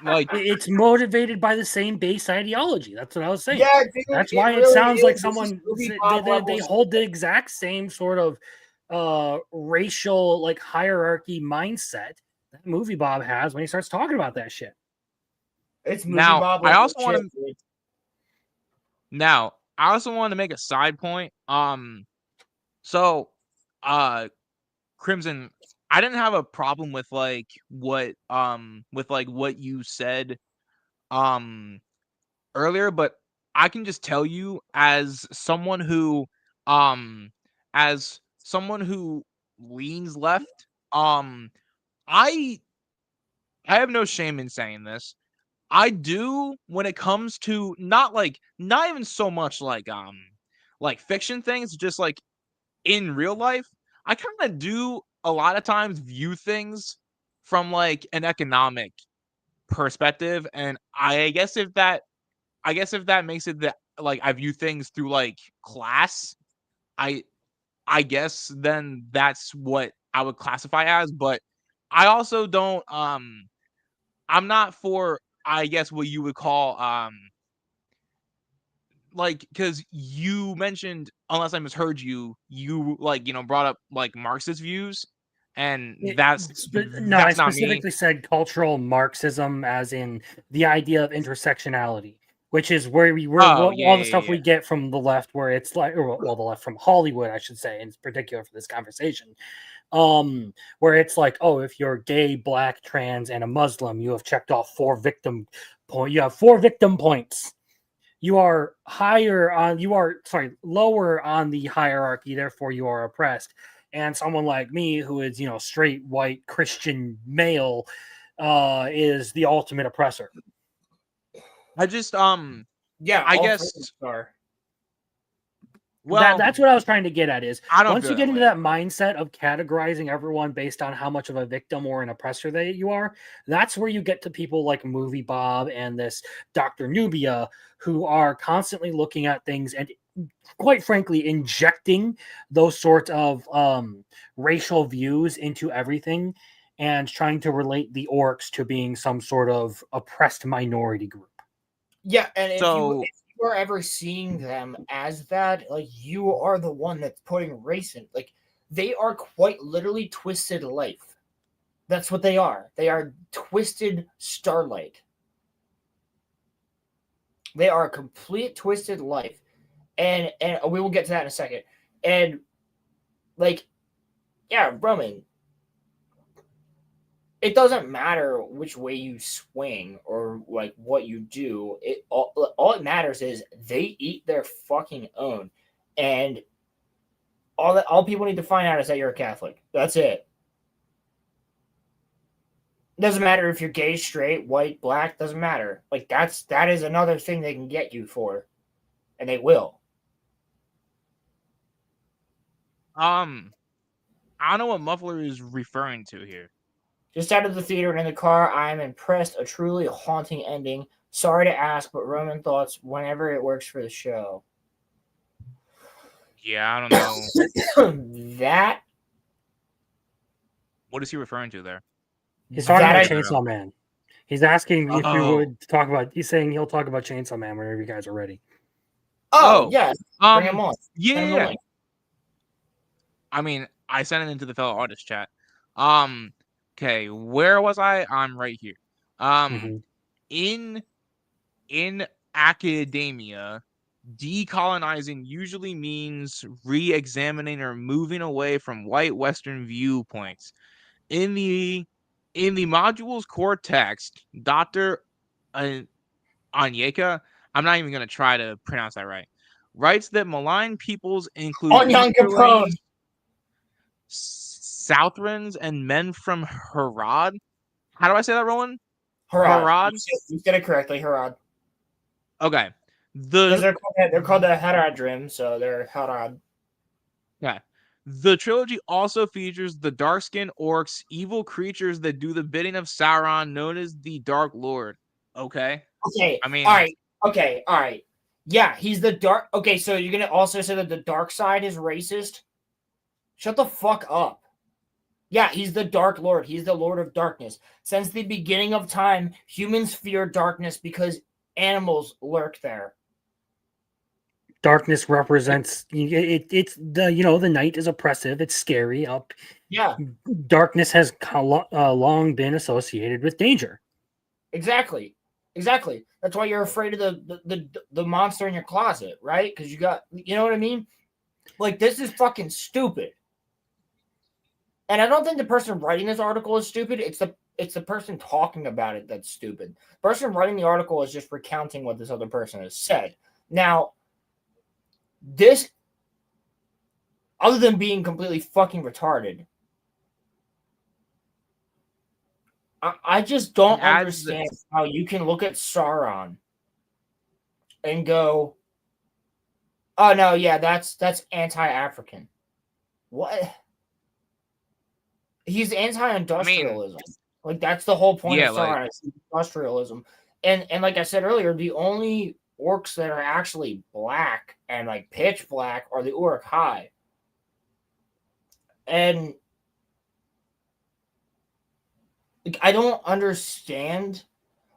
like. It's motivated by the same base ideology. That's what I was saying. Yeah, dude, that's why it sounds like someone they hold the exact same sort of racial like hierarchy mindset that Movie Bob has when he starts talking about that shit. It's Movie Bob. I also want to. Now, I also want to make a side point. So, Crimson, I didn't have a problem with what you said earlier, but I can just tell you as someone who leans left, I have no shame in saying this. I do when it comes to not even so much like fiction things, just like in real life, I kind of do a lot of times view things from like an economic perspective, and I guess if that makes it that like I view things through like class, I guess then that's what I would classify as, but I also don't I'm not for I guess what you would call like, because you mentioned, unless I misheard you, brought up like Marxist views, and I specifically said cultural Marxism, as in the idea of intersectionality, which is where all the stuff we get from the left, where it's like, the left from Hollywood, I should say, in particular for this conversation, where it's like, oh, if you're gay, black, trans, and a Muslim, you have checked off 4 victim points. You are lower on the hierarchy, therefore you are oppressed. And someone like me, who is, straight white Christian male, is the ultimate oppressor. I just I guess well, that's what I was trying to get at is once you get into that mindset of categorizing everyone based on how much of a victim or an oppressor you are, that's where you get to people like Movie Bob and this Dr. Nubia, who are constantly looking at things and, quite frankly, injecting those sorts of racial views into everything and trying to relate the orcs to being some sort of oppressed minority group. Yeah, and if you are ever seeing them as that, like, you are the one that's putting race in. Like, they are quite literally twisted life. That's what they are. They are twisted starlight. They are a complete twisted life. And we will get to that in a second. And, like, yeah, Roman, it doesn't matter which way you swing or like what you do. It all it matters is they eat their fucking own, and all people need to find out is that you're a Catholic. That's it. Doesn't matter if you're gay, straight, white, black. Doesn't matter. Like that is another thing they can get you for, and they will. I don't know what Muffler is referring to here. Just out of the theater and in the car, I am impressed. A truly haunting ending. Sorry to ask, but Roman thoughts whenever it works for the show. Yeah, I don't know. That. What is he referring to there? He's talking That about Chainsaw Man. He's asking if you Oh. would talk about. He's saying he'll talk about Chainsaw Man whenever you guys are ready. Oh, yeah. Bring him on. Yeah, Send him the yeah. link. I mean, I sent it into the fellow artist chat. Okay, where was I? I'm right here. In academia, decolonizing usually means re-examining or moving away from white Western viewpoints. In the module's core text, Dr. Onyeka, I'm not even going to try to pronounce that right, writes that malign peoples include Onion Capone. Southrons and men from Harad. How do I say that, Roland? Harad. You said it correctly, Harad. Okay. Because they're called the Haradrim, so they're Harad. Yeah. The trilogy also features the dark-skinned orcs, evil creatures that do the bidding of Sauron, known as the Dark Lord. Okay. Okay. I mean, all right. Okay. All right. Yeah, he's the dark. Okay, so you're gonna also say that the dark side is racist? Shut the fuck up. Yeah, he's the Dark Lord. He's the Lord of Darkness. Since the beginning of time, humans fear darkness because animals lurk there. Darkness represents it's the night is oppressive. It's scary. Yeah, darkness has long been associated with danger. Exactly. That's why you're afraid of the monster in your closet, right? Because you know what I mean? Like, this is fucking stupid. And I don't think the person writing this article is stupid. It's the person talking about it that's stupid. The person writing the article is just recounting what this other person has said. Now, this, other than being completely fucking retarded, I just don't understand how you can look at Sauron and go, oh no, yeah, that's anti-African. What? He's anti-industrialism. Like, that's the whole point of Sauron. It's industrialism. And like I said earlier, the only orcs that are actually black and like pitch black are the Uruk-hai. And like, I don't understand.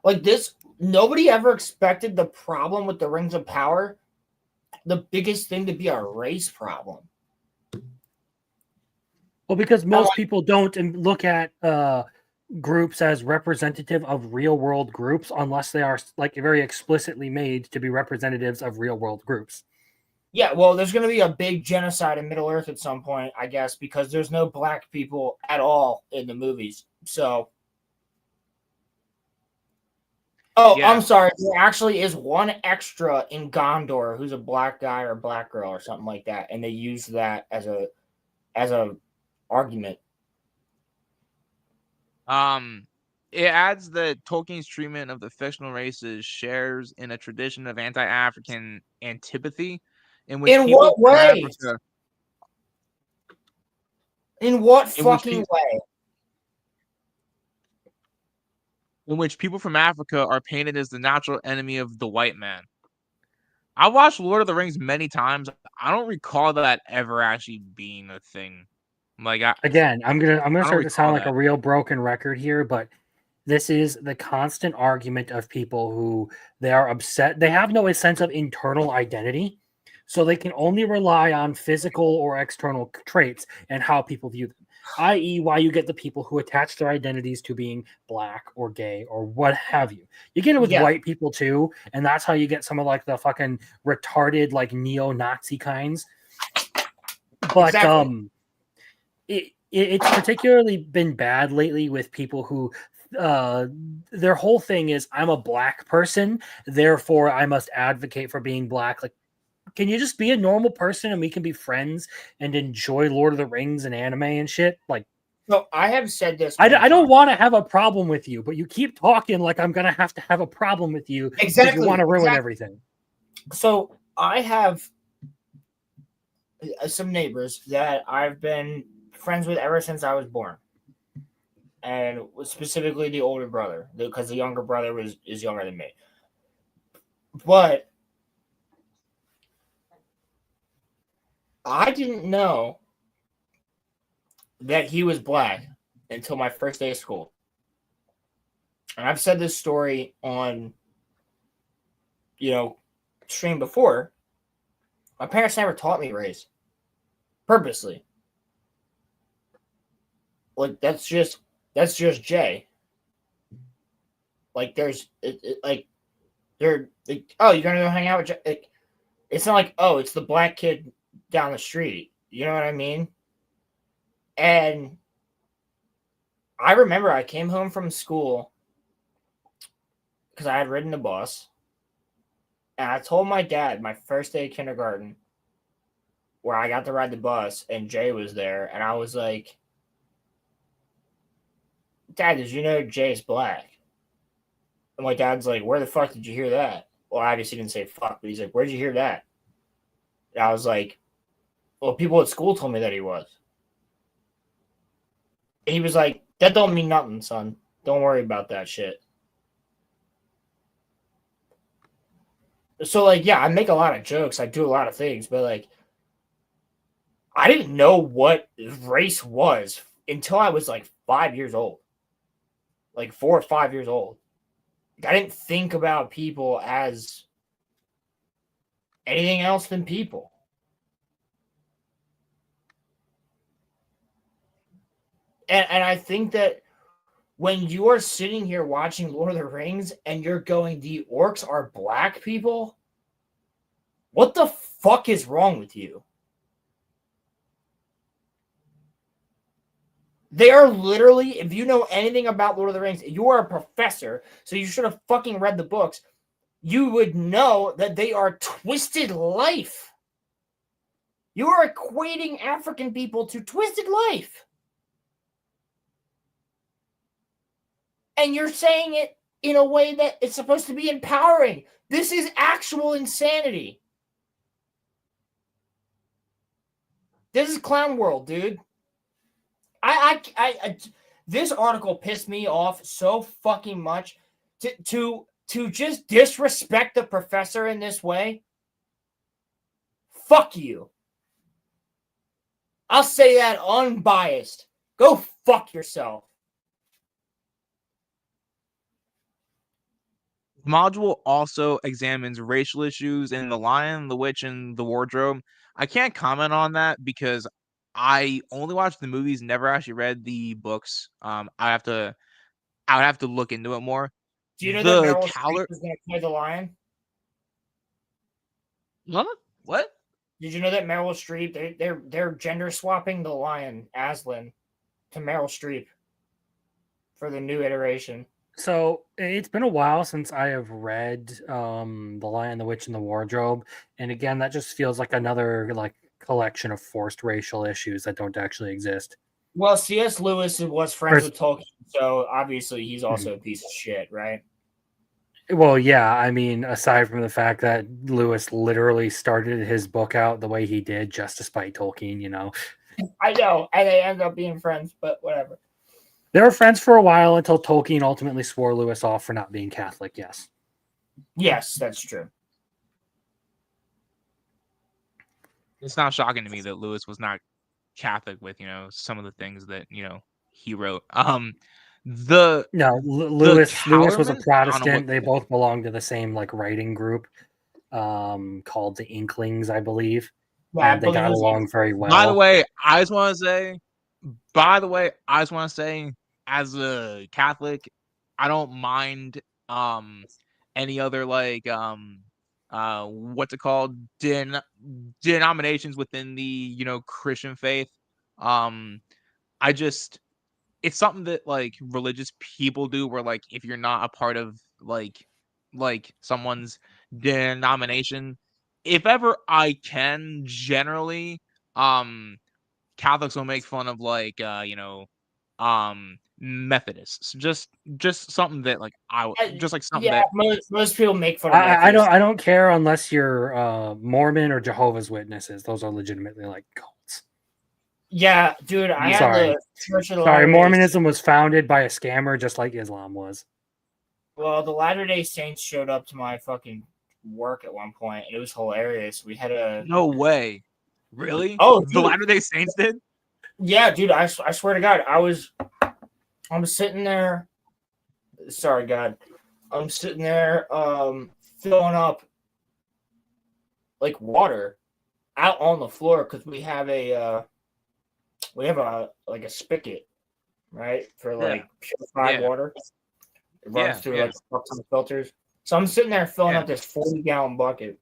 Like, this, nobody ever expected the problem with the Rings of Power, the biggest thing, to be a race problem. Well, because most people don't look at groups as representative of real world groups unless they are like very explicitly made to be representatives of real world groups. Yeah, well, there's going to be a big genocide in Middle Earth at some point, I guess, because there's no black people at all in the movies. So, I'm sorry. There actually is one extra in Gondor who's a black guy or black girl or something like that, and they use that as a argument. It adds that Tolkien's treatment of the fictional races shares in a tradition of anti-African antipathy, in what way? In what fucking way? In which people from Africa are painted as the natural enemy of the white man. I watched Lord of the Rings many times. I don't recall that ever actually being a thing. Like, I'm gonna start to sound like a real broken record here, but this is the constant argument of people who they are upset. They have no sense of internal identity, so they can only rely on physical or external traits and how people view them. I.e., why you get the people who attach their identities to being black or gay or what have you. You get it with white people too, and that's how you get some of like the fucking retarded like neo-Nazi kinds. But it's particularly been bad lately with people who their whole thing is I'm a black person, therefore I must advocate for being black. Like, can you just be a normal person and we can be friends and enjoy Lord of the Rings and anime and shit? Like, No, I have said this. I don't want to have a problem with you, but you keep talking like I'm gonna have to have a problem with you because you want to ruin everything. So I have some neighbors that I've been friends with ever since I was born, and specifically the older brother, because the younger brother is younger than me. But I didn't know that he was black until my first day of school. And I've said this story on, stream before. My parents never taught me race purposely. Like, that's just Jay. Like, they're like, oh, you're gonna go hang out with Jay? Like, it's not like, oh, it's the black kid down the street. You know what I mean? And I remember I came home from school because I had ridden the bus, and I told my dad my first day of kindergarten, where I got to ride the bus, and Jay was there, and I was like, Dad, did you know Jay's black? And my dad's like, where the fuck did you hear that? Well, obviously he didn't say fuck, but he's like, where'd you hear that? And I was like, well, people at school told me that he was. And he was like, that don't mean nothing, son. Don't worry about that shit. So, like, yeah, I make a lot of jokes. I do a lot of things, but, like, I didn't know what race was until I was, like, 5 years old. Like, 4 or 5 years old. I didn't think about people as anything else than people. And I think that when you are sitting here watching Lord of the Rings and you're going, the orcs are black people, what the fuck is wrong with you? They are literally, if you know anything about Lord of the Rings, you are a professor, so you should have fucking read the books. You would know that they are twisted life. You are equating African people to twisted life. And you're saying it in a way that it's supposed to be empowering. This is actual insanity. This is clown world, dude. This article pissed me off so fucking much. To just disrespect the professor in this way. Fuck you. I'll say that unbiased. Go fuck yourself. The module also examines racial issues in The Lion, the Witch, and the Wardrobe. I can't comment on that because I only watched the movies, never actually read the books. I would have to look into it more. Do you know that Meryl Streep is going to play the Lion? What? Did you know that Meryl Streep they're gender swapping the Lion, Aslan, to Meryl Streep for the new iteration? So it's been a while since I have read The Lion, the Witch, and the Wardrobe, and again, that just feels like another like collection of forced racial issues that don't actually exist. Well, C.S. Lewis was friends with Tolkien, so obviously he's also a piece of shit, right? Well, yeah, I mean, aside from the fact that Lewis literally started his book out the way he did just to spite Tolkien, you know. I know, and they end up being friends, but whatever. They were friends for a while until Tolkien ultimately swore Lewis off for not being Catholic, yes. Yes, that's true. It's not shocking to me that Lewis was not Catholic with, some of the things that, he wrote. Lewis was a Protestant. They both belonged to the same like writing group called the Inklings, I believe. Yeah, and they got along very well. By the way, I just want to say, as a Catholic, I don't mind any other like what's it called, denominations within the Christian faith. it's something that like religious people do where like if you're not a part of like someone's denomination, if ever I can, generally Catholics will make fun of like Methodists. Just something that like just like something Yeah, that most people make fun of Methodists. I don't care unless you're Mormon or Jehovah's Witnesses. Those are legitimately like cults. Yeah, dude, I had the Church of the Sorry, Latter-day Mormonism was founded by a scammer just like Islam was. Well, the Latter-day Saints showed up to my fucking work at one point, and it was hilarious. We had a no way. Really? Oh, The dude. Latter-day Saints did? Yeah, dude, I swear to God, I'm sitting there. Sorry, God. I'm sitting there filling up like water out on the floor because we have a like a spigot, right? For like purified water. It runs through like fuck ton of filters. So I'm sitting there filling up this 40-gallon bucket.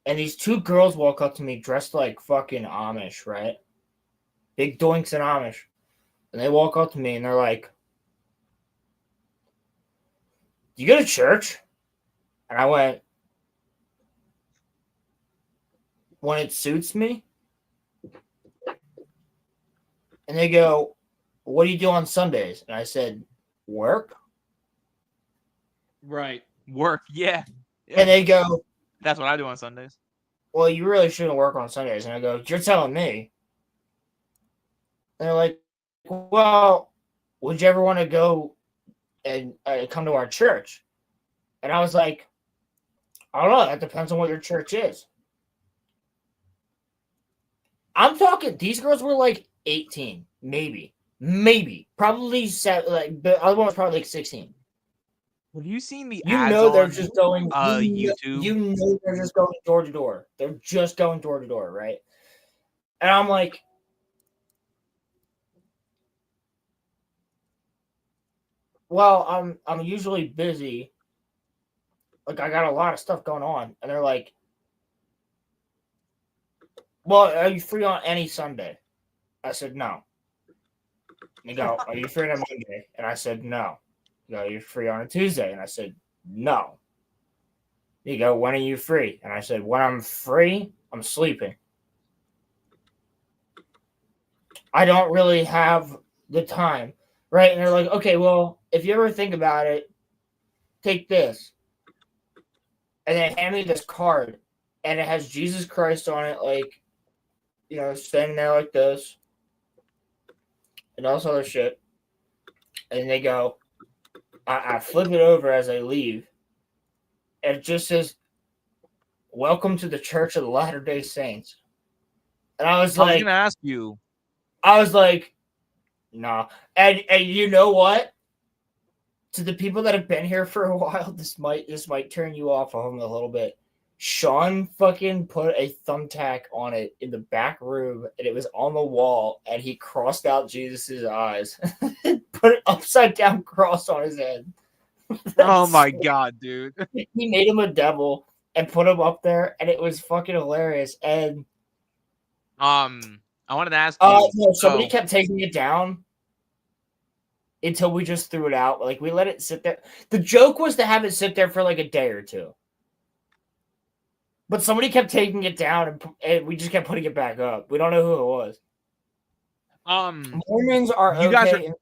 And these two girls walk up to me dressed like fucking Amish, right? Big doinks and Amish. And they walk up to me and they're like, "You go to church?" And I went, "When it suits me." And they go, "What do you do on Sundays?" And I said, "Work." Right. Work. Yeah. And they go, "That's what I do on Sundays." "Well, you really shouldn't work on Sundays." And I go, "You're telling me." And they're like, "Well, would you ever want to go and come to our church?" And I was like, "I don't know. That depends on what your church is." I'm talking, these girls were like 18, maybe, probably 7. Like the other one was probably like 16. Have you seen the You ads know they're on just going YouTube? You know they're just going door to door. They're just going door to door, right? And I'm like, "Well, I'm usually busy. Like I got a lot of stuff going on." And they're like, "Well, are you free on any Sunday?" I said, "No." And they go, "Are you free on a Monday?" And I said, "No." You go, "Are you free on a Tuesday?" And I said, "No." You go, "When are you free?" And I said, "When I'm free, I'm sleeping. I don't really have the time." Right? And they're like, "Okay, well, if you ever think about it, take this." And they hand me this card, and it has Jesus Christ on it, like, standing there like this, and all this other shit. And they go, I flip it over as I leave, and it just says, "Welcome to the Church of the Latter-day Saints." And I was like, gonna ask you. Nah. And you know what? To the people that have been here for a while, this might turn you off of them a little bit. Sean fucking put a thumbtack on it in the back room, and it was on the wall, and he crossed out Jesus's eyes, put an upside down cross on his head. Oh my God, dude! He made him a devil and put him up there, and it was fucking hilarious. And I wanted to ask you. no, somebody kept taking it down until we just threw it out. Like we let it sit there. The joke was to have it sit there for like a day or two. But somebody kept taking it down, and we just kept putting it back up. We don't know who it was. Mormons are okay in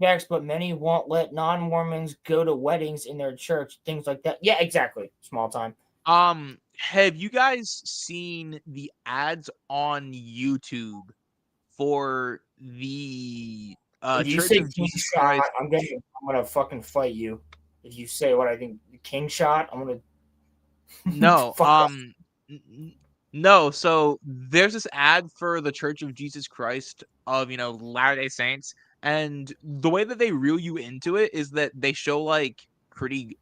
respects, but many won't let non-Mormons go to weddings in their church, things like that. Yeah, exactly. Small time. Have you guys seen the ads on YouTube for the if you Church say of Jesus King Christ? Shot, I'm gonna fucking fight you. If you say what I think, King Shot, I'm gonna. No, no. So there's this ad for the Church of Jesus Christ of Latter-day Saints, and the way that they reel you into it is that they show like really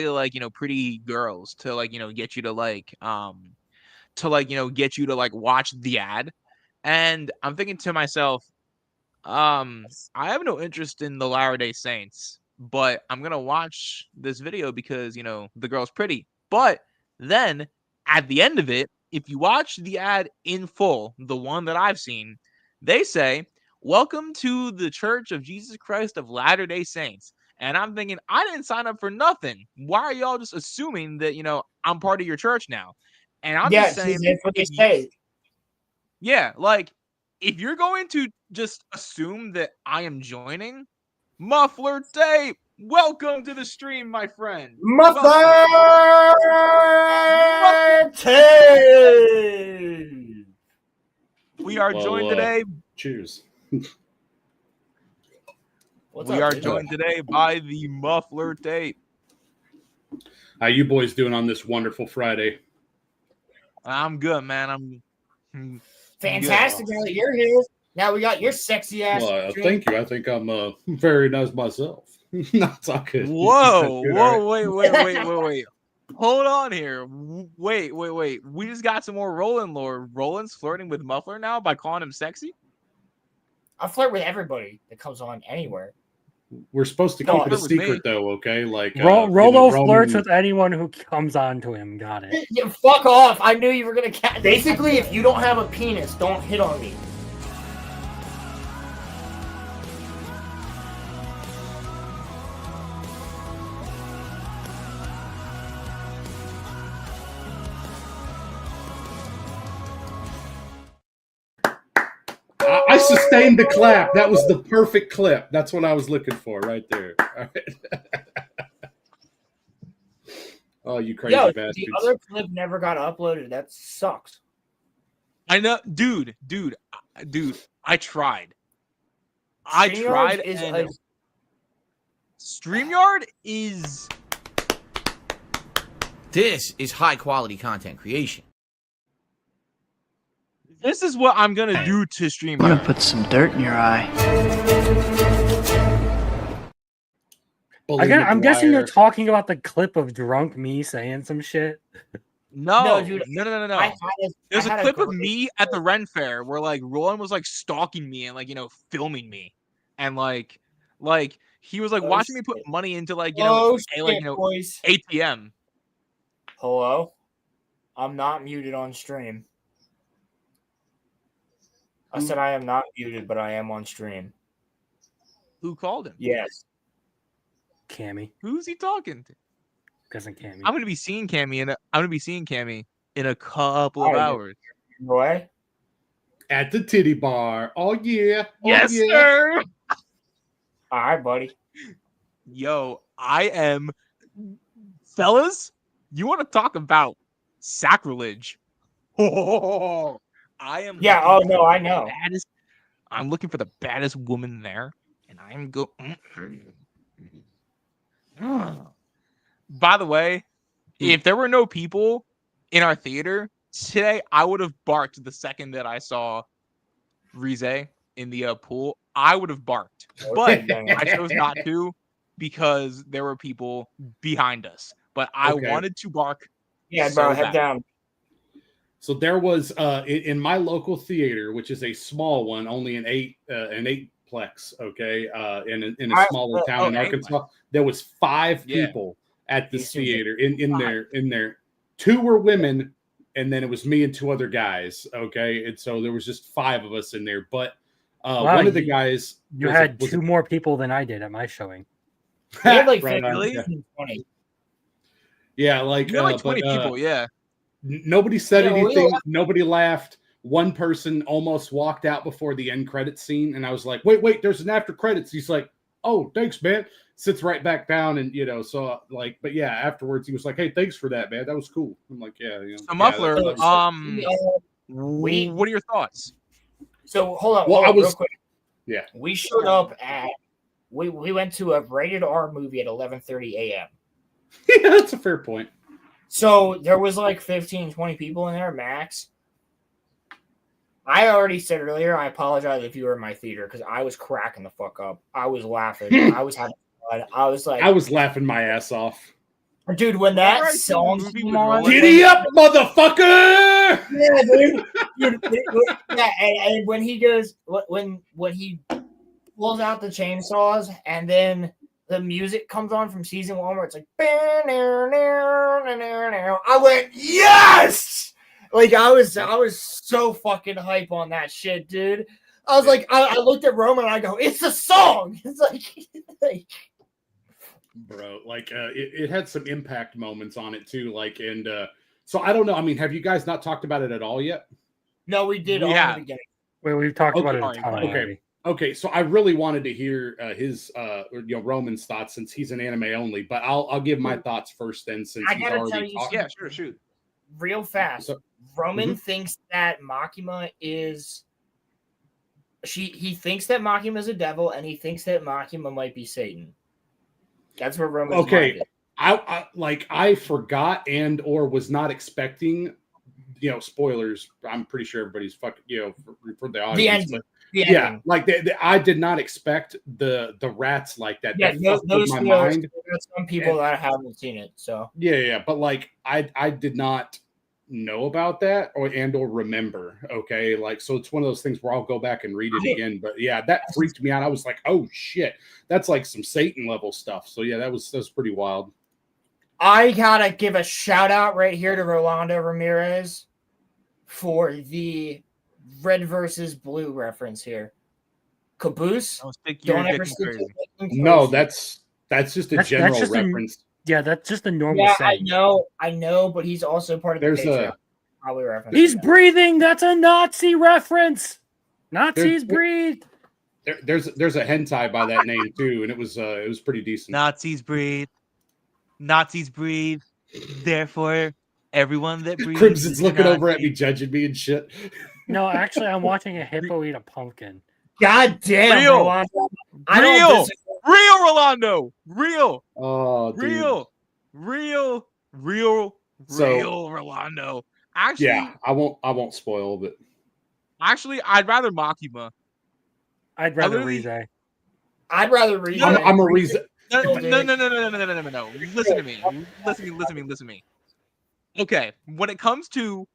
like pretty girls to like get you to like get you to like watch the ad. And I'm thinking to myself, I have no interest in the Latter-day Saints, but I'm gonna watch this video because the girl's pretty. But then at the end of it, if you watch the ad in full, the one that I've seen, they say, "Welcome to the Church of Jesus Christ of Latter-day Saints." And I'm thinking, I didn't sign up for nothing. Why are y'all just assuming that, I'm part of your church now? And I'm just saying, that's what they say. yeah, like, if you're going to just assume that I am joining, Muffler Tape, welcome to the stream, my friend. Muffler Tape! We are joined today. Cheers. We are joined today by the Muffler Tape. How you boys doing on this wonderful Friday? I'm good, man. I'm fantastic. Now that you're here, now we got your sexy ass. Well, thank you. I think I'm very nice myself. Not so good. Whoa, wait. Hold on here. Wait. We just got some more Roland lore. Roland's flirting with Muffler now by calling him sexy? I flirt with everybody that comes on anywhere. We're supposed to keep it a secret, though, okay? Like Rolo flirts with anyone who comes on to him. Got it. Yeah, fuck off! I knew you were gonna catch. Basically, if you don't have a penis, don't hit on me. I sustained the clap. That was the perfect clip. That's what I was looking for right there. All right. Oh, you crazy bastards. The other clip never got uploaded. That sucks. I know. Dude, I tried. StreamYard is... This is high-quality content creation. This is what I'm gonna do to StreamYard. I'm gonna put some dirt in your eye. I'm guessing you're talking about the clip of drunk me saying some shit. No, dude, no. There's a clip of me at the Ren Fair where like Roland was like stalking me and like filming me, and like he was like watching me put money into like ATM. Hello, I'm not muted on stream. I said I am not muted, but I am on stream. Who called him? Yes. Cammy. Who's he talking to? Cousin Cammy. I'm gonna be seeing Cammy in a couple of hours. What? At the titty bar. Oh yeah. Yes, sir. All right, buddy. Yo, fellas, you want to talk about sacrilege? Oh, I am. Yeah. Oh no, I know. I'm looking for the baddest woman there, and I'm go. By the way, if there were no people in our theater today, I would have barked the second that I saw Rize in the pool. I would have barked, but I chose not to because there were people behind us. But I wanted to bark. Yeah, bro, head down. So there was in my local theater, which is a small one, only an eightplex, okay, in a smaller town in Arkansas. There was 5 people at this theater in there. 2 were women, and then it was me and 2 other guys, okay, and so there was just 5 of us in there. But one of the guys, you had 2 more people than I did at my showing. We had like 20. Yeah, like like 20 people. Yeah. Nobody said anything. Nobody laughed. One person almost walked out before the end credits scene, and I was like, "Wait, there's an after credits." He's like, "Oh, thanks, man." Sits right back down, and so like, but yeah, afterwards he was like, "Hey, thanks for that, man. That was cool." I'm like, "Yeah." So Muffler, what are your thoughts? So hold on, real quick. Yeah, we showed up at we went to a rated R movie at 11:30 a.m. Yeah, that's a fair point. So there was like 15, 20 people in there, max. I already said earlier, I apologize if you were in my theater because I was cracking the fuck up. I was laughing. I was having fun. I was laughing my ass off. Dude, when that song came on, giddy up, motherfucker! Yeah, dude. And when he goes, when he pulls out the chainsaws, and then the music comes on from season 1 where it's like, I went, yes! Like I was so fucking hype on that shit, dude. I was like, I looked at Roman and I go, it's a song. It's like bro, like it had some impact moments on it too. Like, and so I don't know. I mean, have you guys not talked about it at all yet? No, we did all in the beginning. Well, we've talked about it a ton already. Okay, so I really wanted to hear his Roman's thoughts since he's an anime only, but I'll give my thoughts first then since I he's gotta already tell you talked. Yeah, sure, shoot. Real fast. So, Roman thinks that Makima is he thinks that Makima is a devil and he thinks that Makima might be Satan. That's where Roman's mind is. I forgot and or was not expecting, spoilers. I'm pretty sure everybody's fucking, for the audience. I did not expect the rats like that. Yeah, that those my mind. There's some people that haven't seen it, so Yeah, but like I did not know about that or remember. Okay, like so it's one of those things where I'll go back and read it again. But yeah, that freaked me out. I was like, oh shit, that's like some Satan level stuff. So yeah, that was pretty wild. I gotta give a shout out right here to Rolando Ramirez for the red versus blue reference here. Caboose. Don't ever stick your dick in No, close. that's just a general reference. That's just a normal Yeah, saying. I know, but he's also part of the Patreon. Probably reference. He's breathing. That's a Nazi reference. Nazis breathe. There's a hentai by that name too, and it was pretty decent. Nazis breathe. Nazis breathe. Therefore, everyone that breathes. Crimson's looking over at me, judging me and shit. No, actually, I'm watching a hippo eat a pumpkin. God damn, Real, Rolando. real, Rolando, real. Oh, dude. Real, Rolando. Actually, yeah, I won't spoil, but actually, I'd rather Makima. I'd rather Rize. I'd rather Rize. I'm a Rize. No. Listen to me. Okay, when it comes to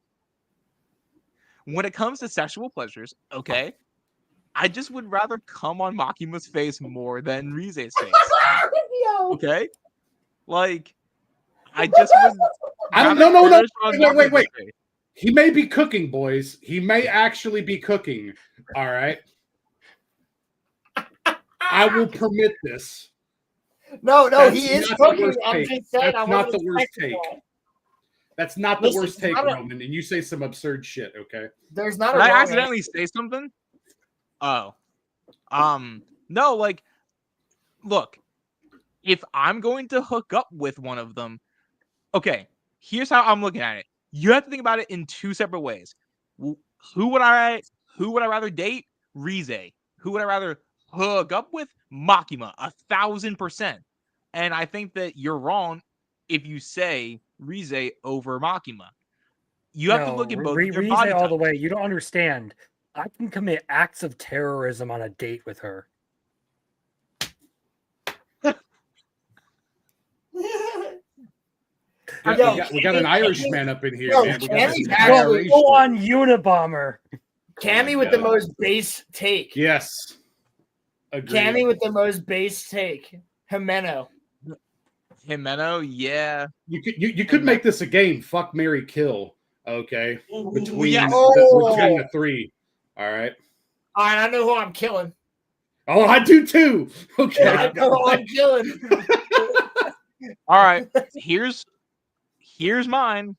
sexual pleasures, okay, I just would rather come on Makima's face more than Rize's face. Okay, like I just would. I don't know. Wait. He may be cooking, boys. He may actually be cooking. All right. I will permit this. No, he is cooking. I'm just saying, that's not the worst take. That's not the worst take, Roman. And you say some absurd shit, okay? There's not. Did I accidentally say something? Oh, no. Like, look, if I'm going to hook up with one of them, okay. Here's how I'm looking at it. You have to think about it in two separate ways. Who would I rather date? Rize. Who would I rather hook up with? Makima. 1,000%. And I think that you're wrong if you say Rize over Makima. You have to look at both. Rize all the way. You don't understand. I can commit acts of terrorism on a date with her. We got an Irishman up in here, man. We got go on Unabomber. Cammy with the most base take. Yes. Agreed. Cammy with the most base take. Jimeno, yeah. You could make this a game. Fuck, marry, kill. Okay. Between the three. All right. I know who I'm killing. Oh, I do too. Okay. Yeah, I know who I'm killing. All right. Here's mine.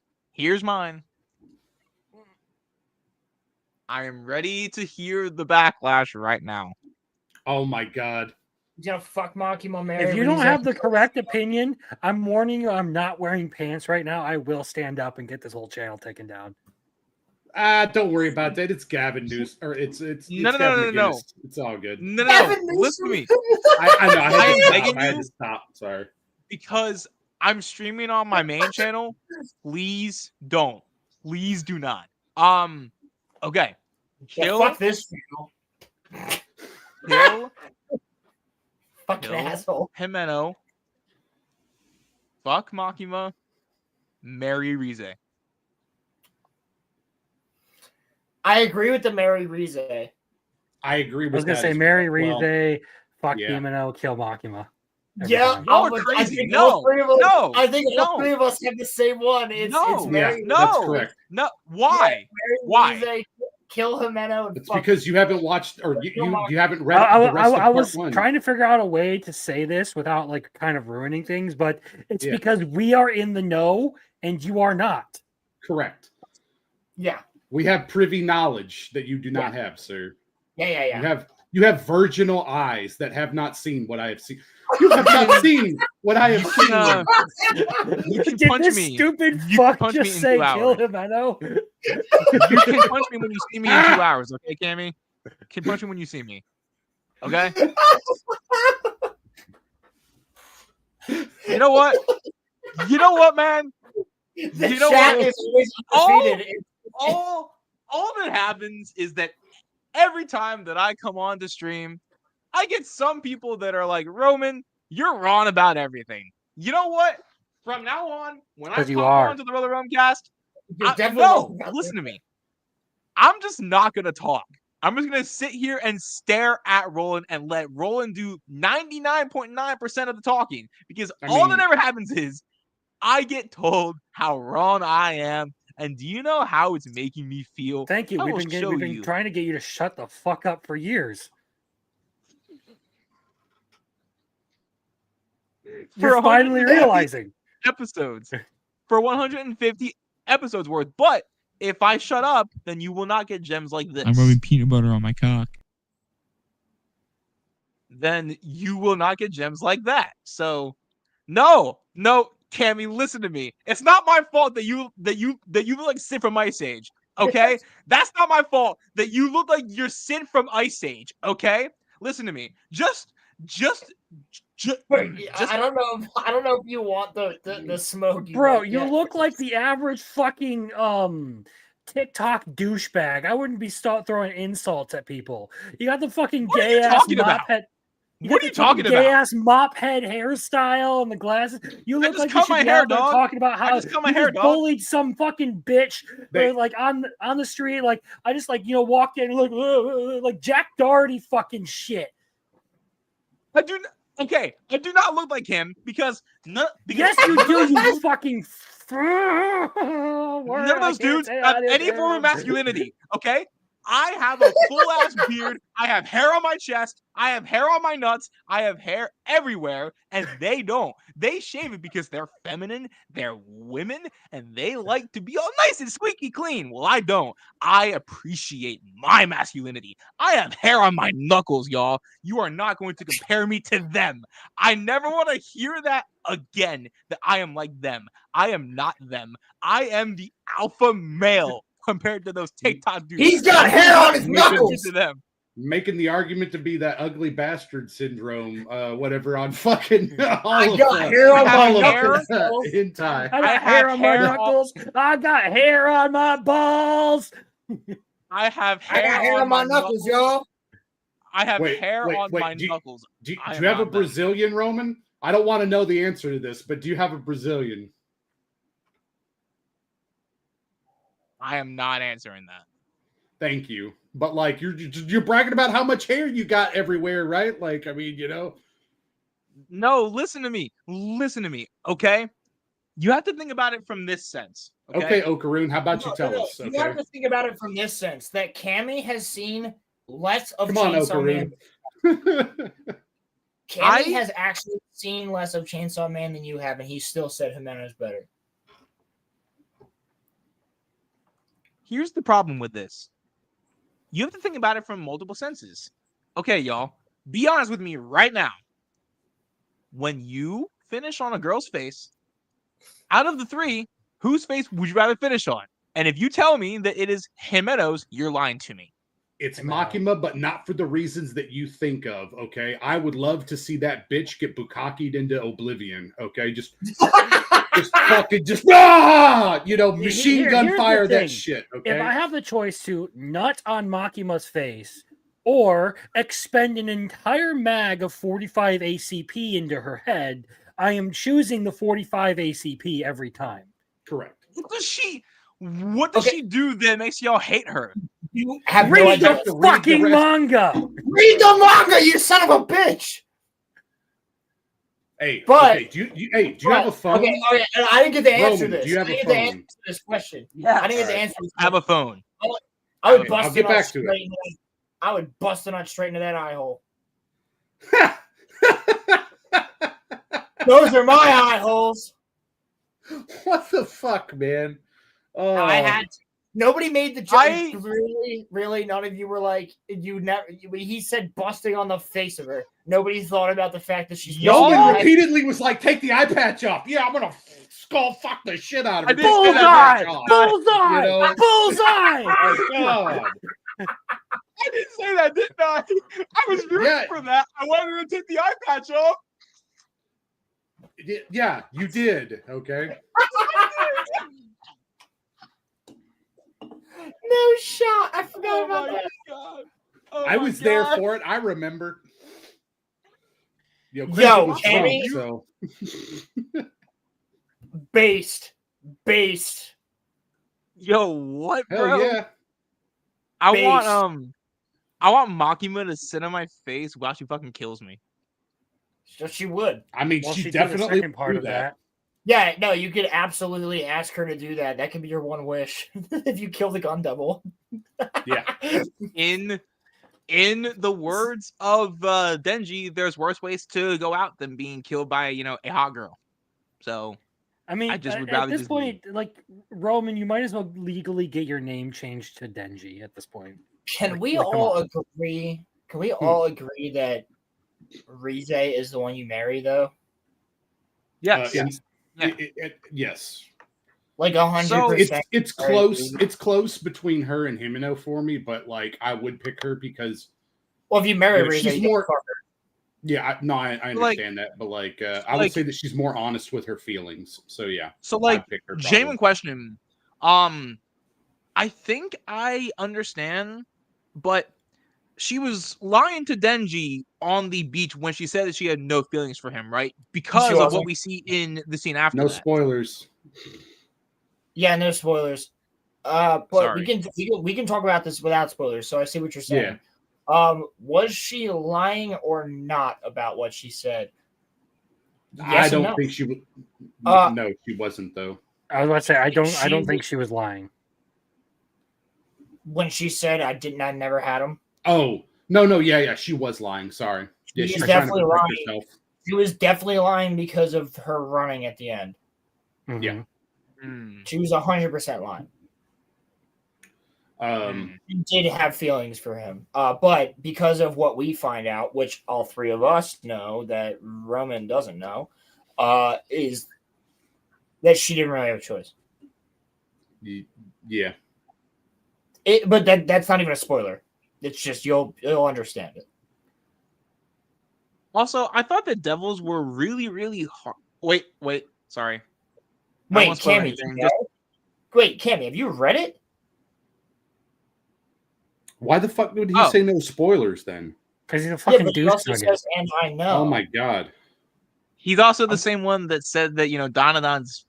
I am ready to hear the backlash right now. Oh my god. You're gonna fuck Makima, man. If you don't have the correct opinion, I'm warning you, I'm not wearing pants right now. I will stand up and get this whole channel taken down. Don't worry about that. It's Gavin News. Or it's no. It's all good. No. Listen to me. I know. I had to stop. Sorry. Because I'm streaming on my main channel. Please don't. Please do not. Okay. Kill this channel. Kill. Fucking asshole. Jimeno. Fuck Makima. Marry Rize. I agree with the marry Rize. I agree with that. I was gonna say marry Rize, fuck Jimeno, kill Makima. Yeah, Y'all are crazy. I think No, all three of us, no, I think no. all three of us have the same one. It's very that's correct. No, why? Yeah, Why? Kill Jimeno. It's because you haven't watched or you haven't read I the rest of I part was one. trying to figure out a way to say this without like kind of ruining things, but it's Yeah. because we are in the know and you are not. Correct. Yeah. We have privy knowledge that you do not have, sir. Yeah. You have virginal eyes that have not seen what I have seen. You have not seen what I have seen. You can Did punch this me. stupid You fuck can punch me just in say 2 kill hours. him? I know. You can punch me when you see me in 2 hours, okay, Cammy? You can punch me when you see me. Okay? You know what? You know what, man? The You know chat what? is always undefeated. All that happens is that every time that I come on to stream, I get some people that are like, Roman, you're wrong about everything. You know what? From now on, when I 'Cause you come are. on to the RoloRome cast, You're definitely no, wrong about listen to me. I'm just not gonna talk. I'm just gonna sit here and stare at Roland and let Roland do 99.9% of the talking, because all that ever happens is I get told how wrong I am. And do you know how it's making me feel? Thank you. I We've will been show you. trying to get you to shut the fuck up for years. You're finally 150 realizing episodes. For 150 episodes worth. But if I shut up, then you will not get gems like this. I'm rubbing peanut butter on my cock. Then you will not get gems like that. So no, Cammy, listen to me. It's not my fault that you look like Sid from Ice Age. Okay? That's not my fault that you look like you're Sid from Ice Age. Okay? Listen to me. Just I don't know if you want the smoky. bro, but you yeah. look like the average fucking TikTok douchebag. I wouldn't be throwing insults at people. You got the fucking gay ass mop head. What are you talking about? Gay ass mop head hairstyle and the glasses. You look like you should be out there talking about how you bullied some fucking bitch like on the street. Like I just walked in and like Jack Doherty fucking shit. I do not look like him because yes, you do. You fucking none of those dudes have any form of masculinity. Okay. I have a full ass beard. I have hair on my chest. I have hair on my nuts. I have hair everywhere, and they don't. They shave it because they're feminine, they're women, and they like to be all nice and squeaky clean. Well, I don't. I appreciate my masculinity. I have hair on my knuckles, y'all. You are not going to compare me to them. I never want to hear that again, that I am like them. I am not them. I am the alpha male. Compared to those TikTok dudes. He's got hair on his knuckles. To them. Making the argument to be that ugly bastard syndrome, whatever on fucking I got hair on my knuckles. Hentai. I got hair on my knuckles. I got hair on my balls. I have hair on my knuckles, y'all. I have hair on my knuckles. Do you have a Brazilian, Roman? I don't want to know the answer to this, but do you have a Brazilian? I am not answering that. Thank you. But like you're bragging about how much hair you got everywhere, right? Like, I mean, No, listen to me. Okay? You have to think about it from this sense. Okay, Okaroon, how about you tell us? You have to think about it from this sense that Cammy has seen less of Come on, Chainsaw Man. Cammy I has actually seen less of Chainsaw Man than you have, and he still said Jimena's better. Here's the problem with this. You have to think about it from multiple senses. Okay, y'all. Be honest with me right now. When you finish on a girl's face, out of the three, whose face would you rather finish on? And if you tell me that it is Jimeno's, you're lying to me. It's Makima, but not for the reasons that you think of, okay? I would love to see that bitch get bukkakied into oblivion, okay? Just fucking machine gun fire that shit, okay? If I have the choice to nut on Makima's face or expend an entire mag of 45 ACP into her head, I am choosing the 45 ACP every time. Correct. What does she do that makes y'all hate her? You have read the fucking manga. Read the manga, you son of a bitch. Hey, But okay, do you have a phone? Okay, and I didn't get to answer Roman, this. do you have I a didn't get to phone? answer this question. Yeah, I didn't get to answer this I have a phone. I would Okay, bust I'll get it on back to straight. it. I would bust it on straight into that eye hole. Those are my eye holes. What the fuck, man? I had to. Nobody made the joke. I- Really, none of you were like, you never. He said busting on the face of her. Nobody thought about the fact that she's. Roman repeatedly was like, "Take the eye patch off." Yeah, I'm gonna skull fuck the shit out of her. Bullseye! Bullseye! You know? Bullseye! Oh God. I didn't say that, didn't I? I was rooting for that. I wanted her to take the eye patch off. Yeah, you did. Okay. No shot. I forgot about that. God. I was there for it. I remember. Yo, was Cammy. drunk, so. Based. Yo, what, Hell bro? yeah. I want Makima to sit on my face while she fucking kills me. So she would. I mean, Well, she she did the definitely second part do of that. Yeah, no, you could absolutely ask her to do that. That could be your one wish if you kill the gun double. Yeah. In the words of Denji, there's worse ways to go out than being killed by, a hot girl. So I mean, I just would at rather this just point, like Roman, you might as well legally get your name changed to Denji at this point. Can we all agree? Can we all agree that Rize is the one you marry, though? Yes. Yes. Like 100%. It's close. It's close between her and Himeno for me, but like I would pick her because. Well, if you marry Rize, she's you more. fuck her. Yeah, I understand that, but like I would say that she's more honest with her feelings. So yeah. So like, I'd pick her genuine question. I think I understand, but she was lying to Denji on the beach when she said that she had no feelings for him, right? Because of what we see in the scene after. No that. spoilers. Yeah, no spoilers. But Sorry. we can talk about this without spoilers. So I see what you're saying. Yeah. Was she lying or not about what she said? Yes, I don't think she would. No, she wasn't though. I was about to say I don't think she was lying when she said I never had him. Oh no, yeah, she was lying. Sorry, yeah, she's definitely lying. Herself. She was definitely lying because of her running at the end. Mm-hmm. Yeah, she was 100% lying. She did have feelings for him, but because of what we find out, which all three of us know that Roman doesn't know, is that she didn't really have a choice. Yeah. But that's not even a spoiler. It's just you'll understand it. Also, I thought the Devils were really, really hard. Wait, sorry. Wait, Cammy, wait, Cammy, have you read it? Why the fuck would he say no spoilers then? Because he's a fucking douche. And I know. Oh my god. He's also the same one that said that Donadon's.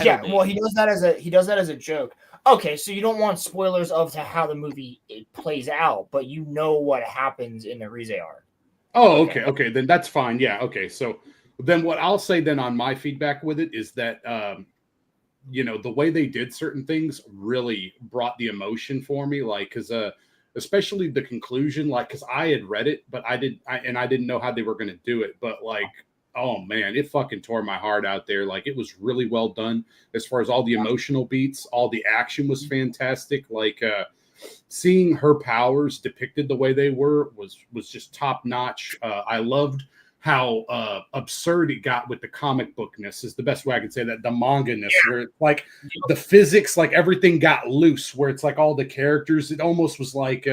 Yeah, well, he does that as a joke. Okay, so you don't want spoilers of how the movie plays out, but you know what happens in the Rize arc. Oh, okay, then that's fine. Yeah, okay. So then what I'll say then on my feedback with it is that the way they did certain things really brought the emotion for me, like because especially the conclusion, like because I had read it, but I didn't know how they were going to do it, but like. Oh man, it fucking tore my heart out there. Like it was really well done as far as all the emotional beats, all the action was fantastic. Like seeing her powers depicted the way they were was just top notch. I loved how absurd it got with the comic bookness is the best way I can say that. The manga-ness where it's like the physics, like everything got loose, where it's like all the characters, it almost was like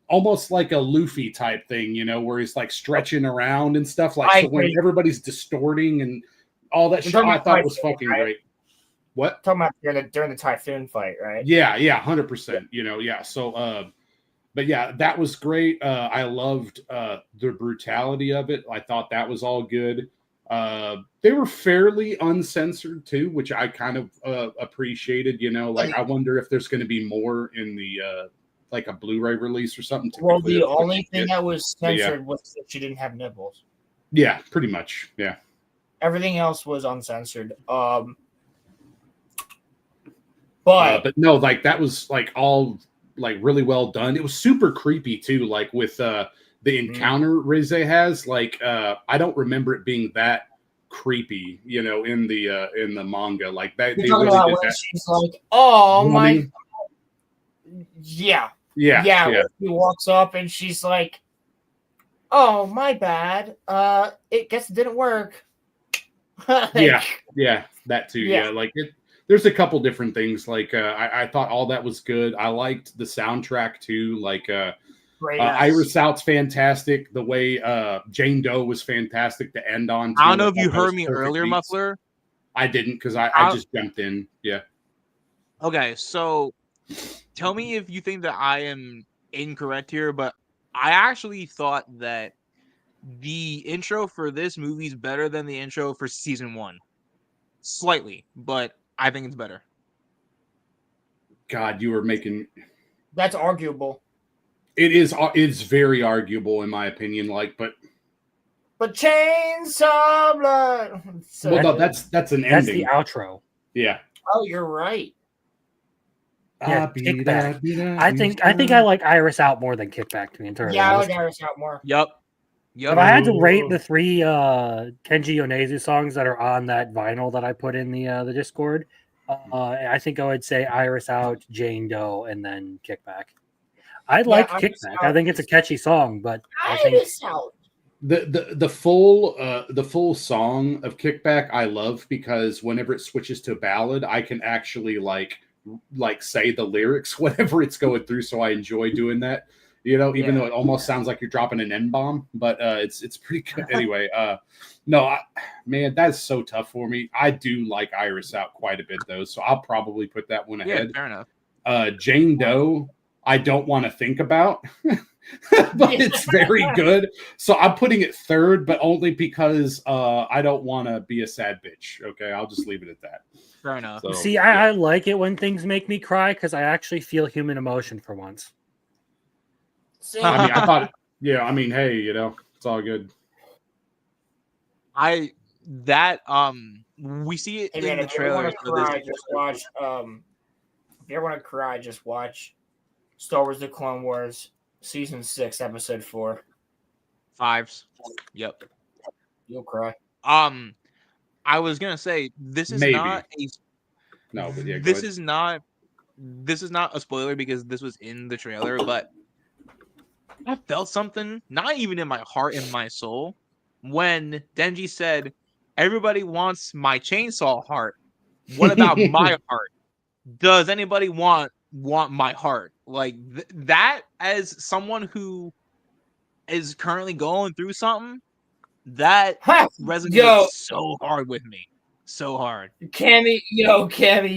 almost like a Luffy type thing, where he's like stretching around and stuff. Like so when everybody's distorting and all that shit, I thought was fucking great. What? Talking about during the Typhoon fight, right? Yeah, 100%. Yeah. So, but yeah, that was great. I loved the brutality of it. I thought that was all good. They were fairly uncensored too, which I kind of appreciated. Like I wonder if there's going to be more in the. Like a Blu-ray release or something. Well, the only thing that was censored was that she didn't have nipples. Yeah, pretty much. Yeah. Everything else was uncensored. But no, like that was like all like really well done. It was super creepy too, like with the encounter Rize has. Like I don't remember it being that creepy, you know, in the manga. Like that You're they talking really about did when that. she's like, "Oh my, Woman. yeah, Yeah. when she walks up and she's like, "Oh my bad, it guess it didn't work." Yeah, that too. Yeah, like it. There's a couple different things. Like I thought all that was good. I liked the soundtrack too. Like Iris Out's fantastic. The way Jane Doe was fantastic to end on. I don't know if you heard me earlier, beats. Muffler. I didn't because I just jumped in. Yeah. Okay, so tell me if you think that I am incorrect here, but I actually thought that the intro for this movie is better than the intro for season 1. Slightly, but I think it's better. God, you were making. That's arguable. It is. It's very arguable in my opinion. Like, but Chainsaw Blood. Well, no, that's an ending. That's the outro. Yeah. Oh, you're right. Yeah, Kickback. I think I like Iris Out more than Kickback, to be entirely Yeah, I honest. like Iris Out more. Yep. If I had to rate the 3 Kenji Yonezu songs that are on that vinyl that I put in the Discord, I think I would say Iris Out, Jane Doe, and then Kickback. I like Kickback. I think it's a catchy song, but I think Iris Out. The full song of Kickback I love because whenever it switches to a ballad, I can actually like say the lyrics whenever it's going through. So I enjoy doing that. You know, even though it almost sounds like you're dropping an N-bomb, but it's pretty good. Anyway, no, man, that's so tough for me. I do like Iris Out quite a bit though, so I'll probably put that one ahead. Fair enough. Jane Doe, I don't want to think about, but it's very good. So I'm putting it third, but only because I don't want to be a sad bitch. Okay, I'll just leave it at that. Fair enough. So, see, I like it when things make me cry because I actually feel human emotion for once. I mean, I thought, yeah. I mean, hey, you know, it's all good. We see it in the trailer. If you want to cry, just watch Star Wars: The Clone Wars Season 6, Episode 4. 5s. Yep. You'll cry. I was gonna say this is not a. No, but yeah, this is not a spoiler because this was in the trailer, but I felt something, not even in my heart, in my soul, when Denji said, "Everybody wants my chainsaw heart. What about my heart? Does anybody want my heart?" Like that, as someone who is currently going through something, that resonates so hard with me. So hard. Cammy.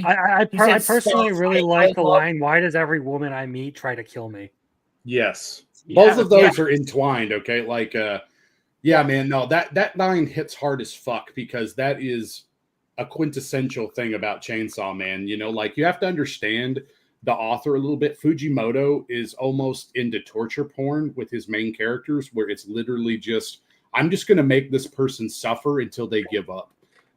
I personally really like the line, "Why does every woman I meet try to kill me?" Yes. Both of those are entwined, okay? Like yeah, man, no, that line hits hard as fuck because that is a quintessential thing about Chainsaw Man. You know, like you have to understand the author a little bit. Fujimoto is almost into torture porn with his main characters, where it's literally just, I'm just going to make this person suffer until they give up.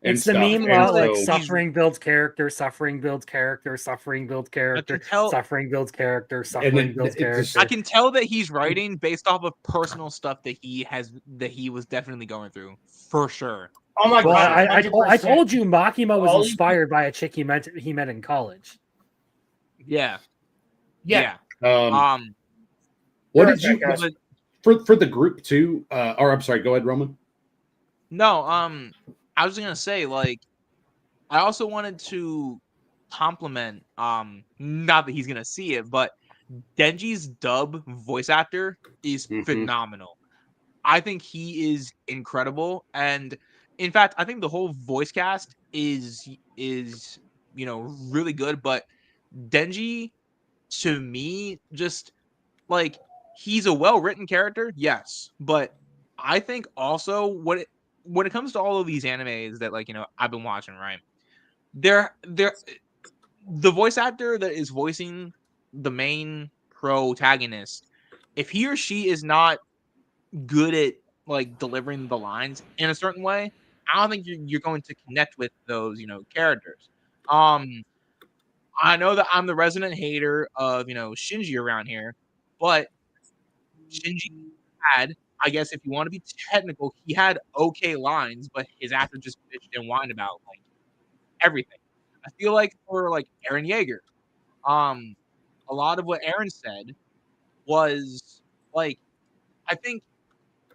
It's the meme about like suffering builds character, suffering builds character, suffering builds character, suffering builds character, suffering builds character. I can tell that he's writing based off of personal stuff that he was definitely going through, for sure. Oh my god! I told you Makima was inspired by a chick he met in college. Yeah. What did you for the group too? Or I'm sorry, go ahead, Roman. No, I was gonna say, like, I also wanted to compliment, not that he's gonna see it, but Denji's dub voice actor is phenomenal. I think he is incredible, and in fact, I think the whole voice cast is really good. But Denji, to me, just like he's a well-written character, yes, but I think also when it comes to all of these animes that I've been watching, right? The voice actor that is voicing the main protagonist, if he or she is not good at like delivering the lines in a certain way, I don't think you're going to connect with those, characters. I know that I'm the resident hater of, Shinji around here, but Shinji had, I guess if you want to be technical, he had okay lines, but his actor just bitched and whined about like everything. I feel like for like Aaron Yeager, um, a lot of what Aaron said was like I think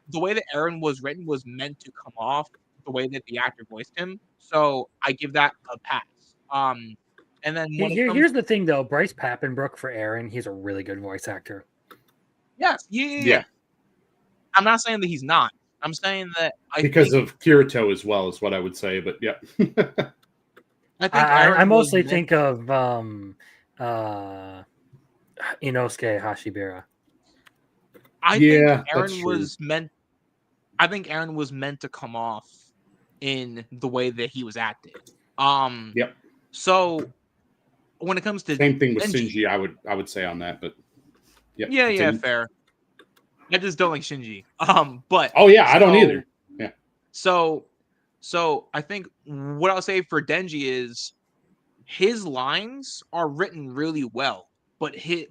the way that Aaron was written was meant to come off the way that the actor voiced him. So I give that a pass. And then when it comes, Here's the thing, though. Bryce Papenbrook for Aaron, he's a really good voice actor. yes, yeah. I'm not saying that he's not. I'm saying that because of Kirito as well is what I would say. But yeah, I think I mostly think of Inosuke Hashibira. I think Aaron was meant. I think Aaron was meant to come off in the way that he was acted. Yep. So when it comes to same thing with Shinji, I would say on that, but yeah, fair. I just don't like Shinji. But I don't either. Yeah. So I think what I'll say for Denji is his lines are written really well, but he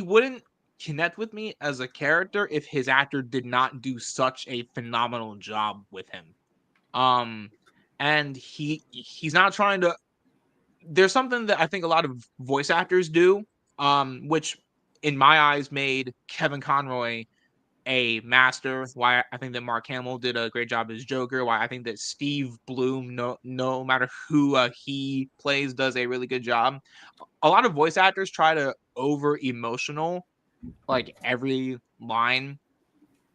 wouldn't connect with me as a character if his actor did not do such a phenomenal job with him. And he's not trying to. There's something that I think a lot of voice actors do, which in my eyes made Kevin Conroy a master. Why I think that Mark Hamill did a great job as Joker. Why I think that Steve Bloom, no matter who he plays, does a really good job. A lot of voice actors try to over emotional like every line,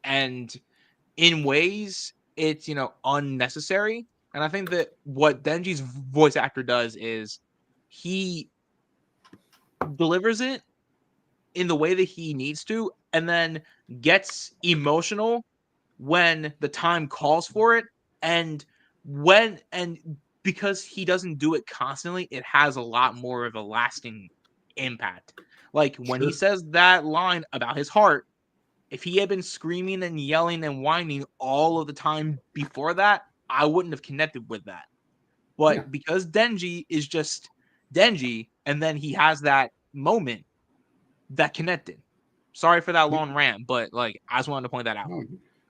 and in ways it's unnecessary. And I think that what Denji's voice actor does is he delivers it in the way that he needs to, and then gets emotional when the time calls for it. And because he doesn't do it constantly, it has a lot more of a lasting impact. Like when he says that line about his heart, if he had been screaming and yelling and whining all of the time before that, I wouldn't have connected with that. But because Denji is just Denji, and then he has that moment that connected. Sorry for that long rant, but like I just wanted to point that out.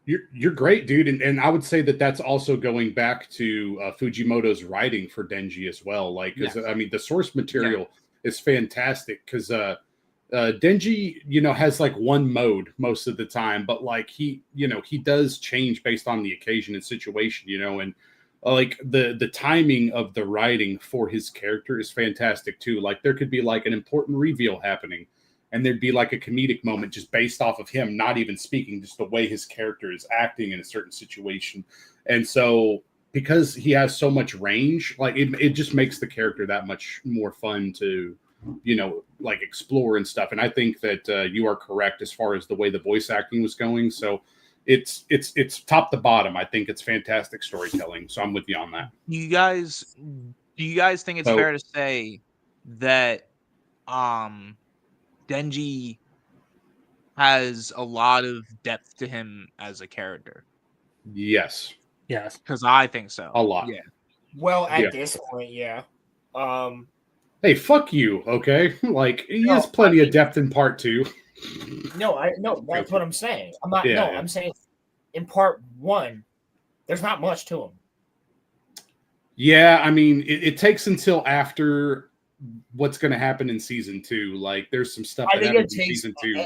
You're great, dude, and I would say that that's also going back to Fujimoto's writing for Denji as well. Like, I mean, the source material is fantastic because Denji, has like one mode most of the time, but like he does change based on the occasion and situation, and like the timing of the writing for his character is fantastic too. Like there could be like an important reveal happening, and there'd be like a comedic moment just based off of him not even speaking, just the way his character is acting in a certain situation. And so because he has so much range, like it just makes the character that much more fun to like explore and stuff. And I think that you are correct as far as the way the voice acting was going. So it's top to bottom. I think it's fantastic storytelling. So I'm with you on that. Do you guys think it's fair to say that Denji has a lot of depth to him as a character? Yes. Because I think so. A lot. Yeah. Well, at this point, yeah. Hey, fuck you, okay? Like he has plenty of depth in part 2. No, that's what I'm saying. I'm not. I'm saying in part 1, there's not much to him. Yeah, I mean, it takes until after what's going to happen in season 2. Like, there's some stuff that happens in season 2.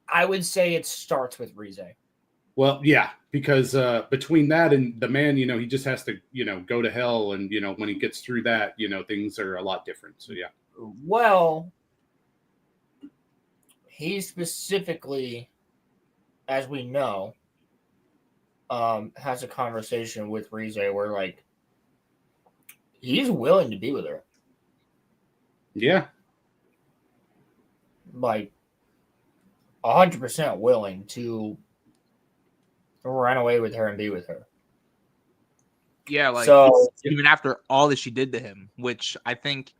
I would say it starts with Rize. Well, yeah, because between that and the man, he just has to, go to hell, and when he gets through that, things are a lot different. So yeah. Well, he specifically, as we know, has a conversation with Rize where like he's willing to be with her. Yeah. Like 100% willing to run away with her and be with her. Yeah, like so, even after all that she did to him, which I think,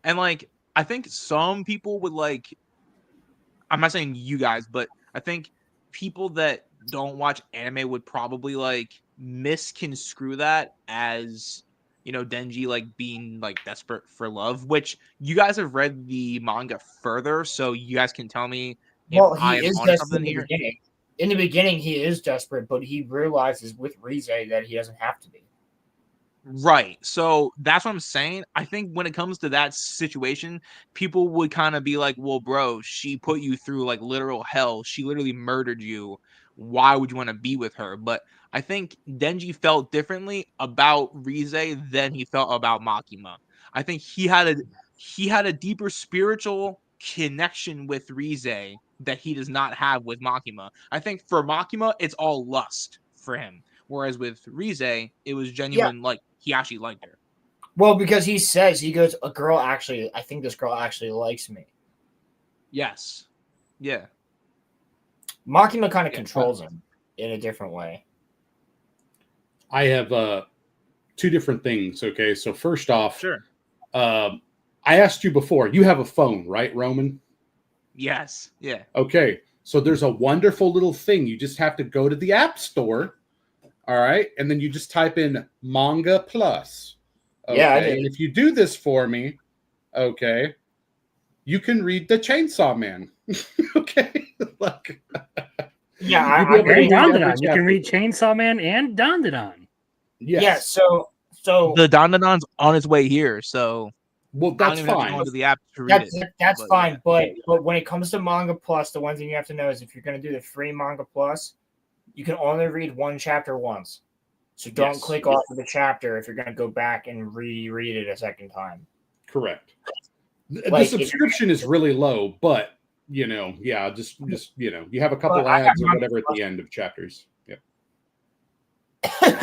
and like I think some people would like. I'm not saying you guys, but I think people that don't watch anime would probably like misconstrue that as, you know, Denji like being like desperate for love, which you guys have read the manga further, so you guys can tell me if Well, I he am is on desperate something in the here. beginning. In the beginning, he is desperate, but he realizes with Rize that he doesn't have to be. Right. So that's what I'm saying. I think when it comes to that situation, people would kind of be like, well, bro, she put you through like literal hell. She literally murdered you. Why would you want to be with her? But I think Denji felt differently about Rize than he felt about Makima. I think he had a deeper spiritual connection with Rize that he does not have with Makima. I think for Makima, it's all lust for him. Whereas with Rize, it was genuine, like he actually liked her. Well, because he says, he goes, I think this girl actually likes me. Yes. Yeah. Makima kind of controls him in a different way. I have two different things. Okay, so first off, sure. I asked you before. You have a phone, right, Roman? Yes. Yeah. Okay, so there's a wonderful little thing. You just have to go to the App Store. All right, and then you just type in Manga Plus. Okay, yeah, I did. And if you do this for me, okay, you can read the Chainsaw Man. Okay, like, yeah, you can read Chainsaw Man and Dandadan. Yes. Yeah, so the Dandadan's on its way here, so well, that's I don't even fine. Have to go into the app to read that's fine, but when it comes to Manga Plus, the one thing you have to know is if you're going to do the free Manga Plus, you can only read one chapter once. So don't click off of the chapter if you're going to go back and reread it a second time. Correct. The subscription is really low, but you know, yeah, just you know, you have a couple ads or whatever at the end of chapters. Yep.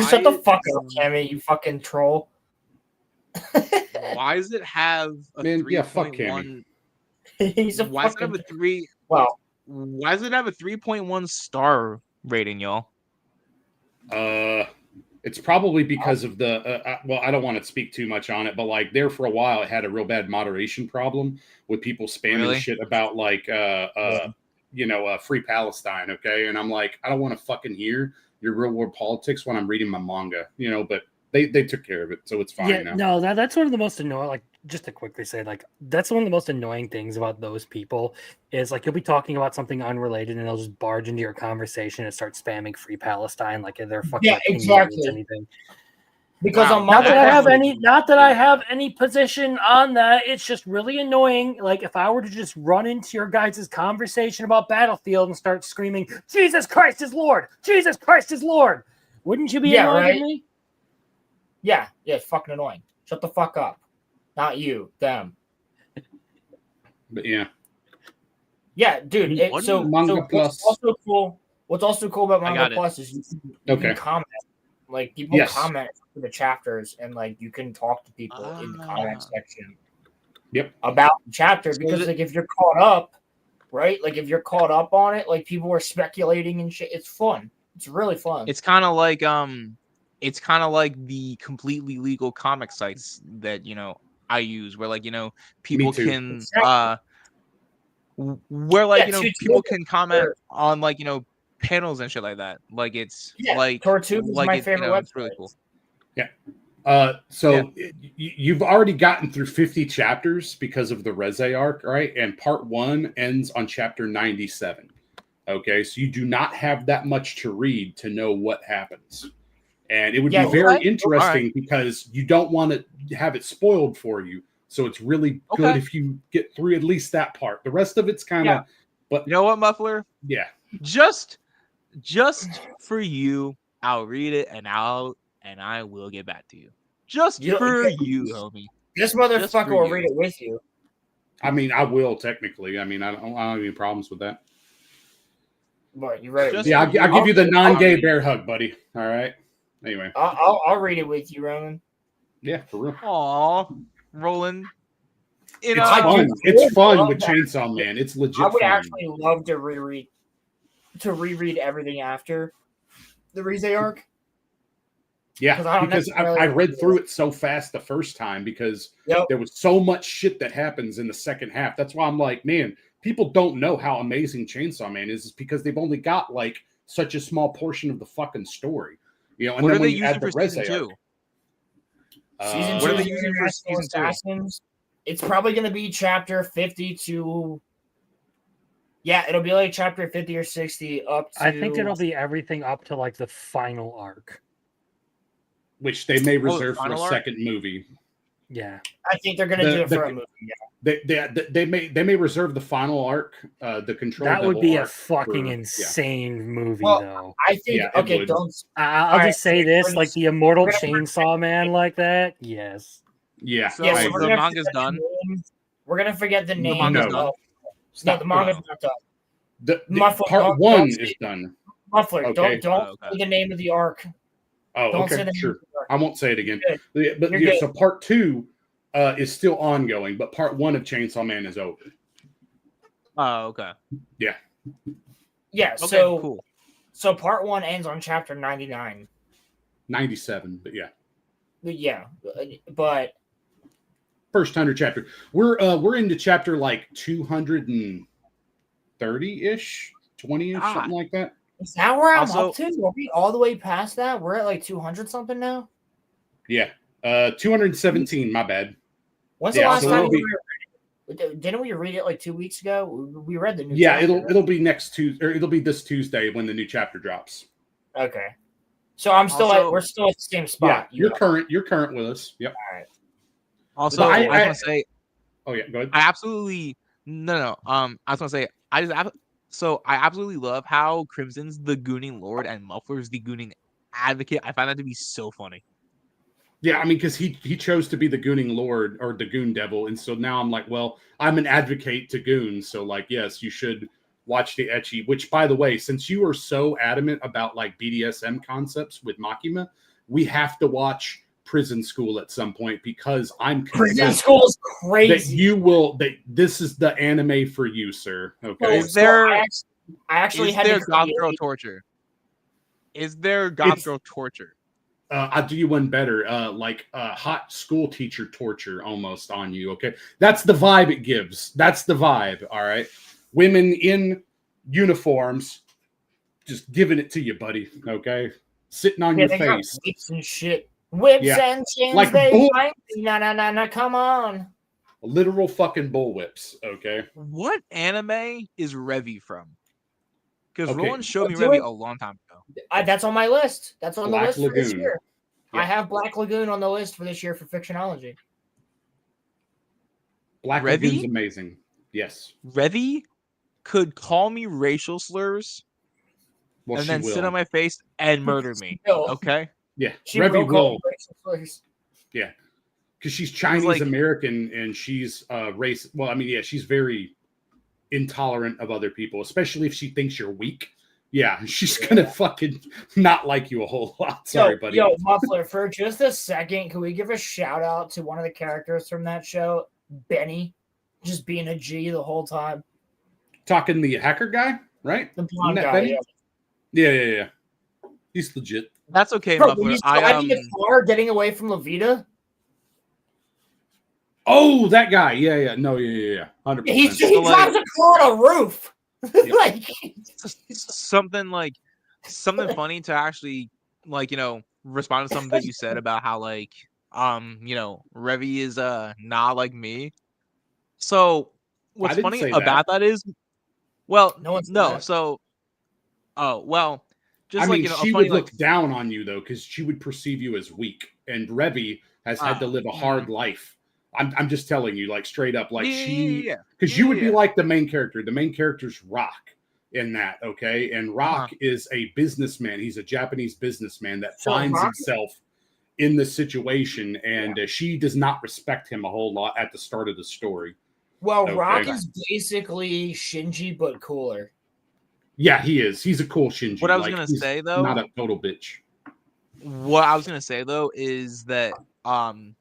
Shut the fuck up, Cammy, you fucking troll. Why does it have a 3.1? He's a why does it have a 3? Well, why does it have a 3.1 star rating, y'all? It's probably because of the well, I don't want to speak too much on it, but like there for a while, it had a real bad moderation problem with people spamming shit about like free Palestine. Okay, and I'm like, I don't want to fucking hear your real world politics when I'm reading my manga, you know. But they took care of it, so it's fine now. No, that's one of the most annoying. Like, just to quickly say, like, that's one of the most annoying things about those people is like you'll be talking about something unrelated and they'll just barge into your conversation and start spamming free Palestine like they're fucking exactly anything. Because not that I have any position on that. It's just really annoying. Like if I were to just run into your guys' conversation about Battlefield and start screaming, "Jesus Christ is Lord! Jesus Christ is Lord!" Wouldn't you be annoyed with me? Yeah, it's fucking annoying. Shut the fuck up. Not you, them. But yeah. Yeah, dude. What's also cool about Manga Plus is you can comment. Like people comment for the chapters, and like you can talk to people in the comment section. Yep. About the chapter because like if you're caught up, right? Like if you're caught up on it, like people are speculating and shit. It's fun. It's really fun. It's kind of like the completely legal comic sites that I use, where like people can people can comment on like panels and shit like that. Like it's like Tortube is my favorite website. It's really cool. Yeah. You've already gotten through 50 chapters because of the Reze arc, right? And part 1 ends on chapter 97. Okay, so you do not have that much to read to know what happens. And it would be very interesting because you don't want to have it spoiled for you. So it's really good if you get through at least that part. The rest of it's kind of, but you know what, Muffler? Yeah. Just for you, I'll read it and I will get back to you. Just for you, homie. This motherfucker will read it with you. I mean, I will technically. I mean, I don't have any problems with that. But you ready? Yeah, I'll give you the non-gay bear hug, buddy. All right. Anyway, I'll read it with you, Roman. Yeah, for real. Aw, Roland. It's fun. It's fun with Chainsaw Man. It's legit. I would fun. actually love to reread everything after the Rize arc. Yeah, because I read through it so fast the first time because there was so much shit that happens in the second half. That's why I'm like, man, people don't know how amazing Chainsaw Man is because they've only got like such a small portion of the fucking story. You know, and What then are when they you add using the for Reze season 2? Season What 2 are they is using for International season 2? Assassins. It's probably going to be chapter 50 to. Yeah, it'll be like chapter 50 or 60 up to. I think it'll be everything up to like the final arc, which they may Oh, the reserve for a final arc? second movie. Yeah, I think they're going to do it for a movie. Yeah. They may reserve the final arc, the control. that would Devil be a arc fucking for- insane movie, Well, though. I think Yeah, it okay. would. Don't. I'll All just right, say we're this: gonna- like the immortal we're gonna- Chainsaw Man, like that. Yes. Yeah, So Yeah, I so we're the agree. gonna manga's forget the done. name. We're gonna forget the name. manga's No. done. No, Stop. the manga's not done. The Muffler, part don't- one don't say- is done. Muffler, Okay. don't Oh, okay. say the name of the arc. Oh, Don't say okay, the name sure. of the arc. I won't say it again. You're But You're yeah, good. so part 2 is still ongoing, but part 1 of Chainsaw Man is over. Oh, okay. Yeah. Yeah. Okay, So cool. So part 1 ends on chapter 99. 97, but yeah. Yeah, but First 100 chapter. We're into chapter like 230-ish, 20-ish, Ah. something like that. is that where I'm Also- up to? Are we all the way past that? We're at like 200 something now. Yeah. 217, my bad. When's Yeah, the last so time it'll we be- read it? Didn't we read it like 2 weeks ago? We read the new. Yeah, chapter, right? it'll be next Tuesday, or it'll be this Tuesday when the new chapter drops. Okay. So I'm still Also- we're still at the same Yeah, spot. you're current with us. Yep. All right. Also, So I I- was gonna say Oh yeah, go ahead. I absolutely no. I was gonna say I absolutely love how Crimson's the gooning lord and Muffler's the gooning advocate. I find that to be so funny. Yeah, I mean, because he chose to be the gooning lord or the goon devil, and so now I'm like, well, I'm an advocate to goons, so like, yes, you should watch the ecchi. Which, by the way, since you are so adamant about like BDSM concepts with Makima, we have to watch Prison School at some point because I'm Prison convinced School is that crazy. you will. That this is the anime for you, sir. Okay. Is there- I actually Is had there to goth create- girl torture? Is there goth It's- girl torture? I'll do you one better. Like hot school teacher torture almost on you. Okay. That's the vibe it gives. That's the vibe. All right. Women in uniforms just giving it to you, buddy. Okay. Sitting on Yeah, your they got face. whips and shit. Whips Yeah. and chains, Like they bull- fight. No, come on. Literal fucking bullwhips. Okay. What anime is Revy from? Because Okay. Roland showed me Do Revy it. a long time ago. That's on my list. That's on Black the list for this Lagoon. year. Yeah. I have Black Lagoon on the list for this year for Fictionology. Black Revy? Lagoon's amazing. Yes. Revy could call me racial slurs Well, and she then will. sit on my face and murder me. will. Okay. Yeah. She Revy will call will. me racist slurs. Yeah. Because she's Chinese like- American and she's race. Well, I mean, yeah, she's very intolerant of other people, especially if she thinks you're weak. Yeah, she's gonna fucking not like you a whole lot. Sorry, buddy. Yo, Muffler, for just a second, can we give a shout out to one of the characters from that show, Benny, just being a G the whole time? Talking the hacker guy, right? The blonde Isn't that guy, Benny? Yeah. He's legit. That's okay, Bro, Muffler. when he's I driving the car, getting away from Levita, Oh, that guy. Yeah. No, yeah. 100%. he So, like- drives a car on a roof. Like, something funny to actually respond to something that you said about how Revy is not like me. So what's didn't funny say about that is, well, No one said no, that. so just I mean, a she funny would look down on you though, because she would perceive you as weak. And Revy has had to live a hard life. I'm just telling you, like straight up, like because you would be like the main character. The main character's Rock in that, okay? And Rock is a businessman. He's a Japanese businessman that So finds Rock- himself in the situation, and she does not respect him a whole lot at the start of the story. well, Okay. Rock is basically Shinji, but cooler. Yeah, he is. He's a cool Shinji. What I was Like, gonna he's say, though- not a total bitch. What I was gonna say though is that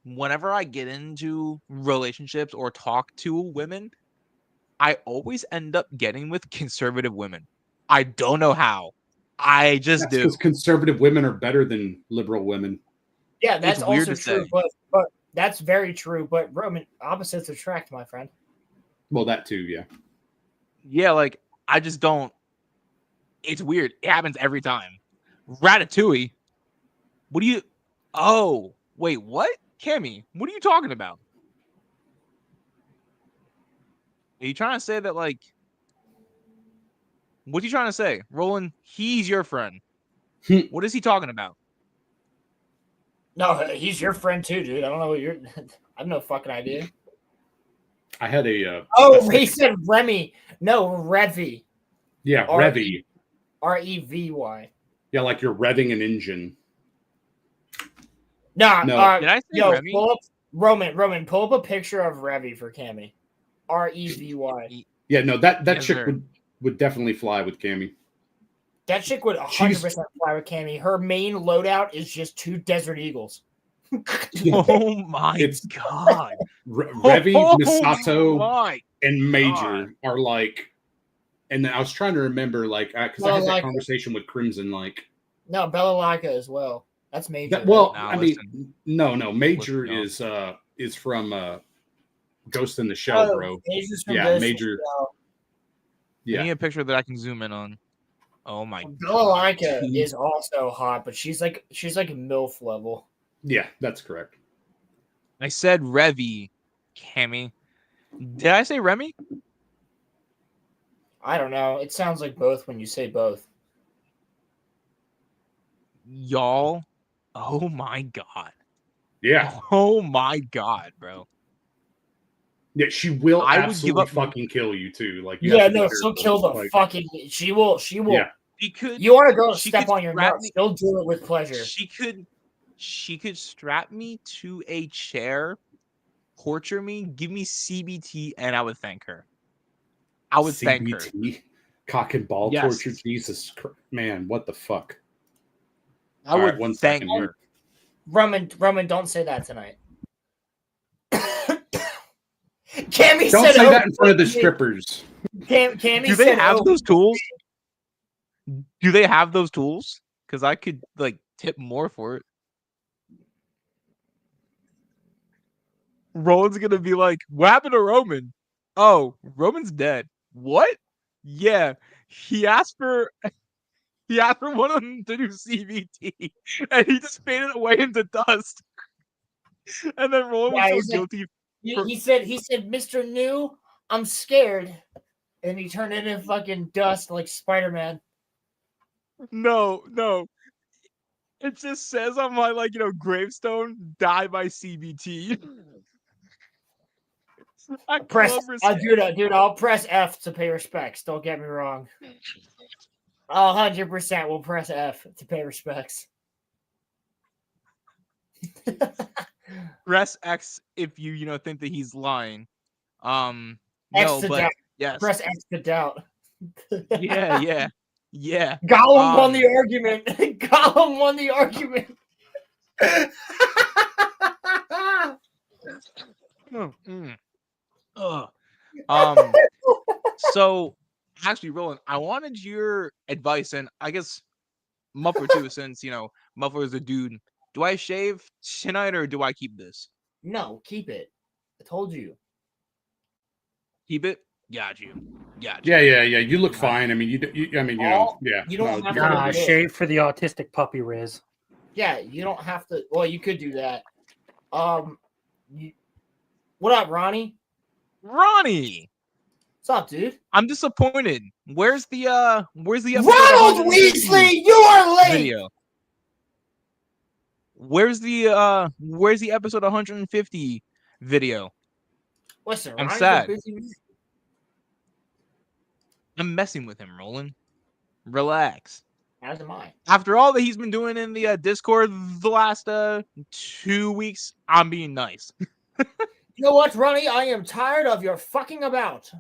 whenever I get into relationships or talk to women, I always end up getting with conservative women. I don't know how. I just That's do. because conservative women are better than liberal women. Yeah, that's It's weird also to true, say. but that's very true. But Roman, opposites attract, my friend. Well, that too, yeah. Yeah, like I just don't. It's weird. It happens every time. Ratatouille. What do you? Oh, wait, what? Cammy, what are you talking about? Are you trying to say that, like, what are you trying to say? Roland, he's your friend. What is he talking about? No, he's your friend too, dude. I don't know what you're. I have no fucking idea. I had a. He said Remy. No, Revy. Yeah, Revy. Revy. Yeah, like you're revving an engine. Nah, no. Did I say Remy? Pull up Roman, pull up a picture of Revy for Cammy. Revy. Yeah, no, that chick would definitely fly with Cammy. That chick would 100% fly with Cammy. Her main loadout is just 2 Desert Eagles. Oh my god. Revy, Misato, and Major are like, and I was trying to remember, like, because I had that conversation with Crimson, like. No, Bella Laika as well. That's Major. No, Major is from Ghost in the Shell, bro. Yeah, Major. Yeah. I need a picture that I can zoom in on. Oh my Bella Laika is also hot, but she's like MILF level. Yeah, that's correct. I said Revy, Cammy. Did I say Remy? I don't know. It sounds like both when you say both. Y'all. Oh my god. Yeah. Oh my god, bro. Yeah, she will absolutely fucking kill you too. Like, she'll kill the fucking. She will. Yeah. You want to go step on your nuts? She'll do it with pleasure. She could strap me to a chair, torture me, give me CBT, and I would thank her. I would thank her. Cock and ball torture. Jesus Christ, man, what the fuck? I would thank her. Roman, don't say that tonight. Cammy don't said, say that in front of the strippers. Cammy Do they have those tools? Do they have those tools? Because I could like tip more for it. Roland's gonna be like, "What happened to Roman? Oh, Roman's dead. What? Yeah, he asked for one of them to do CBT, and he just faded away into dust." And then Roland was so guilty. He said, "Mr. New, I'm scared," and he turned into fucking dust like Spider-Man. No. It just says on my gravestone, "Die by CBT." Dude, I'll press F to pay respects. Don't get me wrong. 100% will press F to pay respects. Press X if you think that he's lying. X no, to but doubt. Yes. Press X to doubt. Yeah. Gollum won the argument. Gollum won the argument. So actually, Roland, I wanted your advice, and I guess Muffler too, since Muffler is a dude. Do I shave tonight or do I keep this? No, keep it. I told you. Keep it. Got you. Yeah. You look fine. I mean, you don't have to shave for the autistic puppy, Riz. Yeah, you don't have to. Well, you could do that. What up, Ronnie? What's up, dude? I'm disappointed. Where's the episode Ronald Weasley? You are late. Video? Where's the episode 150 video? Listen, I'm Ronnie's sad. busy. I'm messing with him, Roland. Relax. As am I. After all that he's been doing in the Discord the last 2 weeks, I'm being nice. You know what, Ronnie? I am tired of your fucking about.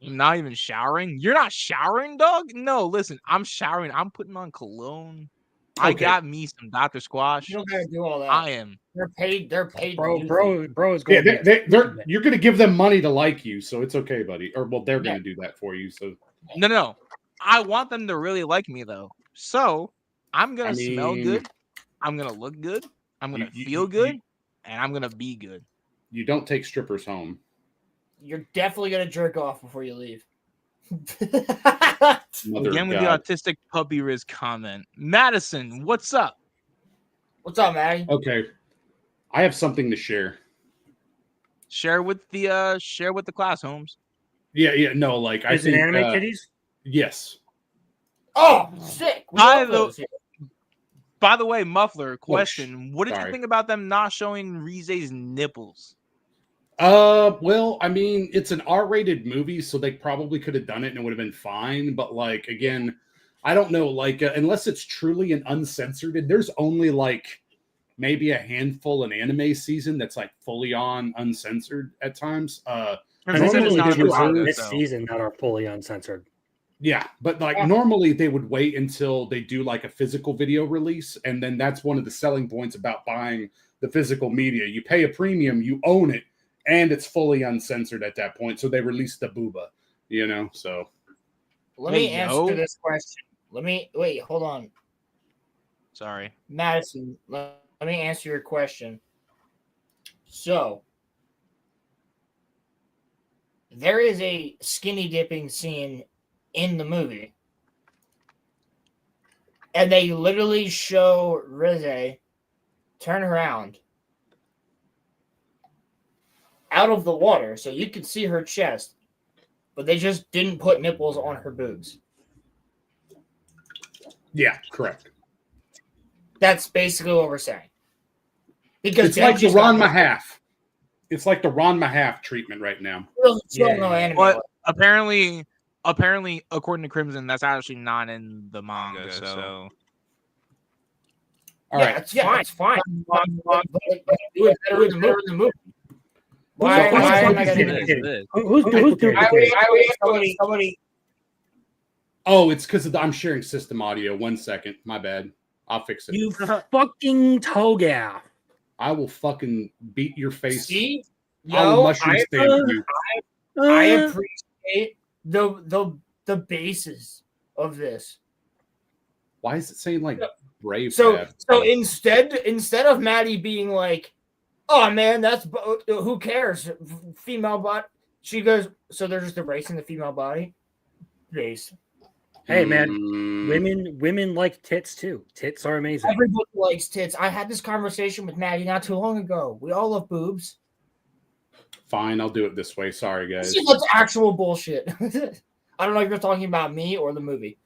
I'm not even showering. You're not showering, dog? No, listen, I'm showering. I'm putting on cologne. Okay. I got me some Dr. Squash. You don't gotta do all that. I am. They're paid. Bro's going. Yeah, you're gonna give them money to like you, so it's okay, buddy. Or they're gonna do that for you. So no. I want them to really like me though. So I'm gonna smell good. I'm gonna look good. I'm gonna feel good, and I'm gonna be good. You don't take strippers home. You're definitely gonna jerk off before you leave. Again with the autistic puppy Riz comment. Madison, what's up? What's up, Maddie? Okay, I have something to share. Share with the class, Holmes. Yeah, no, like I think anime kitties. Yes. Oh, sick! By the way, Muffler, question: what did you think about them not showing Rize's nipples? Well, I mean, it's an R-rated movie, so they probably could have done it and it would have been fine. But like, again, I don't know. Like, unless it's truly an uncensored, and there's only like maybe a handful an anime season that's like fully on uncensored at times. This season that are fully uncensored. Yeah, but like normally they would wait until they do like a physical video release, and then that's one of the selling points about buying the physical media. You pay a premium, you own it, and it's fully uncensored at that point. So they release the booba, you know. So let me answer this question. Wait, hold on. Sorry, Madison. Let me answer your question. So there is a skinny dipping scene in the movie, and they literally show Rize turn around out of the water so you could see her chest, but they just didn't put nipples on her boobs. Yeah, correct. That's basically what we're saying. Because it's like the Ron Mahaf. It's like the Ron Mahaf treatment right now. But apparently, according to Crimson, that's actually not in the manga. So, all right, it's fine. Do it better in the movie. Why am I getting this? Who's somebody? Oh, it's because I'm sharing system audio. 1 second, my bad. I'll fix it. You fucking toga! I will fucking beat your face. See? I will mushroom stamp you. I appreciate the basis of this. Why is it saying like brave? So instead of Maddie being like, "Oh man, that's who cares?" Female body. She goes, "So they're just erasing the female body." Base. Hey man, women like tits too. Tits are amazing. Everybody likes tits. I had this conversation with Maddie not too long ago. We all love boobs. Fine, I'll do it this way. Sorry, guys. See, that's actual bullshit. I don't know if you're talking about me or the movie.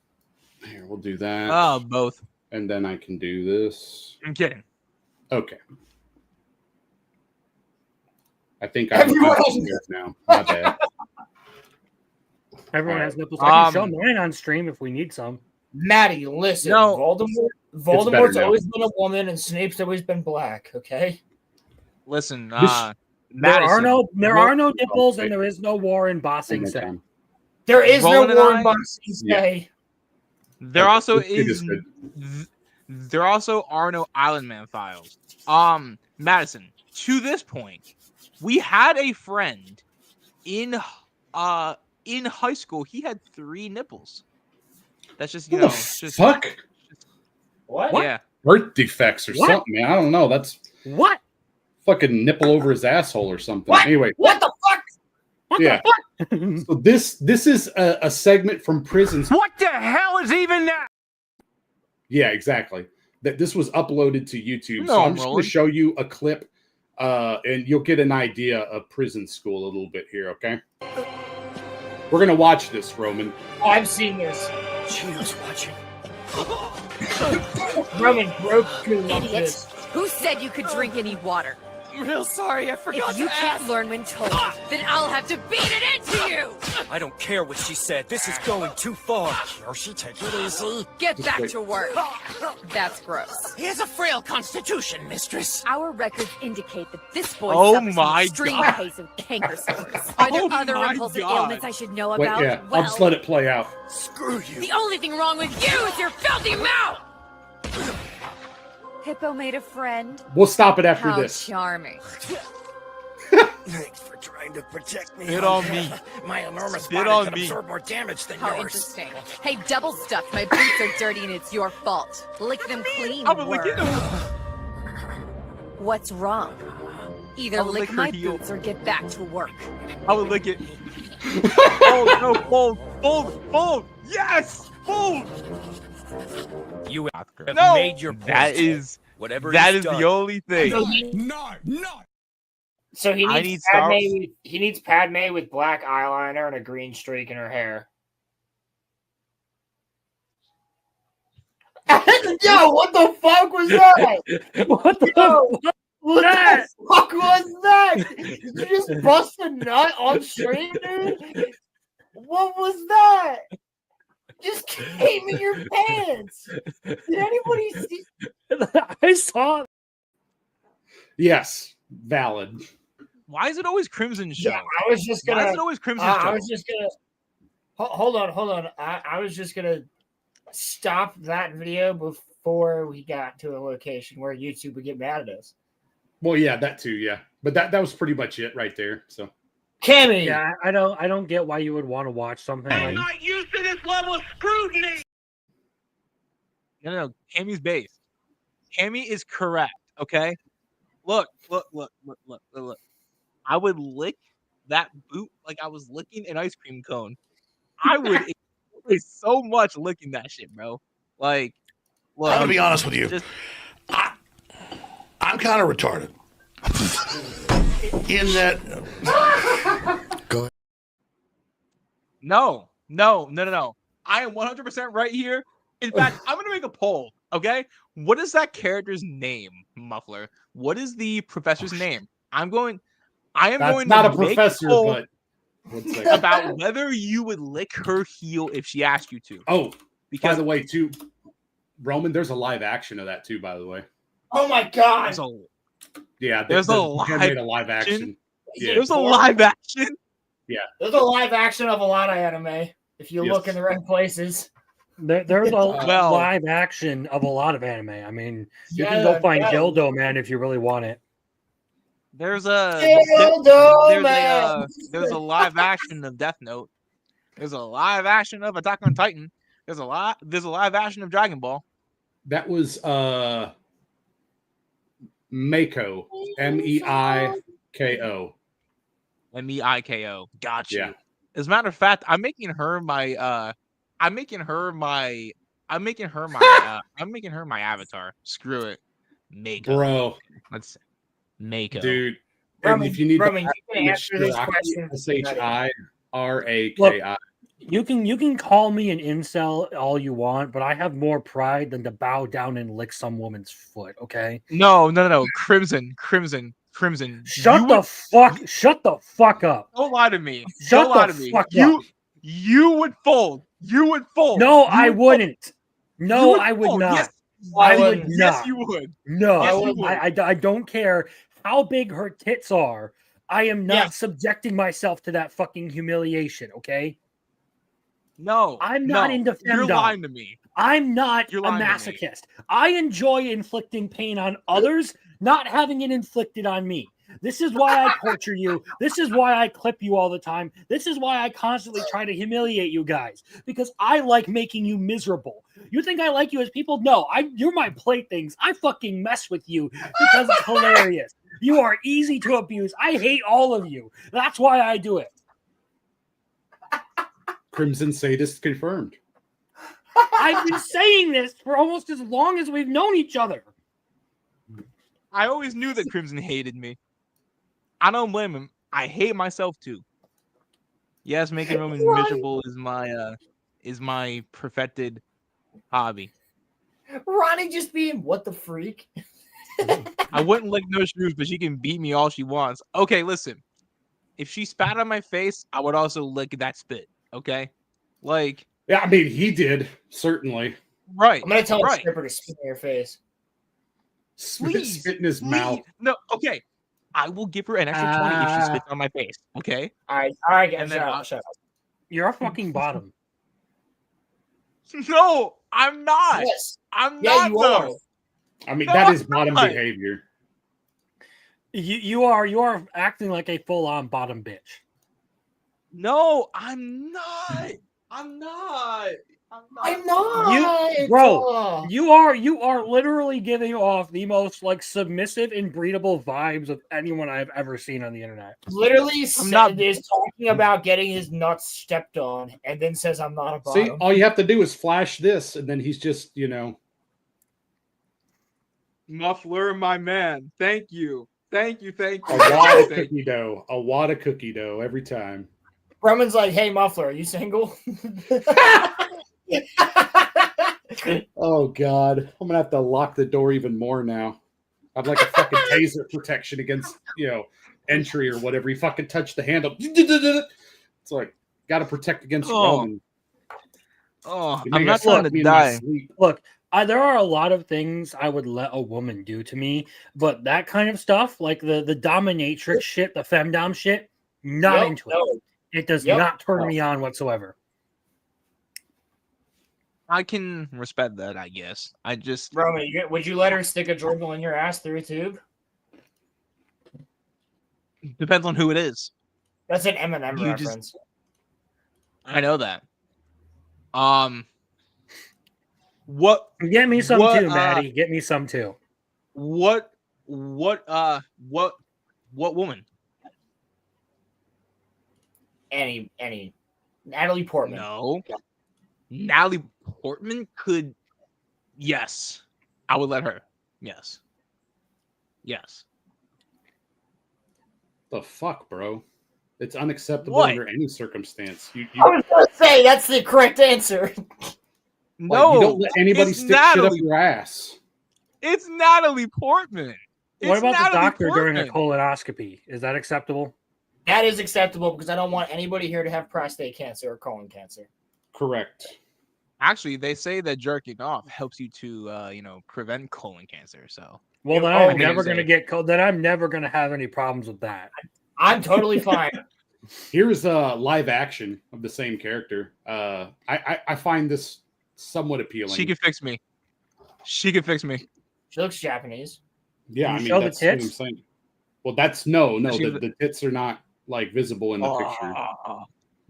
Here, we'll do that. Oh, both. And then I can do this. I'm kidding. Okay. I think I'm here now. My bad. Everyone has nipples. I can show mine on stream if we need some. Maddie, listen. No, Voldemort's always been a woman, and Snape's always been black. Okay. Listen, there are no nipples, and there is no war in Bossing Say. There is no war in Bossing Say. There also is. There also are no Island Man files. Madison. To this point, we had a friend in high school. He had 3 nipples. That's just fuck. What? Yeah. Birth defects or something, man. I don't know. That's what? Fucking nipple over his asshole or something. What? Anyway. What the fuck? What the fuck? So this is a segment from prisons. What the hell is even that? Yeah, exactly. That this was uploaded to YouTube. So I'm just going to show you a clip, and you'll get an idea of prison school a little bit here. Okay. We're going to watch this, Roman. Oh, I've seen this. Gina's watching. Roman broke Idiots. Who said you could drink any water? I'm real sorry, I forgot If you can't learn when told, then I'll have to beat it into you! I don't care what she said. This is going too far. Yoshi, take it easy. Get back to work. That's gross. He has a frail constitution, mistress. Our records indicate that this boy my suffers from an extreme God. case of canker sores. Are there other my repulsive God. ailments I should know Wait, about? yeah, Well, I'll just let it play out. Screw you. the only thing wrong with you is your filthy mouth! Hippo made a friend. We'll stop it after How this. charming. Thanks for trying to protect me. Spit on me. My enormous Spit body on could me. absorb more damage than How yours. interesting. Hey, double stuffed. My boots are dirty and it's your fault. Lick them clean. I'm gonna lick it. What's wrong? Either I would lick lick her my heel. boots or get back to work. I would lick it. Oh no, Paul. Fold. Yes, fold. You No, made your point. that is Whatever that is is done. the only thing. No. So he I needs need Padme. Star- He needs Padme with black eyeliner and a green streak in her hair. Yo, what the fuck was that? What the fuck? What that? the fuck was that? You just bust a nut on stream, dude? What was that? Just came in your pants. Did anybody see? I saw. Yes, valid. Why is it always Crimson Show? Yeah, I was just gonna. Why is it always Crimson Show? I was just gonna. Hold on. I was just gonna stop that video before we got to a location where YouTube would get mad at us. Well, yeah, that too, yeah. But that was pretty much it right there. So Cammy. Yeah, I don't get why you would want to watch something like. Not used to this level of scrutiny. No. Cammy's based. Cammy is correct. Okay. Look. I would lick that boot like I was licking an ice cream cone. I would enjoy so much licking that shit, bro. Like, look, I'm gonna be honest with you. just- I'm kind of retarded. In that. Go ahead. No. I am 100% right here. In fact, I'm gonna make a poll. Okay, what is that character's name, Muffler? What is the professor's name? I am going. That's to not a make professor, poll but one second. about whether you would lick her heel if she asked you to. Oh, because by the way, too, Roman, there's a live action of that too. By the way, Oh my god. yeah, There's a they made a live action. Yeah, There's a live action. yeah. There's a live action of a lot of anime if you Yes. look in the right places. There's a Well- live action of a lot of anime. I mean, you can Yeah, go find yeah. Dildo Man if you really want it. There's a Dildo Man! there's a live action of Death Note. There's a live action of Attack on Titan. There's a live action of Dragon Ball. That was Mako, Meiko. Meiko. Got you. Yeah. As a matter of fact, I'm making her my avatar. Screw it. Mako. Bro, Let's Mako. dude. And Roman, if you need Roman, to you can answer this question. Shiraki, You can call me an incel all you want, but I have more pride than to bow down and lick some woman's foot. Okay. No. Crimson. Shut the fuck up. Don't lie to me. Shut Don't lie the to me. fuck up. You would fold. You would fold. No, You I would wouldn't. fold. No, You I would fold. not. Yes, I would not. Yes, you would. No, Yes, you would. I don't care how big her tits are. I am not Yes. subjecting myself to that fucking humiliation. Okay. No, I'm not into You're femdom. lying to me. I'm not You're a lying to me. masochist. I enjoy inflicting pain on others, not having it inflicted on me. This is why I torture you. This is why I clip you all the time. This is why I constantly try to humiliate you guys, because I like making you miserable. You think I like you as people? No, you're my playthings. I fucking mess with you because it's hilarious. You are easy to abuse. I hate all of you. That's why I do it. Crimson Sadist confirmed. I've been saying this for almost as long as we've known each other. I always knew that Crimson hated me. I don't blame him. I hate myself too. Yes, making Roman miserable is my perfected hobby. Ronnie just being what the freak. I wouldn't lick no shoes, but she can beat me all she wants. Okay, listen. If she spat on my face, I would also lick that spit. Okay, like Yeah, I mean, he did certainly. right. I'm gonna tell a right. stripper to spit in your face. Please, Spit in his mouth. No, okay. I will give her an extra 20 if she spits on my face. Okay. All right, And then shut up. You're a fucking bottom. No, I'm not. Yes. I'm Yeah, not. you though. are. I mean, No, that is I'm bottom not. behavior. You are acting like a full-on bottom bitch. No, I'm not. I'm not. I'm not, bro. You are literally giving off the most like submissive and breedable vibes of anyone I've ever seen on the internet. Literally, is talking about getting his nuts stepped on, and then says, "I'm not a bottom." See, all you have to do is flash this, and then he's just, Muffler, my man. Thank you. Thank you. A wad of cookie dough. A wad of cookie dough every time. Roman's like, "Hey, Muffler, are you single?" Oh God, I'm gonna have to lock the door even more now. I'd like a fucking taser protection against entry or whatever. You fucking touch the handle. It's like got to protect against Roman. Oh, I'm not going to die. Look, there are a lot of things I would let a woman do to me, but that kind of stuff, like the dominatrix shit, the femdom shit, not into it. It does not turn me on whatsoever. I can respect that, I guess. I just Roman, would you let her stick a dribble in your ass through a tube? Depends on who it is. That's an Eminem reference. I know that. What? Get me some too, Maddie. Get me some too. What woman? Any Natalie Portman. No. Natalie Portman could. Yes, I would let her. Yes. The fuck, bro? It's unacceptable under any circumstance. You I was gonna say that's the correct answer. No, you don't let anybody stick shit up your ass. It's Natalie Portman. What about the doctor during a colonoscopy? Is that acceptable? That is acceptable because I don't want anybody here to have prostate cancer or colon cancer. Correct. Actually, they say that jerking off helps you to, prevent colon cancer. So, well, then I'm never going to get cold. Then I'm never going to have any problems with that. I'm totally fine. Here's a live action of the same character. I find this somewhat appealing. She can fix me. She looks Japanese. Yeah, I mean that's what I'm saying. Well, that's no. The tits are not like visible in the picture.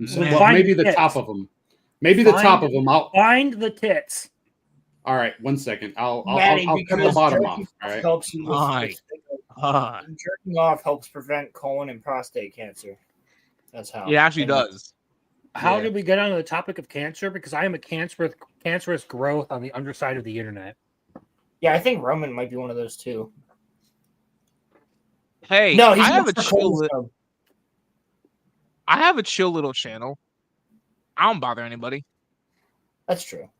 So, well, maybe the top of them. Maybe the top of them. I'll find the tits. All right, 1 second. I'll cut the bottom off. All right. Helps you jerking off helps prevent colon and prostate cancer. That's how it actually does. How did we get onto the topic of cancer? Because I am a cancerous growth on the underside of the internet. Yeah, I think Roman might be one of those too. Hey, no, I have a chill little channel. I don't bother anybody. That's true.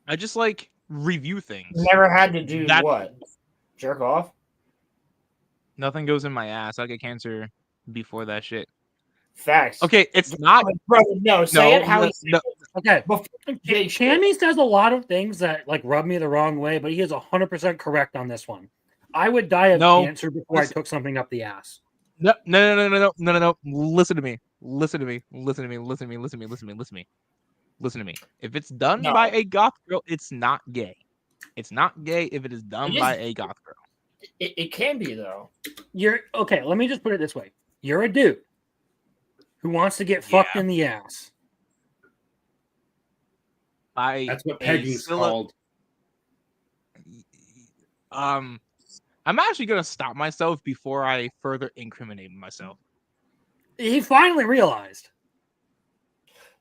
I just like review things. Never had to do what? Jerk off? Nothing goes in my ass. I get cancer before that shit. Facts. Okay, it's not. Brother, no, say it how he said it. Okay. Cammy says a lot of things that like rub me the wrong way, but he is 100% correct on this one. I would die of cancer before I took something up the ass. No. Listen to me. Listen to me. If it's done by a goth girl, it's not gay. It's not gay if it is done by a goth girl. It can be though. You're okay. Let me just put it this way: you're a dude who wants to get fucked in the ass. That's what pegging's called. I'm actually gonna stop myself before I further incriminate myself. He finally realized.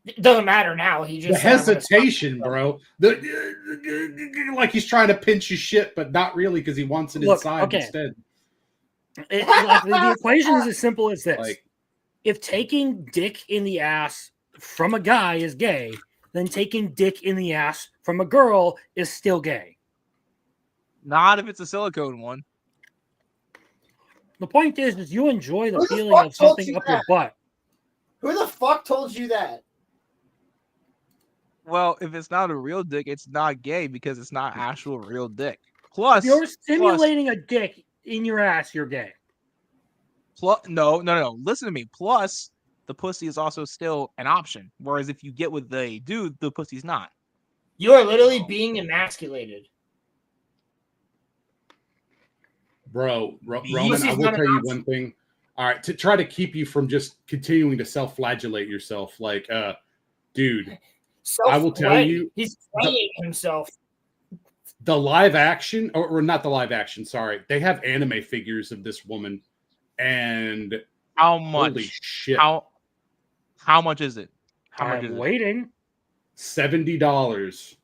It doesn't matter now. He just the hesitation, bro. Like he's trying to pinch your shit, but not really because he wants it inside instead. The equation is as simple as this: if taking dick in the ass from a guy is gay, then taking dick in the ass from a girl is still gay. Not if it's a silicone one. The point is you enjoy the feeling of something up your butt. Who the fuck told you that? Well, if it's not a real dick, it's not gay because it's not actual real dick. Plus, if you're simulating a dick in your ass, you're gay. No. Listen to me. Plus, the pussy is also still an option. Whereas if you get with the dude, the pussy's not. You are literally being emasculated. Bro, Roman, I will tell you one thing. All right, to try to keep you from just continuing to self-flagellate yourself, like, dude, I will tell you, he's playing himself. The live action, or not the live action, sorry. They have anime figures of this woman, and how much? Holy shit! How much is it? How much is I'm it? waiting. $70.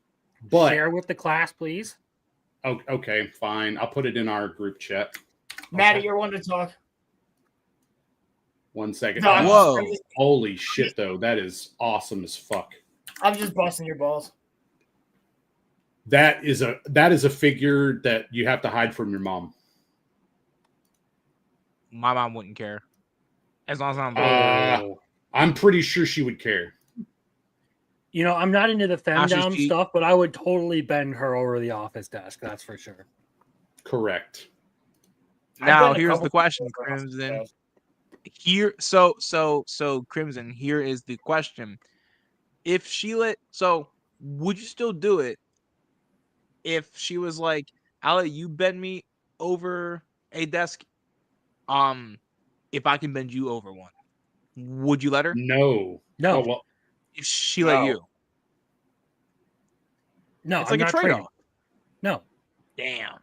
But share with the class, please. Okay, fine. I'll put it in our group chat. Maddie, you're one to talk. 1 second. No, Whoa! Holy shit, though. That is awesome as fuck. I'm just busting your balls. That is a figure that you have to hide from your mom. My mom wouldn't care. As long as I'm I'm pretty sure she would care. You know, I'm not into the femdom stuff, but I would totally bend her over the office desk. That's for sure. Correct. Now here's the question, Crimson. Crimson, here is the question. If she would you still do it if she was like, I'll let you bend me over a desk, if I can bend you over one? Would you let her? No. No. Oh, well. If she let you. No, it's I'm like not a trade-off. No. Damn.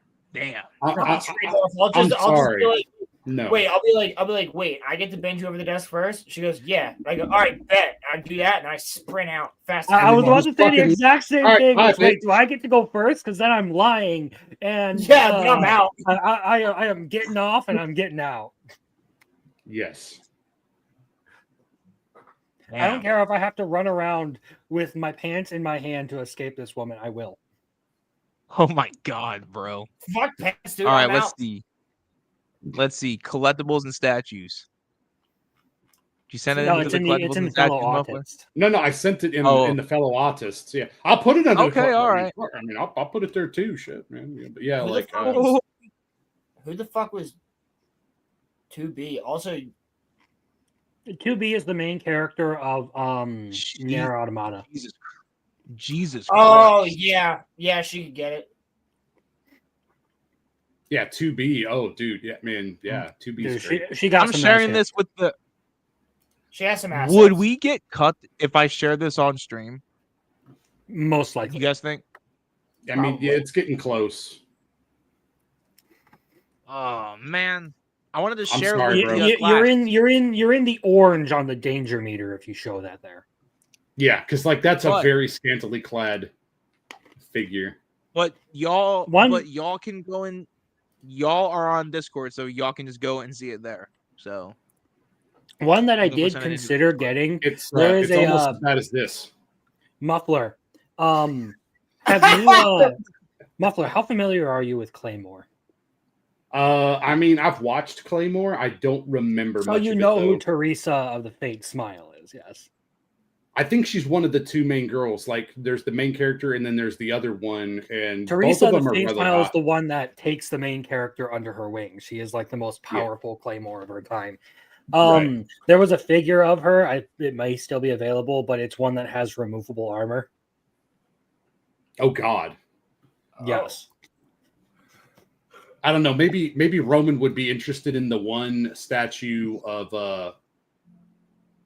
I'm I'll sorry. be like, no. Wait, I'll be like, wait, I get to bend you over the desk first? She goes, yeah. I go, all right, bet. I do that, and I sprint out fast. I was about to say the exact same thing. Wait, do I get to go first? Because then I'm lying, and yeah, then I'm out. I am getting off, and I'm getting out. Yes. Damn. I don't care if I have to run around with my pants in my hand to escape this woman. I will. Oh my god, bro. Fuck pants, dude. All right, I'm let's out. see. Let's see. Collectibles and statues. Did you send it into the collectibles and statues, Muffler? No, I sent it in the fellow artists. Yeah, I'll put it under. Okay, all right. I mean, I'll put it there too. Shit, man. Yeah, but yeah, Who the fuck was 2B? Also, 2B is the main character of Nier Automata. Jesus. Oh Christ. yeah, she could get it. Yeah, 2B. Oh, dude, yeah, man, yeah, 2B. She got. I'm sharing this with the. She has some assets. Would we get cut if I share this on stream? Most likely. You guys think? I mean, yeah, it's getting close. Oh man, I wanted to share. Sorry, bro. You're in the orange on the danger meter if you show that there. Yeah, because like that's a very scantily clad figure. But y'all can go in. Y'all are on Discord, so y'all can just go and see it there. So one that I did consider getting. It's almost as bad as this. Muffler. Have you Muffler? How familiar are you with Claymore? I mean, I've watched Claymore. I don't remember. So much you of know it, who Teresa of the Fake Smile is? Yes. I think she's one of the two main girls. Like, there's the main character, and then there's the other one. And Teresa both of of the them Fake are really Smile is hot. the one that takes the main character under her wing. She is like the most powerful Claymore of her time. There was a figure of her. It may still be available, but it's one that has removable armor. Oh God. Yes. I don't know. Maybe Roman would be interested in the one statue of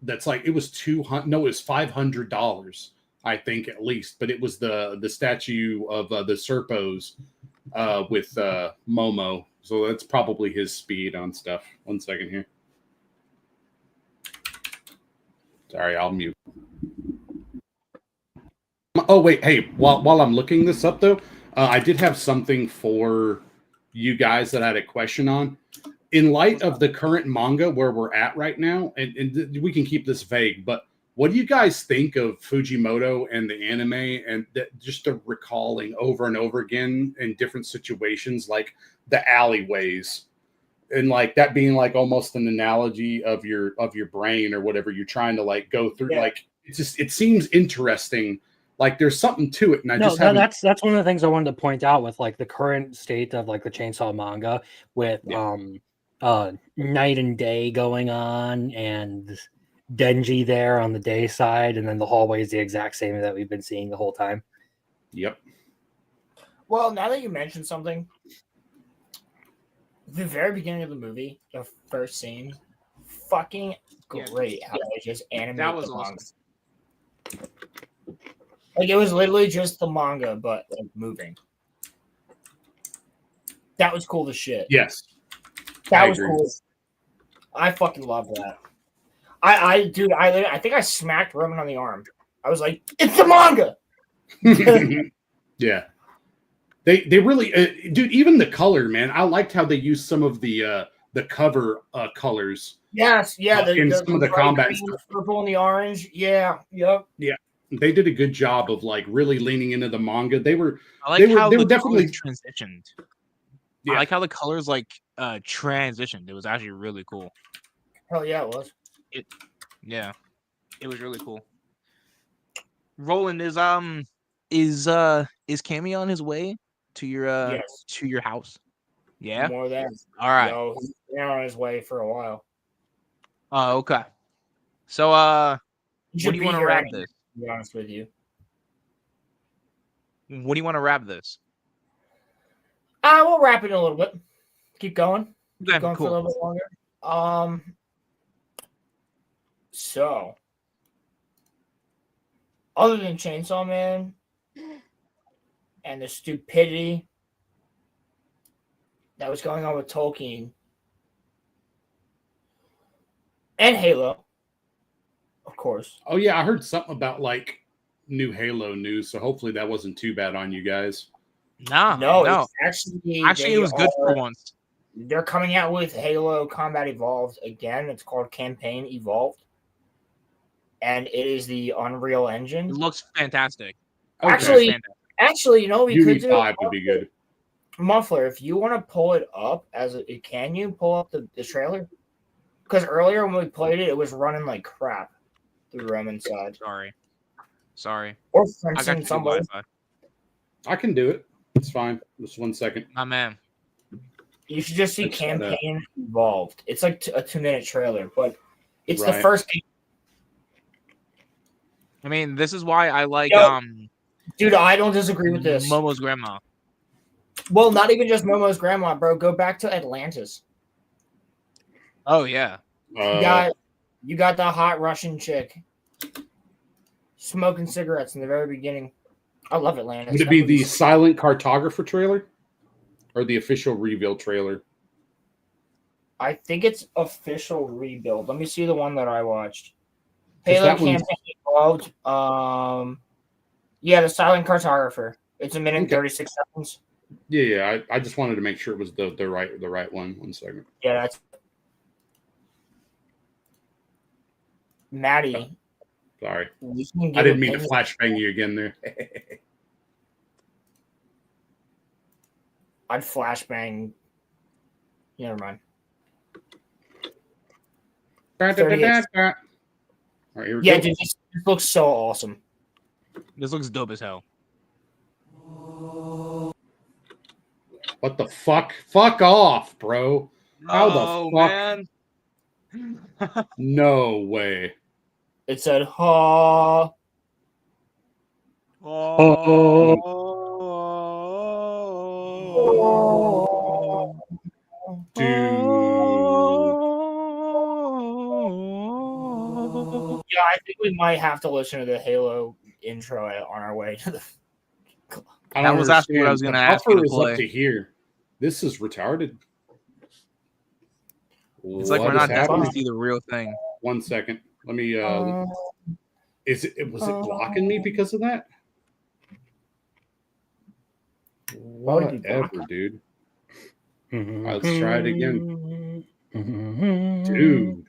that's like it was $200. No, it was $500. I think at least, but it was the statue of the Serpos with Momo. So that's probably his speed on stuff. 1 second here. Sorry, I'll mute. Oh wait, hey, while I'm looking this up though, I did have something for you guys that I had a question on. In light of the current manga where we're at right now, and we can keep this vague, but what do you guys think of Fujimoto and the anime and just the recalling over and over again in different situations, like the alleyways, and like that being like almost an analogy of your brain or whatever you're trying to like go through? Yeah. Like it seems interesting. Like there's something to it, and that's one of the things I wanted to point out with like the current state of like the Chainsaw manga with night and day going on and Denji there on the day side, and then the hallway is the exact same that we've been seeing the whole time. Yep. Well, now that you mentioned something, the very beginning of the movie, the first scene, fucking great how they just animate that was the awesome. Like it was literally just the manga, but like moving. That was cool as shit. Yes. That I was agree. cool. I fucking love that. I think I smacked Roman on the arm. I was like, it's the manga. Yeah. They really, dude. Even the color, man. I liked how they used some of the cover colors. Yes, yeah. In some of the bright combat green, stuff. the purple, and the orange. Yeah, yep. Yeah, they did a good job of like really leaning into the manga. They were, I like how they the were definitely colors transitioned. Yeah. I like how the colors like transitioned. It was actually really cool. Hell yeah, it was. Yeah, it was really cool. Roland is Cammy on his way to your Yes. to your house? Yeah. More than All right. Yo, he's been on his way for a while. Oh, okay. So what do you want to wrap this? To be honest with you. What do you want to wrap this? We'll wrap it in a little bit. Keep going. Keep Okay, going for a cool. little bit longer. So other than Chainsaw Man and the stupidity that was going on with Tolkien and Halo, of course. Oh yeah, I heard something about like new Halo news, so hopefully that wasn't too bad on you guys. No. It's Actually, it was good for once. They're coming out with Halo Combat Evolved again. It's called Campaign Evolved, and it is the Unreal Engine. It looks fantastic. Actually, you know, we could do 5 would be good. Muffler, if you want to pull it up can you pull up the trailer? Because earlier when we played it, it was running like crap through Roman side. Sorry. Or I got somebody. I can do it. It's fine. Just 1 second. My man. You should just see Campaign Evolved. It's like a 2-minute trailer, but it's the first game. I mean, this is why I like Dude, I don't disagree with this. Momo's grandma. Well, not even just Momo's grandma, bro. Go back to Atlantis. Oh yeah. You got the hot Russian chick smoking cigarettes in the very beginning. I love Atlantis. Would it be the silent cartographer trailer or the official reveal trailer? I think it's official rebuild. Let me see the one that I watched. Halo Campaign Evolved. Yeah, the silent cartographer. It's 1 minute and 36 seconds. Yeah. I just wanted to make sure it was the right one. 1 second. Yeah, that's Maddie. Sorry. I didn't mean to flashbang you again there. I'd flashbang. Never mind. All right, here we go. Dude, this looks so awesome. This looks dope as hell. What the fuck? Fuck off, bro. How the fuck? Man. No way. It said, ha. Dude. Yeah, I think we might have to listen to the Halo intro on our way to the. That was actually what I was going to ask you to play. Up to here. This is retarded. It's like we're not happy to see the real thing. 1 second. Let me. Was it blocking me because of that? Whatever, dude. All right, let's try it again. Dude.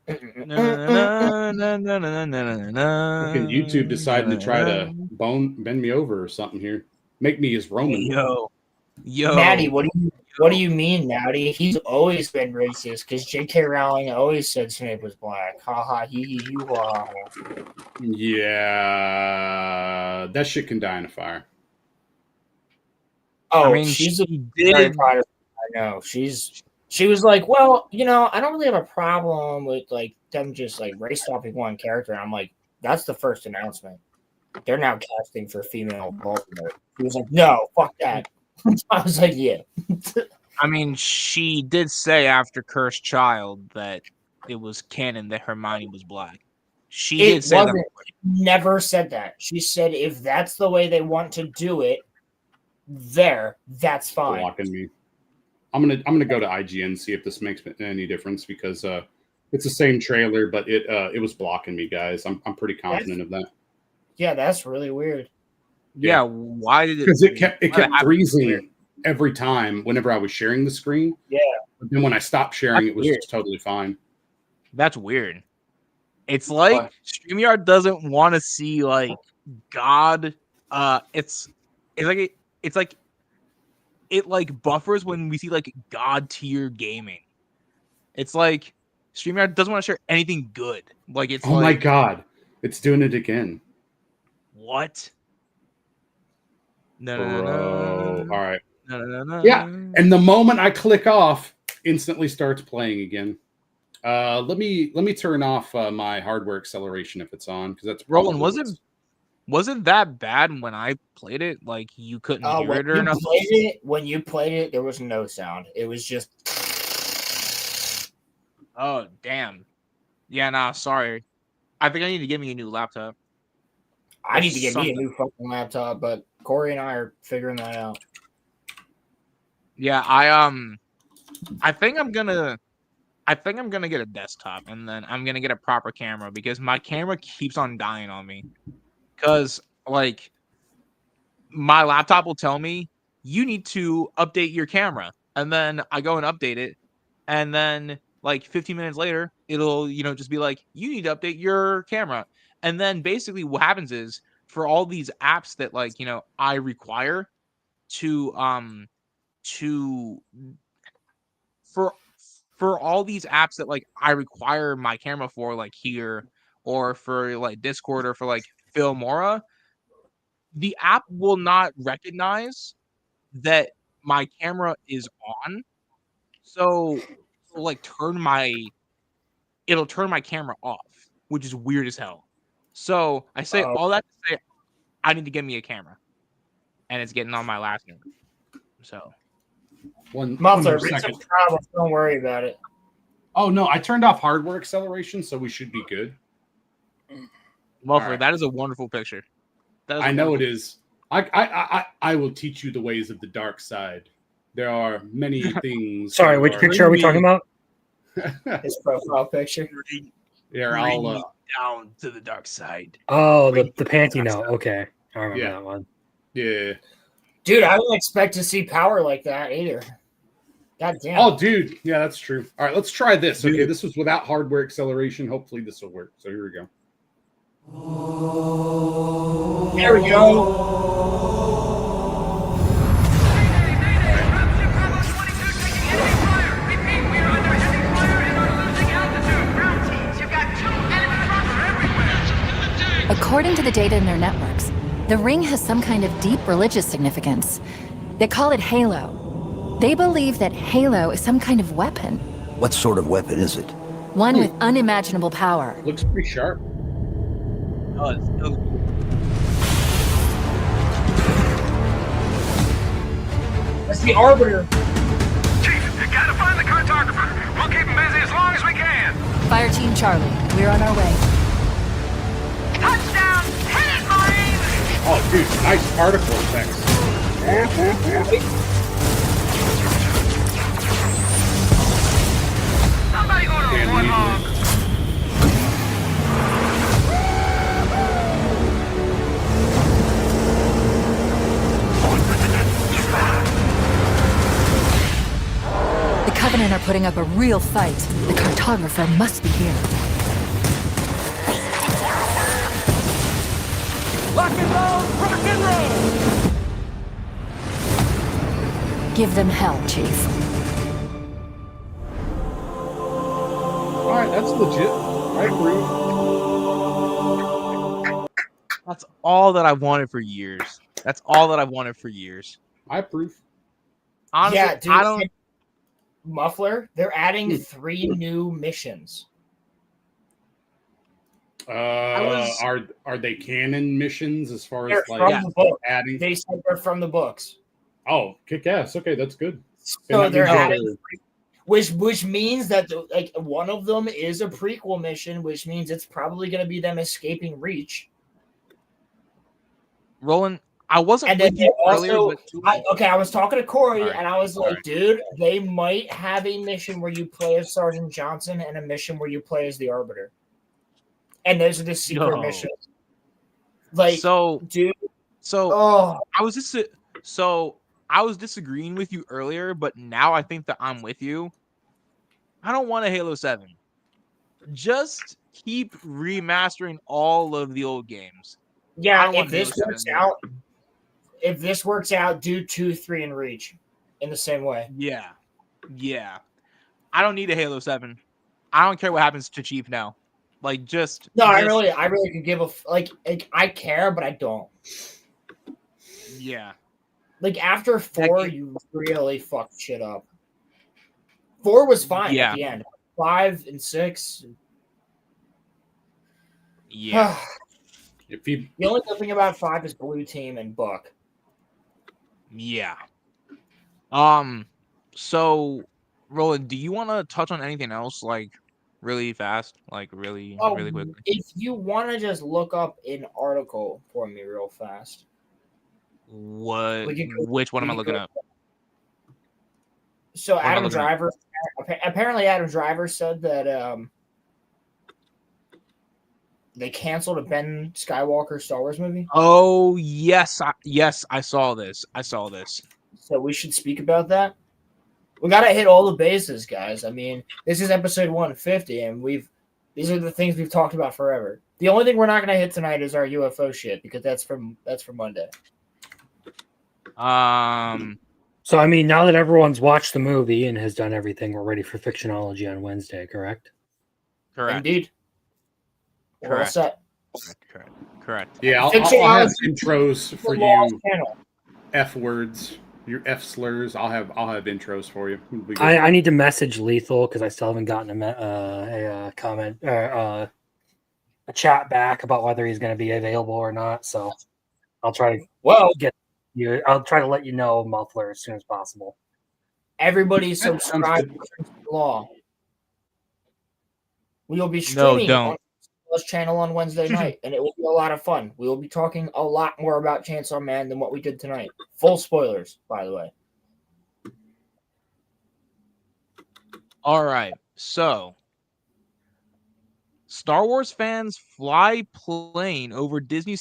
Fucking YouTube deciding to try to bend me over or something here. Make me his Roman. Yo. Maddie, what do you mean, Maddie? He's always been racist because J.K. Rowling always said Snape was black. Ha ha, he ha. Yeah, that shit can die in a fire. Oh, I mean, she's she very did. proud of her. I know. She was like, well, you know, I don't really have a problem with like them just like race swapping one character. And I'm like, that's the first announcement. They're now casting for female Voldemort. He was like, no, fuck that. I was like, yeah. I mean, she did say after Cursed Child that it was canon that Hermione was black. She did say that. Never said that. She said if that's the way they want to do it, that's fine. Blocking me. I'm gonna go to IGN, see if this makes any difference, because it's the same trailer, but it was blocking me, guys. I'm pretty confident of that. Yeah, that's really weird. Yeah, why did it? Because it kept freezing every time whenever I was sharing the screen. Yeah. But then when I stopped sharing, it was just totally fine. That's weird. It's like StreamYard doesn't want to see like God. It's like it like buffers when we see like God tier gaming. It's like StreamYard doesn't want to share anything good. Like it's my God, it's doing it again. What? No. All right. No. Yeah, and the moment I click off, instantly starts playing again. Let me turn off my hardware acceleration if it's on, because that's Roland. Was it that bad when I played it? Like you couldn't hear it or nothing? When you played it, there was no sound. It was just. Oh damn. Yeah, nah. Sorry. I think I need to get me a new laptop. I need to get me a new fucking laptop, but Corey and I are figuring that out. Yeah, I think I'm gonna get a desktop, and then I'm gonna get a proper camera, because my camera keeps on dying on me. Because like my laptop will tell me you need to update your camera, and then I go and update it, and then like 15 minutes later, it'll just be like, you need to update your camera. And then basically what happens is, for all these apps that like I require to for all these apps that like I require my camera for, like here, or for like Discord, or for like Filmora, the app will not recognize that my camera is on. So like it'll turn my camera off, which is weird as hell. So I say all that to say I need to get me a camera, and it's getting on my last nerve. So Muffler, it's a problem. Don't worry about it. Oh no, I turned off hardware acceleration, so we should be good. Muffler, that is a wonderful picture. I know it is. I will teach you the ways of the dark side. There are many things. Sorry, which picture are we talking about? His profile picture. Yeah, I'll down to the dark side. Oh, the panty note. Okay, I remember that one. Yeah, dude, I didn't expect to see power like that either. God damn. Oh, dude, yeah, that's true. All right, let's try this. Okay, this was without hardware acceleration. Hopefully, this will work. So here we go. There we go. According to the data in their networks, the ring has some kind of deep religious significance. They call it Halo. They believe that Halo is some kind of weapon. What sort of weapon is it? One with unimaginable power. Looks pretty sharp. Oh, it's so cool. That's the Arbiter. Chief, you gotta find the cartographer. We'll keep him busy as long as we can. Fire Team Charlie, we're on our way. Touchdown! Hit it, Marines! Oh, dude, nice particle effects. Somebody order a warthog. The Covenant are putting up a real fight. The cartographer must be here. Rock and roll! Rock and roll! Give them hell, Chief. All right, that's legit. I approve. That's all that I've wanted for years. That's all that I've wanted for years. I approve. Honestly, yeah, dude, I don't. Muffler, they're adding 3 new missions. Are they canon missions as far as from the book. adding? They said they're from the books. Oh, kick ass. Okay, that's good. So they're adding Which means that like one of them is a prequel mission, which means it's probably going to be them escaping Reach. Roland, I wasn't And then with you earlier, also, but I was talking to Corey, right. and I was like, dude, they might have a mission where you play as Sergeant Johnson and a mission where you play as the Arbiter. And those are the secret missions. Like, so, dude. So I was disagreeing with you earlier, but now I think that I'm with you. I don't want a Halo 7. Just keep remastering all of the old games. Yeah, if this works out, do 2, 3, and Reach in the same way. Yeah. I don't need a Halo 7. I don't care what happens to Chief now. Like, I really could give a like I care, but I don't. Yeah. Like after 4, you really fucked shit up. 4 was fine at the end. 5 and 6. Yeah. The only good thing about 5 is Blue Team and Buck. Yeah. So Roland, do you want to touch on anything else, like really fast, like really quickly? If you want to just look up an article for me real fast. Which one am I looking up? So Adam Driver, apparently Adam Driver said that they canceled a Ben Skywalker Star Wars movie. Oh yes, I saw this. So we should speak about that. We gotta hit all the bases, guys. I mean, this is episode 150, and these are the things we've talked about forever. The only thing we're not gonna hit tonight is our UFO shit because that's for Monday. So I mean, now that everyone's watched the movie and has done everything, we're ready for Fictionology on Wednesday, correct? Correct. Indeed. We're all set. Correct. Yeah, I'll have intros for you. F words, your F slurs. I'll have intros for you. I need to message Lethal because I still haven't gotten a comment or a chat back about whether he's going to be available or not. So I'll try to I'll try to let you know, Muffler, as soon as possible. Everybody subscribe to Law. We will be streaming on this channel on Wednesday night, and it will be a lot of fun. We will be talking a lot more about Chainsaw Man than what we did tonight. Full spoilers, by the way. All right, so Star Wars fans fly plane over Disney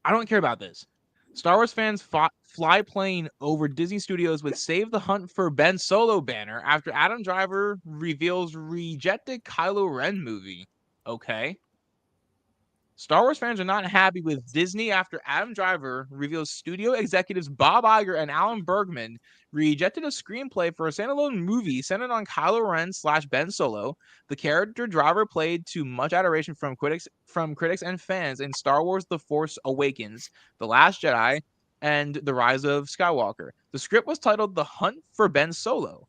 I don't care about this. Star Wars fans fly plane over Disney Studios with Save the Hunt for Ben Solo banner after Adam Driver reveals rejected Kylo Ren movie. Okay. Star Wars fans are not happy with Disney after Adam Driver reveals studio executives Bob Iger and Alan Bergman rejected a screenplay for a standalone movie centered on Kylo Ren / Ben Solo. The character Driver played to much adoration from critics and fans in Star Wars: The Force Awakens, The Last Jedi, and The Rise of Skywalker. The script was titled The Hunt for Ben Solo.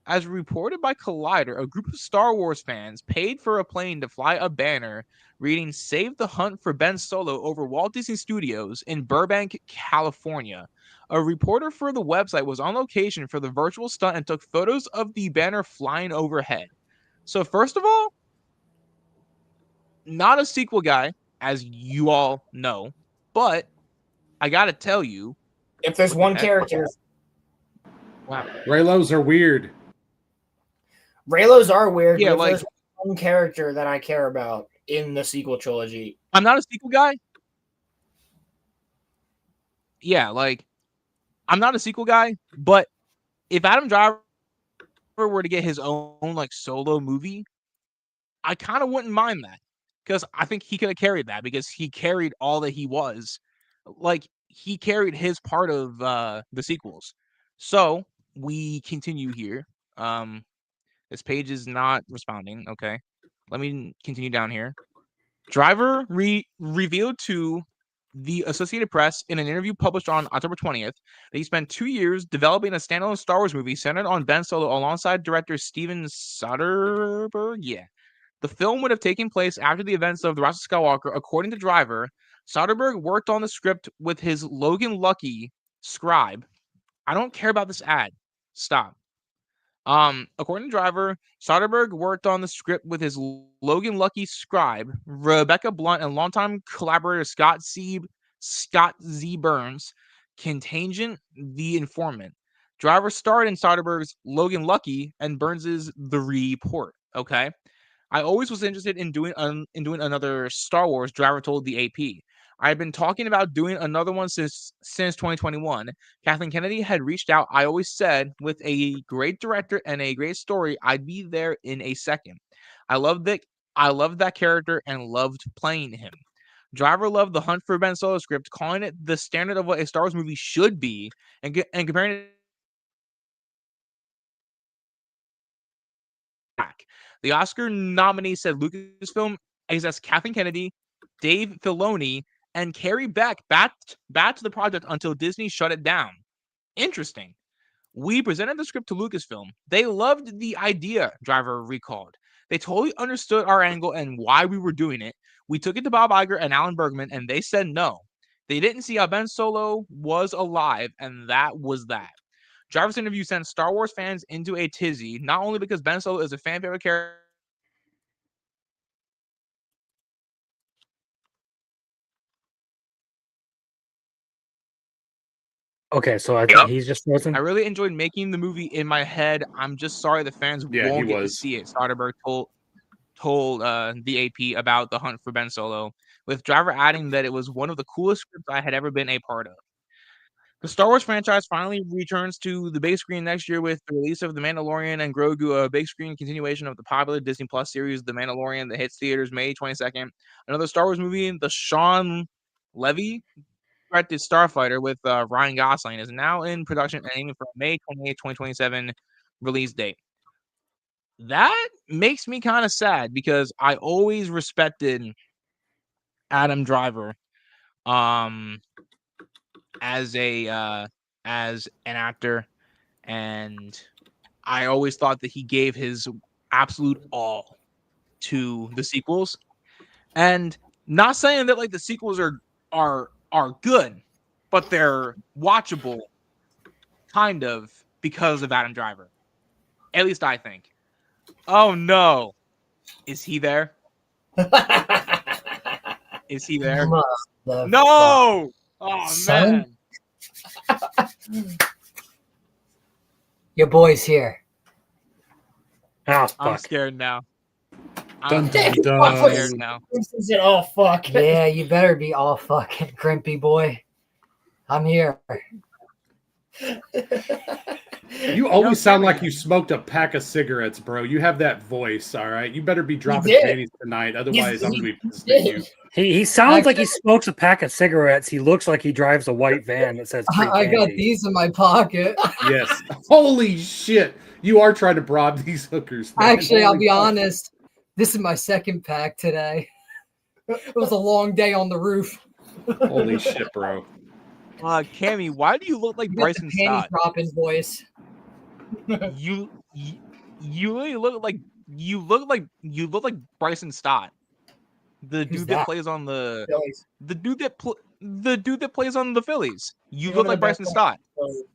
As reported by Collider, a group of Star Wars fans paid for a plane to fly a banner reading Save the Hunt for Ben Solo over Walt Disney Studios in Burbank, California. A reporter for the website was on location for the virtual stunt and took photos of the banner flying overhead. So first of all, not a sequel guy, as you all know, but I gotta tell you, if there's one character, wow, Raylos are weird. Raylos are weird. Yeah, but if there's one character that I care about in the sequel trilogy. I'm not a sequel guy. Yeah, like I'm not a sequel guy, but if Adam Driver were to get his own like solo movie, I kind of wouldn't mind that because I think he could have carried that because he carried all that he was. Like he carried his part of the sequels. So we continue here. This page is not responding. Okay. Let me continue down here. Driver revealed to the Associated Press in an interview published on October 20th that he spent 2 years developing a standalone Star Wars movie centered on Ben Solo alongside director Steven Soderbergh. Yeah. The film would have taken place after the events of The Rise of Skywalker. According to Driver, Soderbergh worked on the script with his Logan Lucky scribe. I don't care about this ad. Stop. According to Driver, Soderbergh worked on the script with his Logan Lucky scribe, Rebecca Blunt, and longtime collaborator Scott Z. Burns, Contingent, The Informant. Driver starred in Soderbergh's Logan Lucky and Burns's The Report. Okay. I always was interested in doing another Star Wars, Driver told the AP. I've been talking about doing another one since 2021. Kathleen Kennedy had reached out. I always said, with a great director and a great story, I'd be there in a second. I loved that character and loved playing him. Driver loved the Hunt for Ben Solo script, calling it the standard of what a Star Wars movie should be, and comparing it. The Oscar nominee said Lucasfilm accessed Kathleen Kennedy, Dave Filoni, and Carrie Beck back to the project until Disney shut it down. Interesting. We presented the script to Lucasfilm. They loved the idea, Driver recalled. They totally understood our angle and why we were doing it. We took it to Bob Iger and Alan Bergman, and they said no. They didn't see how Ben Solo was alive, and that was that. Driver's interview sent Star Wars fans into a tizzy, not only because Ben Solo is a fan favorite character. Okay, so I think he's just frozen. I really enjoyed making the movie in my head. I'm just sorry the fans won't get to see it. Soderbergh told the AP about the Hunt for Ben Solo, with Driver adding that it was one of the coolest scripts I had ever been a part of. The Star Wars franchise finally returns to the big screen next year with the release of The Mandalorian and Grogu, a big screen continuation of the popular Disney Plus series The Mandalorian that hits theaters May 22nd. Another Star Wars movie, the Sean Levy directed Starfighter with Ryan Gosling, is now in production and aiming for May 28, 2027 release date. That makes me kind of sad because I always respected Adam Driver as an actor, and I always thought that he gave his absolute all to the sequels. And not saying that like the sequels are good, but they're watchable kind of because of Adam Driver. At least I think. Oh no. Is he there? Is he there? No! Oh man. Your boy's here. Oh, I'm scared now. I'm scared now. This is it all fuck. Yeah, you better be all fucking crimpy, boy. I'm here. You always sound like you smoked a pack of cigarettes, bro. You have that voice, all right? You better be dropping panties tonight. Otherwise, I'm going to be pissed at you. He sounds like he smokes a pack of cigarettes. He looks like he drives a white van that says free I got these in my pocket. Yes. Holy shit. You are trying to bribe these hookers. Man. Actually, I'll be honest. This is my second pack today. It was a long day on the roof. Holy shit, bro. Cammy, why do you look like Bryson Stott? Dropping voice. You really look like Bryson Stott. The dude that plays on the dude that plays on the Phillies. You look like Bryson Stott.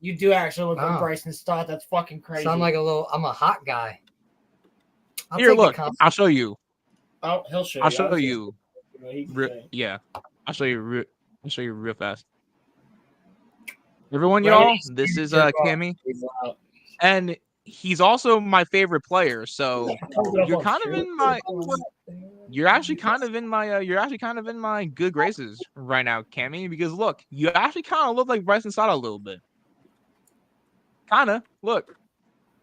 You do actually look like Bryson Stott. That's fucking crazy. So I'm like I'm a hot guy. Here, look. I'll show you. Oh, he'll show you. I'll show you. Yeah, I'll show you. I'll show you real fast. Everyone, y'all, this is Cammy, and he's also my favorite player. So you're kind of in my. You're actually kind of in my good graces right now, Cammy, because look, you actually kind of look like Bryson Stott a little bit. Look.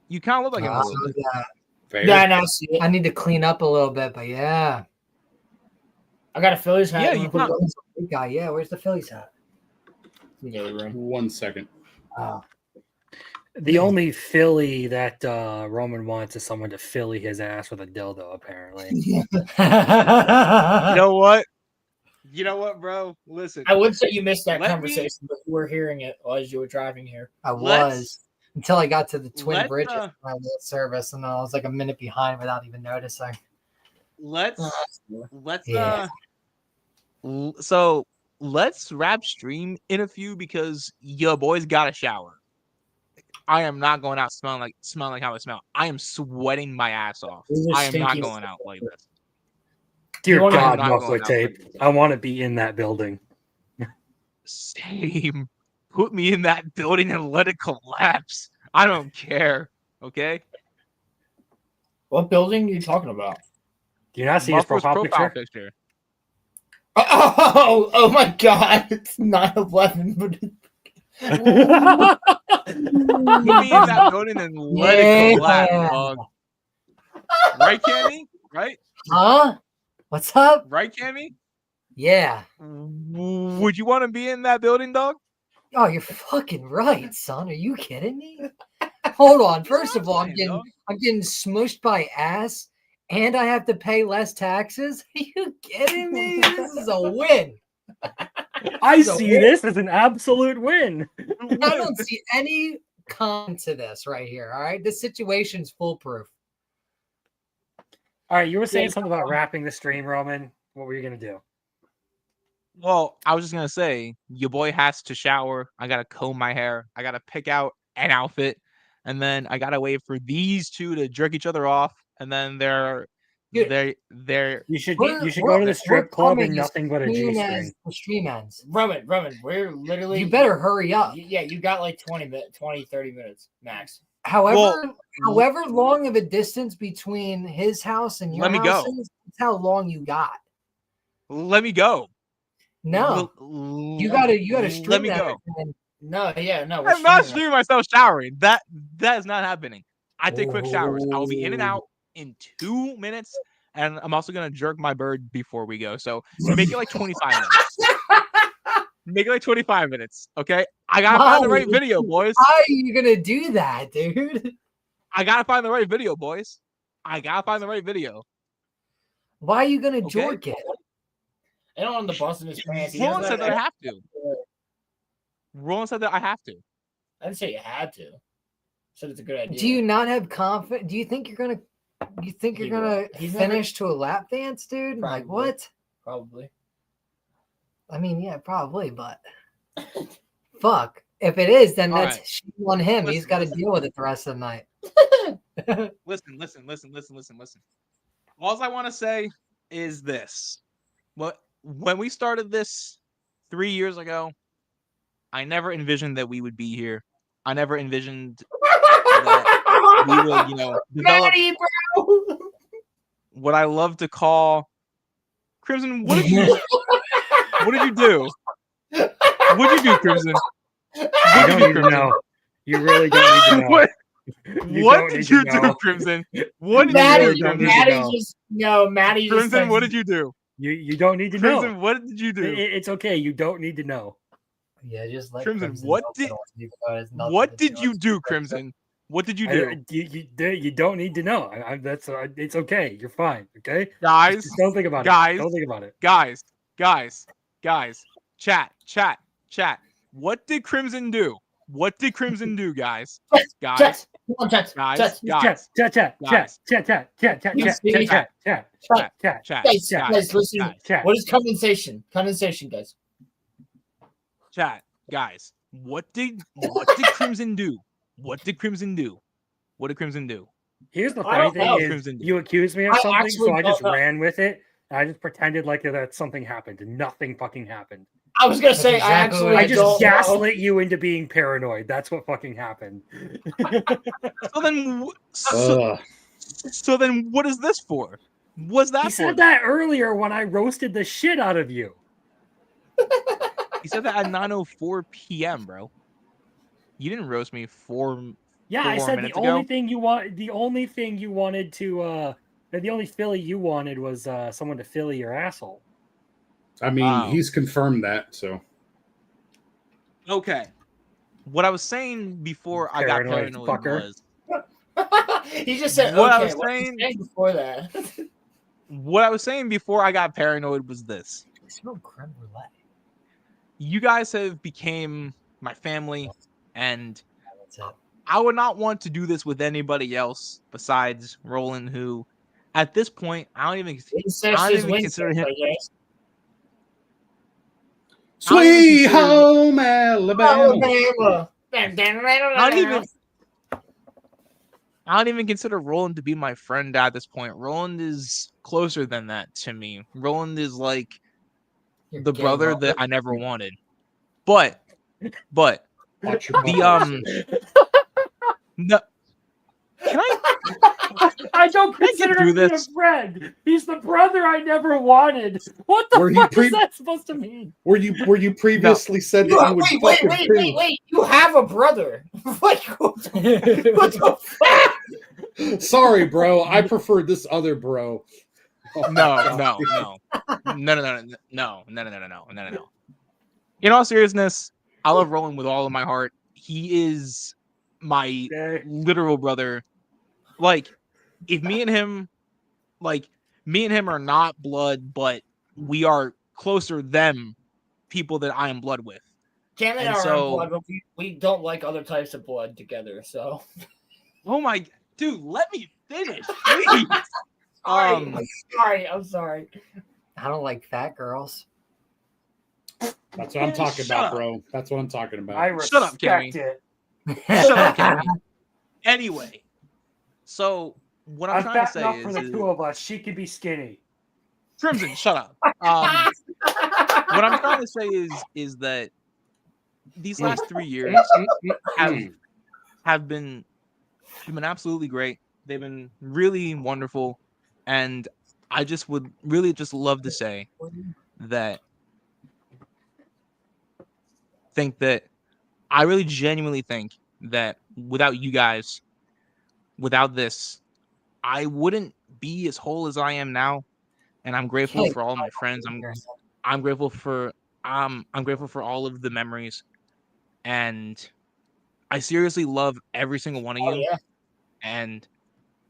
You kind of look like him a little bit. Yeah, no, I need to clean up a little bit, but yeah. I got a Phillies hat. Yeah, you put big guy. Yeah, where's the Phillies hat? In the other room. 1 second. Oh. The only Philly that Roman wants is someone to Philly his ass with a dildo, apparently. You know what, bro? Listen. I would say you missed that conversation, but you were hearing it as you were driving here. I was. Until I got to the Twin Bridges service, and I was like a minute behind without even noticing. So let's wrap stream in a few because your boys got a shower. I am not going out smelling like how I smell. I am sweating my ass off. I am not going out like this. Dear God, muffler tape. I want to be in that building. Same. Put me in that building and let it collapse. I don't care. Okay. What building are you talking about? Do you not see his profile picture? Oh my God! It's 9/11, but put me in that building and let it collapse, dog. Right, Cammy? Right? Huh? What's up? Right, Cammy? Yeah. Would you want to be in that building, dog? Oh, you're fucking right, son. Are you kidding me? Hold on. First of all, I'm getting smushed by ass, and I have to pay less taxes. Are you kidding me? This is a win. I see this as an absolute win. I don't see any con to this right here. All right, this situation's foolproof. All right, you were saying something about wrapping the stream, Roman. What were you gonna do? Well, I was just gonna say, your boy has to shower. I gotta comb my hair. I gotta pick out an outfit, and then I gotta wait for these two to jerk each other off, and then they're. You should go to the strip club and nothing but a G-string. The stream ends. Roman, we're literally. You better hurry up. Yeah, you got like 30 minutes max. However long of a distance between his house and your house is, that's how long you got. Let me go. No, you gotta stream. Let me go. No. I'm not streaming myself showering. That is not happening. I take quick showers. I will be in and out in 2 minutes, and I'm also gonna jerk my bird before we go. So make it like 25 minutes. Make it like 25 minutes, okay? I gotta find the right video, boys. How are you gonna do that, dude? I gotta find the right video, boys. I gotta find the right video. Why are you gonna jerk it? I don't want the bus in his pants. Roland said that I have to. Roland said that I have to. I didn't say you had to. I said it's a good idea. Do you not have confidence? Do you think you're gonna? Finish to a lap dance, dude? Probably. Like what? Probably. I mean, yeah, probably, but fuck. If it is, then All that's right. on him. He's got to deal with it the rest of the night. Listen. All I want to say is this. When we started this 3 years ago, I never envisioned that we would be here. I never envisioned that we would, develop Maddie, bro. what I love to call Crimson. What did you do? What did you do, Crimson? You don't need to know. You really don't need to know. What did you do, Crimson? What did you do? Maddie. Crimson, what did you do? You don't need to know. Crimson, what did you do? It's okay. You don't need to know. Yeah, just like Crimson. What did you do, Crimson? What did you do? You don't need to know. It's okay. You're fine. Okay, guys. Just don't think about it. Don't think about it. Guys. Chat. What did Crimson do? What did Crimson do, guys? Guys. Guys, listen. What is condensation? Condensation, guys. Chat, guys. What did Crimson do? What did Crimson do? What did Crimson do? Here's the funny thing is, you accused me of something, so I just ran with it. I just pretended like that something happened, and nothing fucking happened. I was gonna say I just gaslit you into being paranoid. That's what fucking happened. So then, what is this for? What's that? He said that earlier when I roasted the shit out of you. He said that at 9:04 p.m., bro. You didn't roast me I said the only thing you wanted to the only Philly you wanted was someone to Philly your asshole. I mean, he's confirmed that, so. Okay. What I was saying before I got paranoid was... He just said, what okay, I was saying before that. What I was saying before I got paranoid was this. It's no creme brulee. You guys have became my family, and I would not want to do this with anybody else besides Roland, who, at this point, I don't even consider him... Sweet home Alabama. I don't even consider Roland to be my friend at this point. Roland is closer than that to me. Roland is like the brother that I never wanted. But the no, can I don't consider through him this? a friend. He's the brother I never wanted. What the fuck is that supposed to mean? Were you previously said that you would wait. You have a brother. What the fuck? Sorry, bro. I prefer this other bro. No. In all seriousness, I love Roland with all of my heart. He is my literal brother. Like, if me and him are not blood, but we are closer than people that I am blood with. Cam and I are blood, but we don't like other types of blood together, so. Oh my dude, let me finish, please. I'm sorry. I don't like fat girls. That's what I'm talking about, bro. That's what I'm talking about. I respect Shut up, Cammy. it. Shut up, Cammy. Anyway, so what I'm I'm trying fat to say enough is, for the two of us. She could be skinny. Crimson, shut up. What I'm trying to say is that these last 3 years have been absolutely great. They've been really wonderful, and I just would really just love to say that I really genuinely think that without you guys, without this, I wouldn't be as whole as I am now. And I'm grateful for all my friends. I'm grateful for all of the memories, and I seriously love every single one of you. Yeah. And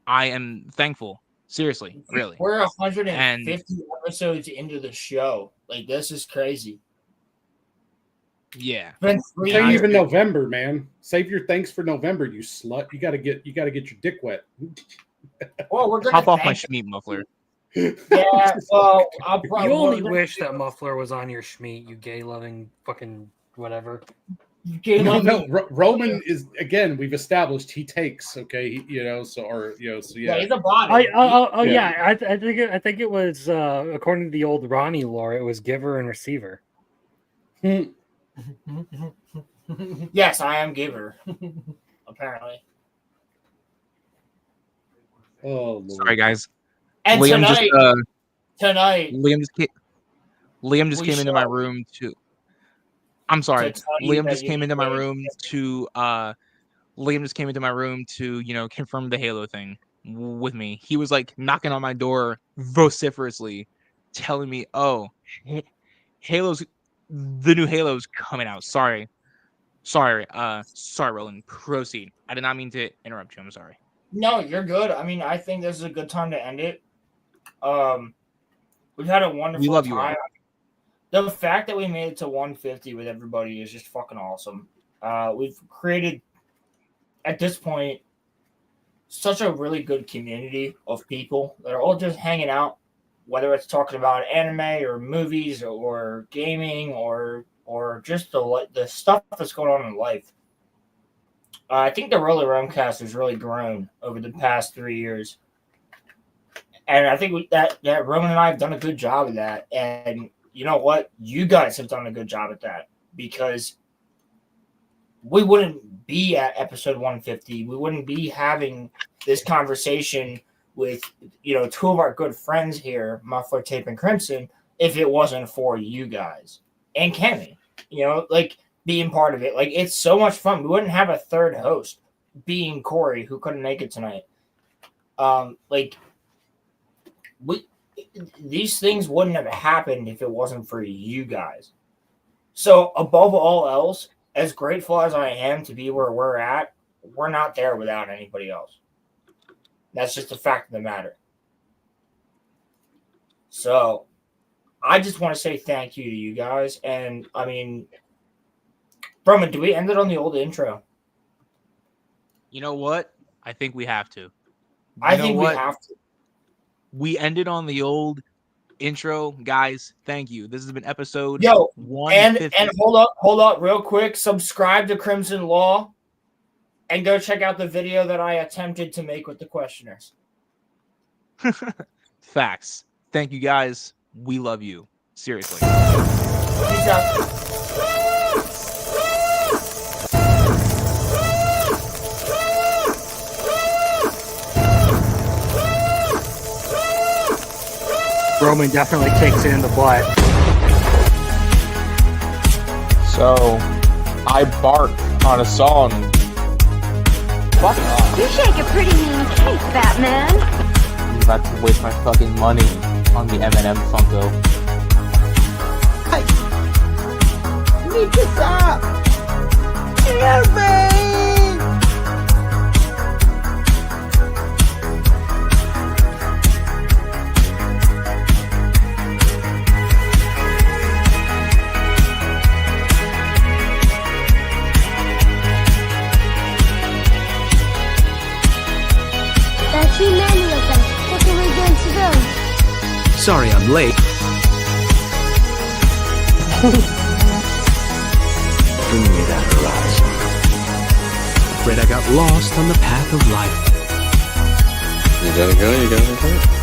I am thankful. Seriously, really. We're 150 episodes into the show. Like, this is crazy. Yeah. It ain't even November, man. Save your thanks for November, you slut. You gotta get your dick wet. Well, we're gonna hop off my Schmeat muffler. Yeah, well, you only wish that muffler was on your Schmeat, you gay-loving fucking whatever. No. Roman is, again, we've established he takes. Okay, yeah. Yeah, he's a body. I think it was according to the old Ronnie lore, it was giver and receiver. Yes, I am giver. Apparently. Oh, Lord. Sorry, guys. And Liam tonight, Liam just came into my room to. I'm sorry. Liam just came into my room to. Liam just came into my room to confirm the Halo thing with me. He was like knocking on my door vociferously, telling me, "Oh, the new Halo's coming out." Sorry, Roland. Proceed. I did not mean to interrupt you. I'm sorry. No, you're good. I mean, I think this is a good time to end it. We've had a wonderful We love time. you all. The fact that we made it to 150 with everybody is just fucking awesome. We've created, at this point, such a really good community of people that are all just hanging out, whether it's talking about anime or movies or gaming or just the stuff that's going on in life. I think the RoloRome cast has really grown over the past 3 years. And I think that Roman and I have done a good job of that. And you know what? You guys have done a good job at that, because we wouldn't be at episode 150. We wouldn't be having this conversation with, two of our good friends here, Muffler, Tape, and Crimson, if it wasn't for you guys and Kenny, being part of it. Like, it's so much fun. We wouldn't have a third host, being Corey, who couldn't make it tonight. These things wouldn't have happened if it wasn't for you guys. So above all else, as grateful as I am to be where we're at, we're not there without anybody else. That's just a fact of the matter. So I just want to say thank you to you guys. And I mean, Broman, do we end it on the old intro? You know what? I think we have to. I think we have to. We ended on the old intro, guys. Thank you. This has been episode 150. And hold up real quick. Subscribe to Crimson Law And go check out the video that I attempted to make with the questioners. Facts. Thank you guys. We love you. Seriously. Peace out. Roman definitely takes it in the butt. So, I bark on a song. Fuck off. You shake a pretty mean cake, Batman. I'm about to waste my fucking money on the M&M Funko. I need to stop. Help me! There are too many of them. What are we going to do? Sorry I'm late. Bring me that horizon. Afraid I got lost on the path of life. You gotta go, you gotta go.